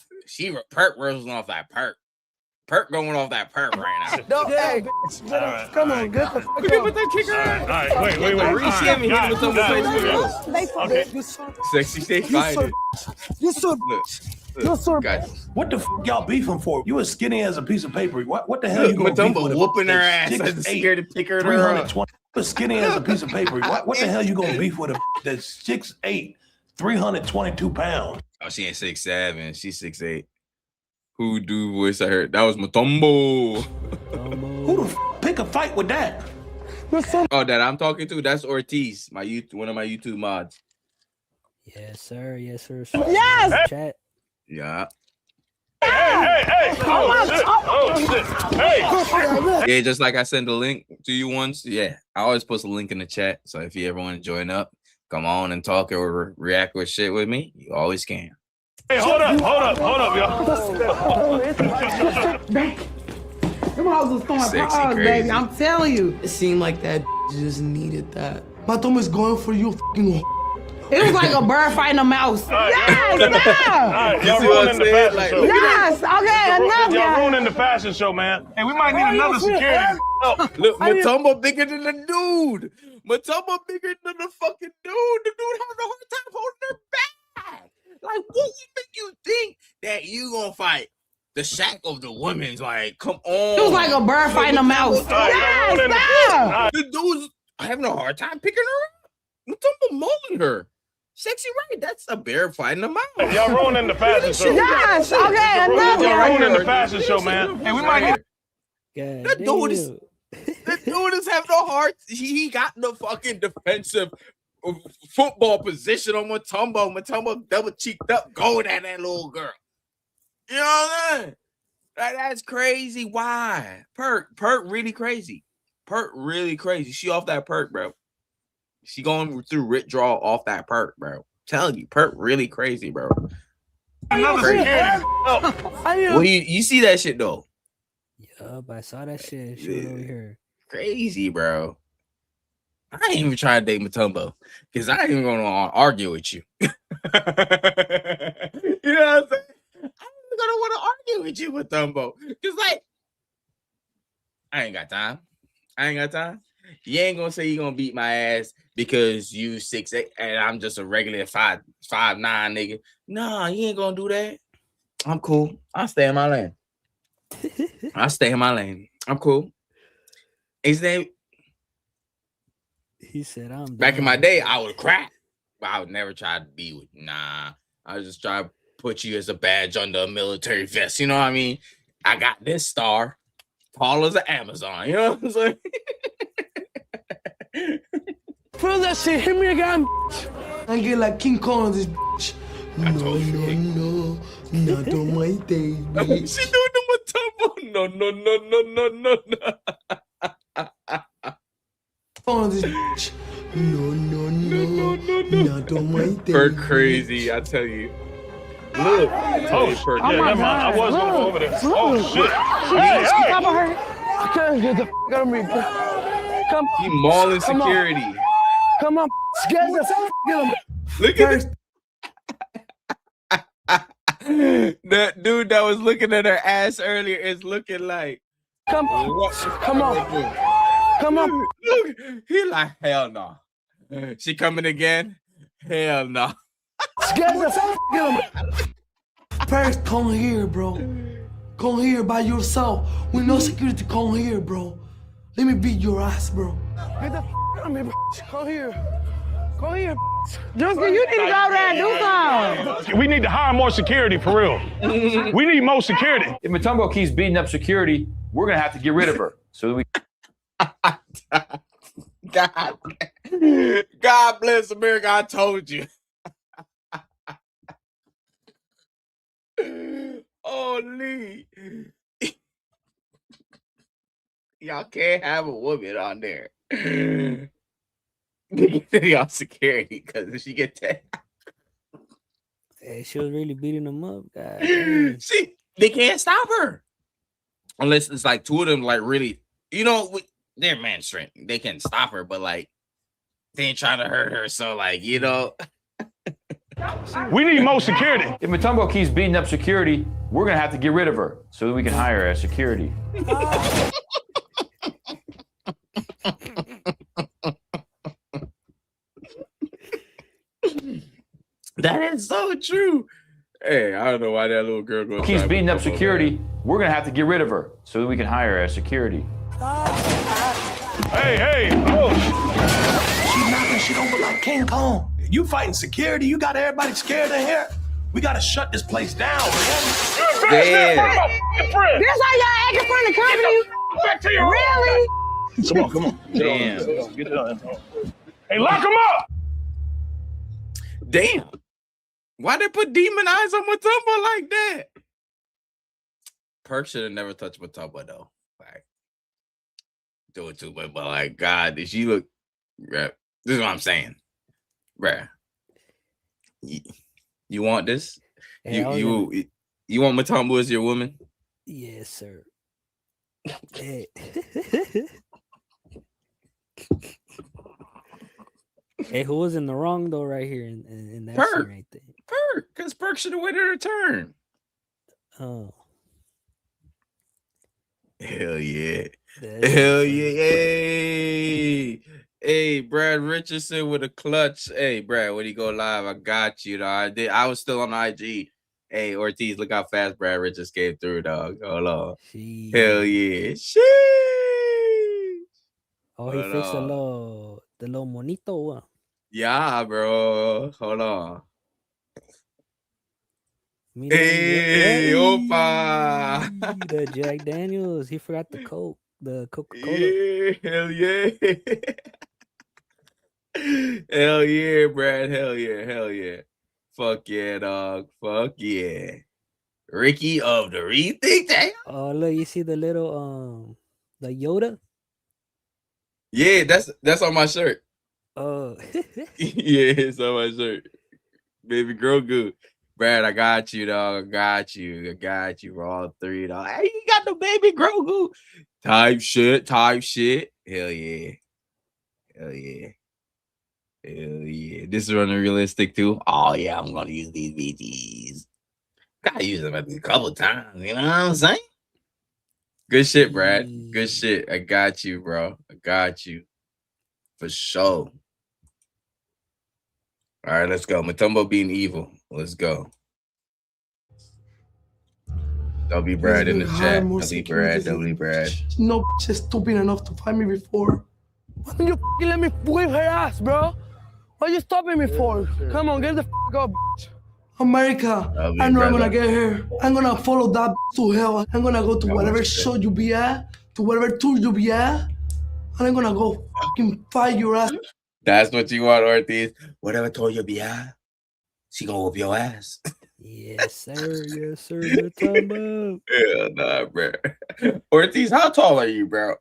Perk rolling off that Perk. Perk going off that Perk right now. Don't hey, come on, get the fuck up. With that kicker. All right, wait. Sexy state fighting. You so. Guys, what the fuck y'all beefing for? You were skinny as a piece of paper. What the hell you gonna beef with? Whooping her ass. I was scared to pick her up. You were skinny as a piece of paper. What the hell you gonna beef with? That's 6'8", 322 pounds. Oh, she ain't 6'7". She's 6'8". Who do voice I heard? That was Matumbo. Who the pick a fight with that? Oh, that I'm talking to? That's Ortiz, one of my YouTube mods. Yes, sir. Yes. Chat. Yeah. Hey! Oh shit! Hey! Yeah, just like I sent the link to you once. Yeah, I always post a link in the chat. So if you ever want to join up, come on and talk or react with shit with me, you always can. Hey, hold up, y'all. Them hoes was throwing Sexy paws, crazy. baby. I'm telling you. It seemed like that just needed that. My thumb is going for you, fucking. It was like a bird fighting a mouse. Yes, All right, y'all see what ruining I'm the saying? fashion Like, show. yes. Okay, enough, Y'all y'all. ruining the fashion show, man. Hey, we might need another security. Look, Matumbo bigger than the dude. Matumbo bigger than the fucking dude. The dude having a hard time holding her back. Like, what make you think that you gonna fight the Shaq of the women's? Like, come on. It was like a bird fighting a mouse. Yes, stop. The dude's having a hard time picking her up. Matumbo mauling her. Sexy right? That's a bear fighting a mouse. Y'all ruining the fashion show. Yes, okay, enough. Y'all ruining the fashion show, man. Hey, we might need. That dude is having a hard. He got the fucking defensive football position on Matumbo. Matumbo double cheeked up, going at that little girl. You know what I'm saying? That's crazy. Why? Perk really crazy. Perk really crazy. She off that perk, bro. She going through withdrawal off that perk, bro. Telling you, perk really crazy, bro. Crazy. Well, you see that shit though. Yup, I saw that shit. Shit over here. Crazy, bro. I ain't even trying to date Matumbo because I ain't even gonna argue with you. You know what I'm saying? I'm gonna want to argue with you, Matumbo, because like I ain't got time. You ain't gonna say you gonna beat my ass because you 6'8" and I'm just a regular 5'9" nigga. Nah, you ain't gonna do that. I'm cool. I'll stay in my lane. I'm cool. Is that? He said, "I'm back in my day, I would crack, but I would never try to be with. Nah, I would just try to put you as a badge under a military vest. You know what I mean? I got this star, tall as an Amazon. You know what I'm saying? Feel that shit, hit me again, I get like King Kong on this bitch. No, not on my day, bitch. She doing the Matumbo. No. On this bitch. No, not on my day. Perk crazy, I tell you. Look. Perk. Yeah, never mind. I was going over there. Oh, shit. Hey! Stop her. I can't get the f out of me. Come. He mauling security. Come on. Get the f get him. Look at this. That dude that was looking at her ass earlier is looking like. Come on. Look, he like, hell no. She coming again? Hell no. Get the f get him. Paris, come here, bro. Come here by yourself. With no security, come here, bro. Let me beat your ass, bro. Get the f out of me, bro. Come here. Come here. Druski, you need to go there and do something. We need to hire more security for real. We need more security. If Matumbo keeps beating up security, we're gonna have to get rid of her. So we. God bless America. I told you. Oh, Lee. Y'all can't have a woman on there. Y'all security because if she get that. Hey, she was really beating them up, guys. See, they can't stop her unless it's like two of them, like really, you know, they're man strength. They can stop her, but like they ain't trying to hurt her. So like, you know, we need more security. If Matumbo keeps beating up security, we're gonna have to get rid of her so that we can hire her as security. That is so true. Hey, I don't know why that little girl goes. Keeps beating up security. We're gonna have to get rid of her so that we can hire her as security. Hey! Oh! She knocking shit over like King Kong. You fighting security? You got everybody scared of here? We gotta shut this place down, man. Damn. That's how y'all act in front of the company. Back to your Really? Come on. Damn. Get on. Hey, lock him up! Damn. Why they put demon eyes on Matumbo like that? Perk should have never touched Matumbo though. Like, do it too much, but like, God, did she look? Bruh, this is what I'm saying, bruh. You want this? Hey, You want Matumbo as your woman? Yes, sir. Hey. Hey, who was in the wrong though right here in that Perk. scene right there? Perk, because Perk should have waited her turn. Oh. Hell yeah. That Hell is yeah. Hey, Brad Richardson with a clutch. Hey, Brad, when you go live, I got you, dog. I was still on IG. Hey, Ortiz, look how fast Brad Richards came through, dog. Hold on. Hell yeah. Sheesh. Oh, he fixed the little monito. Yeah, bro. Hold on. Mira, Hey, opa. The Jack Daniels. He forgot the Coke, the Coca-Cola. Yeah, hell yeah. Hell yeah, Brad. Hell yeah. Hell yeah. Fuck yeah, dog. Fuck yeah. Ricky of the Rethink Tank. Oh, look, you see the little the Yoda? Yeah, that's on my shirt. Oh. Yeah, it's on my shirt. Baby Grogu. Brad, I got you, dog. I got you for all three, dog. Hey, you got the baby Grogu. Type shit. Hell yeah. Hell yeah. Hell yeah. This is running realistic too. Oh yeah, I'm gonna use these BGs. Gotta use them a couple times, you know what I'm saying? Good shit, Brad. Good shit. I got you, bro. I got you. For sure. All right, let's go. Matumbo being evil. Let's go. W Brad in the chat. W Brad. No bitch is stupid enough to find me before. Why don't you fucking let me whip her ass, bro? What are you stopping me for? Come on, get the fuck up, bitch. America, I know I'm gonna get her. I'm gonna follow that bitch to hell. I'm gonna go to whatever show you be at, to whatever tour you be at, and I'm gonna go fucking fight your ass. That's what you want, Ortiz. Whatever tour you be at, she gonna whoop your ass. Yes, sir. Yes, sir. Matumbo. Hell nah, bro. Ortiz, how tall are you, bro?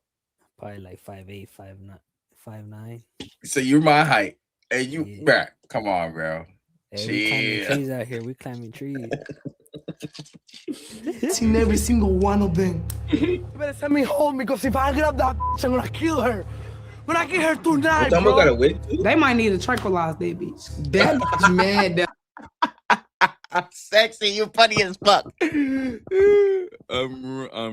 Probably like 5'8", 5'9". So you're my height. Hey, you, bro, come on, bro. Hey, we climbing trees out here. We climbing trees. Seen every single one of them. You better send me home because if I grab that bitch, I'm gonna kill her. When I get her tonight, bro. Got a wig too? They might need to tranquilize that bitch. That bitch mad. I'm sexy. You funny as fuck. I'm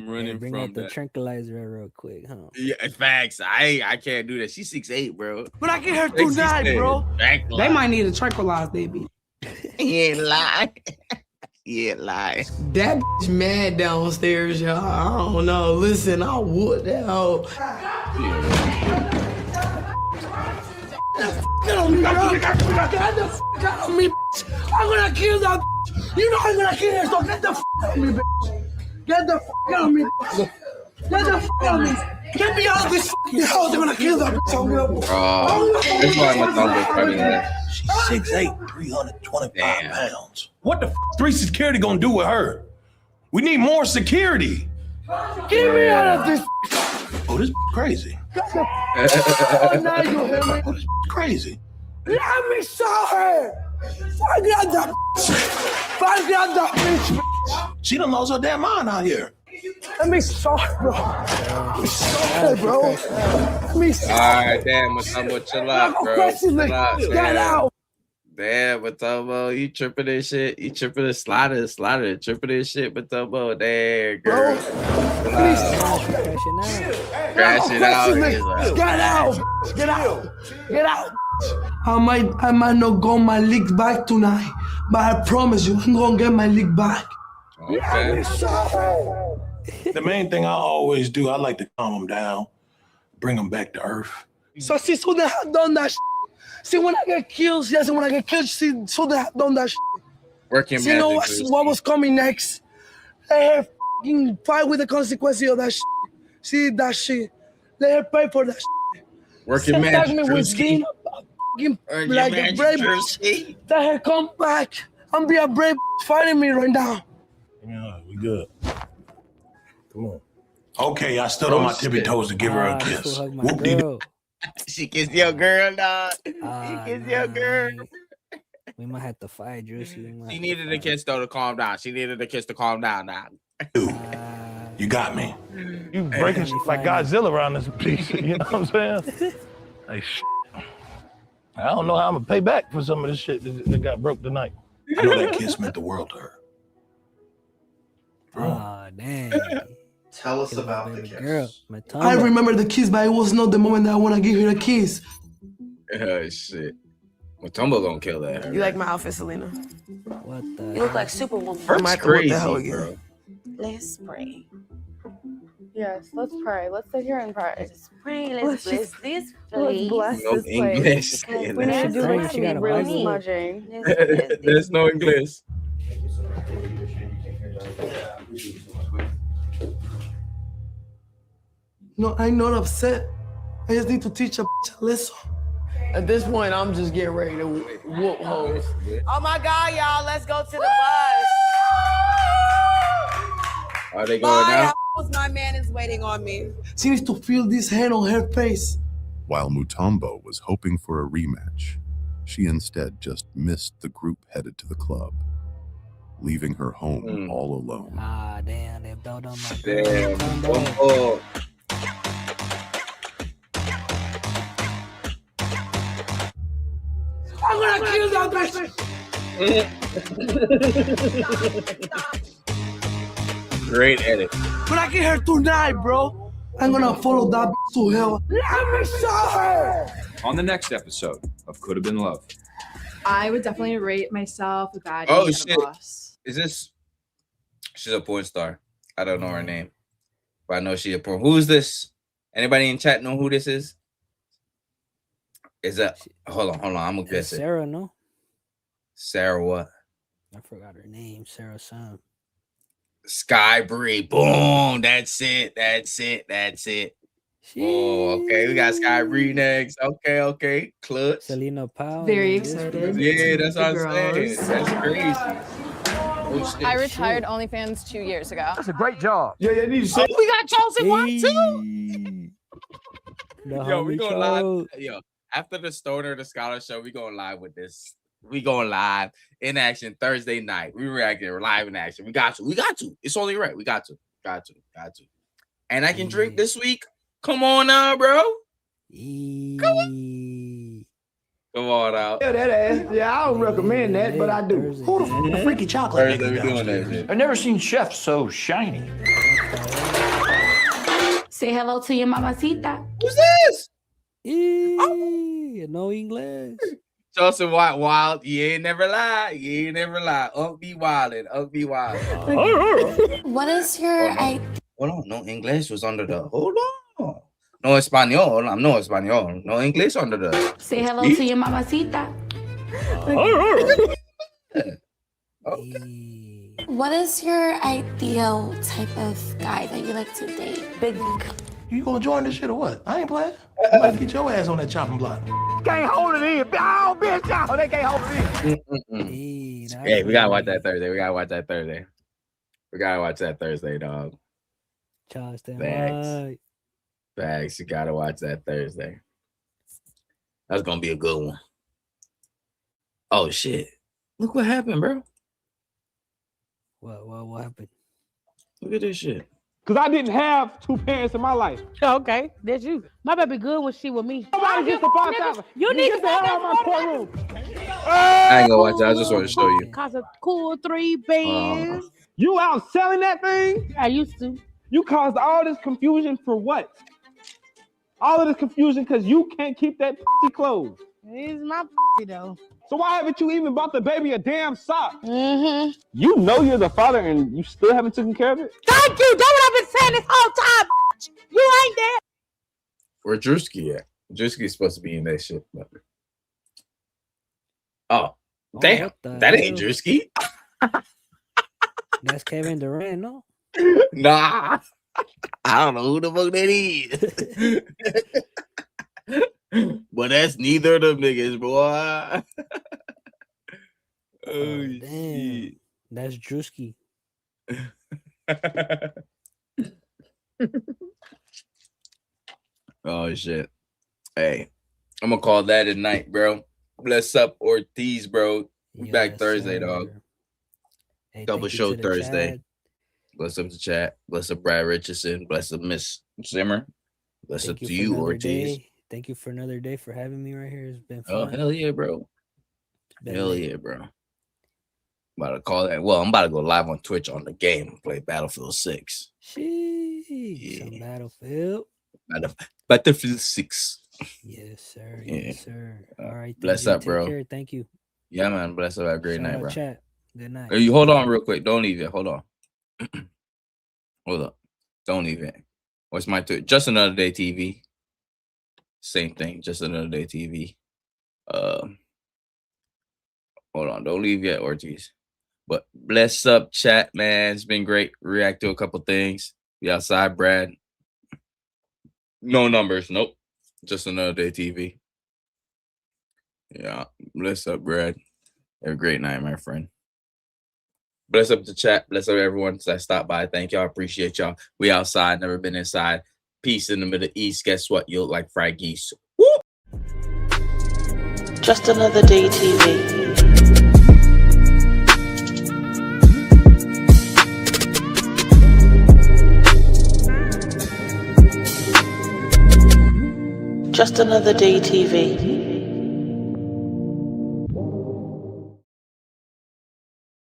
running bring from out the that. tranquilizer real quick, huh? Yeah, facts. I can't do that. She's 6'8", bro. When I get her tonight, bro. They might need to tranquilize that bitch. He ain't lie. He ain't lie. That bitch mad downstairs, y'all. I don't know. Listen, I would that hoe. Get on me, bro. Get the f out of me, bitch. I'm gonna kill that bitch. You know I'm gonna kill her, so get the f out of me, bitch. Get the f out of me, bitch. Get the f out of me. Get me out of this f***ing house. I'm gonna kill that bitch. This one Matumbo funny, man. She's 6'8", 325 pounds. What the f*** 3 security gonna do with her? We need more security. Get me out of this. Oh, this crazy. Oh, now you hear me? Oh, this crazy. Let me show her. Fuck that bitch. She done lost her damn mind out here. Let me show her, bro. Let me show her, bro. Let me show her. All right, damn, Matumbo, chill out, bro. Chill out, Get out. Damn, Matumbo, you tripping this shit? You tripping this slider, tripping this shit, Matumbo. Damn, girl. Crash it out. Get out. Get out. Get out. I might not go my league back tonight, but I promise you, I'm gonna get my league back. Okay. The main thing I always do, I like to calm them down, bring them back to earth. So see, so they have done that shit. See, when I get killed, yes, when I get killed, see, so they have done that shit. Working See, you know what was coming next? Let her fucking fight with the consequences of that shit. See that shit. Let her pay for that shit. Working magic, me with being like a brave bitch. Let her come back and be a brave bitch fighting me right now. Yeah, we good. Come on. Okay, I stood on my tippy toes to give her a kiss. Whoop-de-doo. She kissed your girl, dog. She kissed your girl. We might have to fight, Druski. She needed a kiss though to calm down. She needed a kiss to calm down now. You got me. You breaking shit like Godzilla around this piece. You know what I'm saying? Like, I don't know how I'm gonna pay back for some of this shit that got broke tonight. I know that kiss meant the world to her. Ah, damn. Tell us about the kiss. Girl, I remember the kiss, but it was not the moment that I want to give her a kiss. Oh shit. Matumbo gonna kill that. You like my outfit, Selena? What the? You look like Superwoman. That's crazy, bro. Let's pray. Yes, let's pray. Let's sit here and pray. Let's pray. Let's bless this Let's place. bless No this place. English. We need to do Right, like she got a real Bible. smudging. There's no English. No, I'm not upset. I just need to teach a lesson. At this point, I'm just getting ready to whoop hoes. Oh my God, y'all, let's go to the bus. Are they going now? My man is waiting on me. She needs to feel this hand on her face. While Mutombo was hoping for a rematch, she instead just missed the group headed to the club, leaving her home all alone. Ah, damn, they built on my Damn. girl. I'm gonna kill that bitch. Great edit. When I get her tonight, bro, I'm gonna follow that bitch to hell. Let me show her. On the next episode of Could Have Been Love. I would definitely rate myself a baddie Oh and shit. a boss. Is this? She's a porn star. I don't know her name, but I know she's a porn. Who's this? Anybody in chat know who this is? Is that? Hold on. I'm gonna guess it. Sarah, no? Sarah what? I forgot her name. Sarah Sam. Sky Bree. Boom. That's it. Oh, okay. We got Sky Bree next. Okay. Clutch. Selena Powell. Very excited. Yeah, that's what I'm saying. Girls. That's crazy. Oh, shit. I retired OnlyFans 2 years ago. That's a great job. Yeah, you need to say. We got chosen one too. Yo, We going live. Yo, after the Stoner the Scholar show, we going live with this. We going live in action Thursday night. We reacting live in action. We got to. It's only right. We got to. And I can drink this week. Come on now, bro. Come on out. Yeah, that ass. Yeah, I don't recommend that, but I do. Who the freaky chocolate? Thursday, we doing that shit. I've never seen chefs so shiny. Say hello to your mamacita. Who's this? No English. Joseph Wild. You ain't never lie. Unk be wildin'. What is your Hold on. No English was under the. Hold on. No Espanol. No Espanol. No English under the. Say hello to your mamacita. What is your ideal type of guy that you like to date? Big. You gonna join this shit or what? I ain't playing. You might get your ass on that chopping block. Can't hold it in. Oh, bitch, y'all. They can't hold it in. Hey, we gotta watch that Thursday. We gotta watch that Thursday, dog. Facts. You gotta watch that Thursday. That's gonna be a good one. Oh shit! Look what happened, bro. What happened? Look at this shit. Because I didn't have two parents in my life. Okay, that's you. My baby good when she with me. Nobody gets the 5,000. You need to get the hell out of my courtroom. I ain't gonna watch it. I just want to show you. Cause a cool 3 bands. You out selling that thing? I used to. You caused all this confusion for what? All of this confusion because you can't keep that closed. It's my though. So why haven't you even bought the baby a damn sock? Mm-hmm. You know you're the father and you still haven't taken care of it? Thank you. That's what I've been saying this whole time. You ain't there. Where Druski at? Druski's supposed to be in that shit. Oh, damn. That ain't Druski. That's Kevin Durant, no? Nah. I don't know who the fuck that is. But that's neither of them niggas, boy. Damn. That's Druski. Oh shit. Hey, I'm gonna call that a night, bro. Bless up Ortiz, bro. We back Thursday, dog. Hey, Double show Thursday. Bless up to chat. Bless up Brad Richardson. Bless up Miss Zimmer. Bless up to you, Ortiz. Thank you for another day for having me right here. It's been fun. Oh, hell yeah, bro. Hell yeah, bro. About to call that. Well, I'm about to go live on Twitch on the game. Play Battlefield 6. Sheesh. Some Battlefield. Battlefield 6. Yes, sir. Yes, sir. All right. Bless up, bro. Take care. Thank you. Yeah, man. Bless up. Have a great night, bro. Chat. Good night. Hey, you hold on real quick. Don't leave it. Hold on. Hold up. Don't leave it. What's my Twitch? Just Another Day TV. Same thing. Just Another Day TV. Hold on. Don't leave yet, Ortiz. But bless up, chat, man. It's been great. React to a couple things. Be outside, Brad. No numbers. Nope. Just Another Day TV. Yeah. Bless up, Brad. Have a great night, my friend. Bless up the chat. Bless up everyone that stopped by. Thank y'all. Appreciate y'all. We outside. Never been inside. Peace in the Middle East. Guess what? You'll like fried geese. Woo! Just Another Day TV. Just Another Day TV.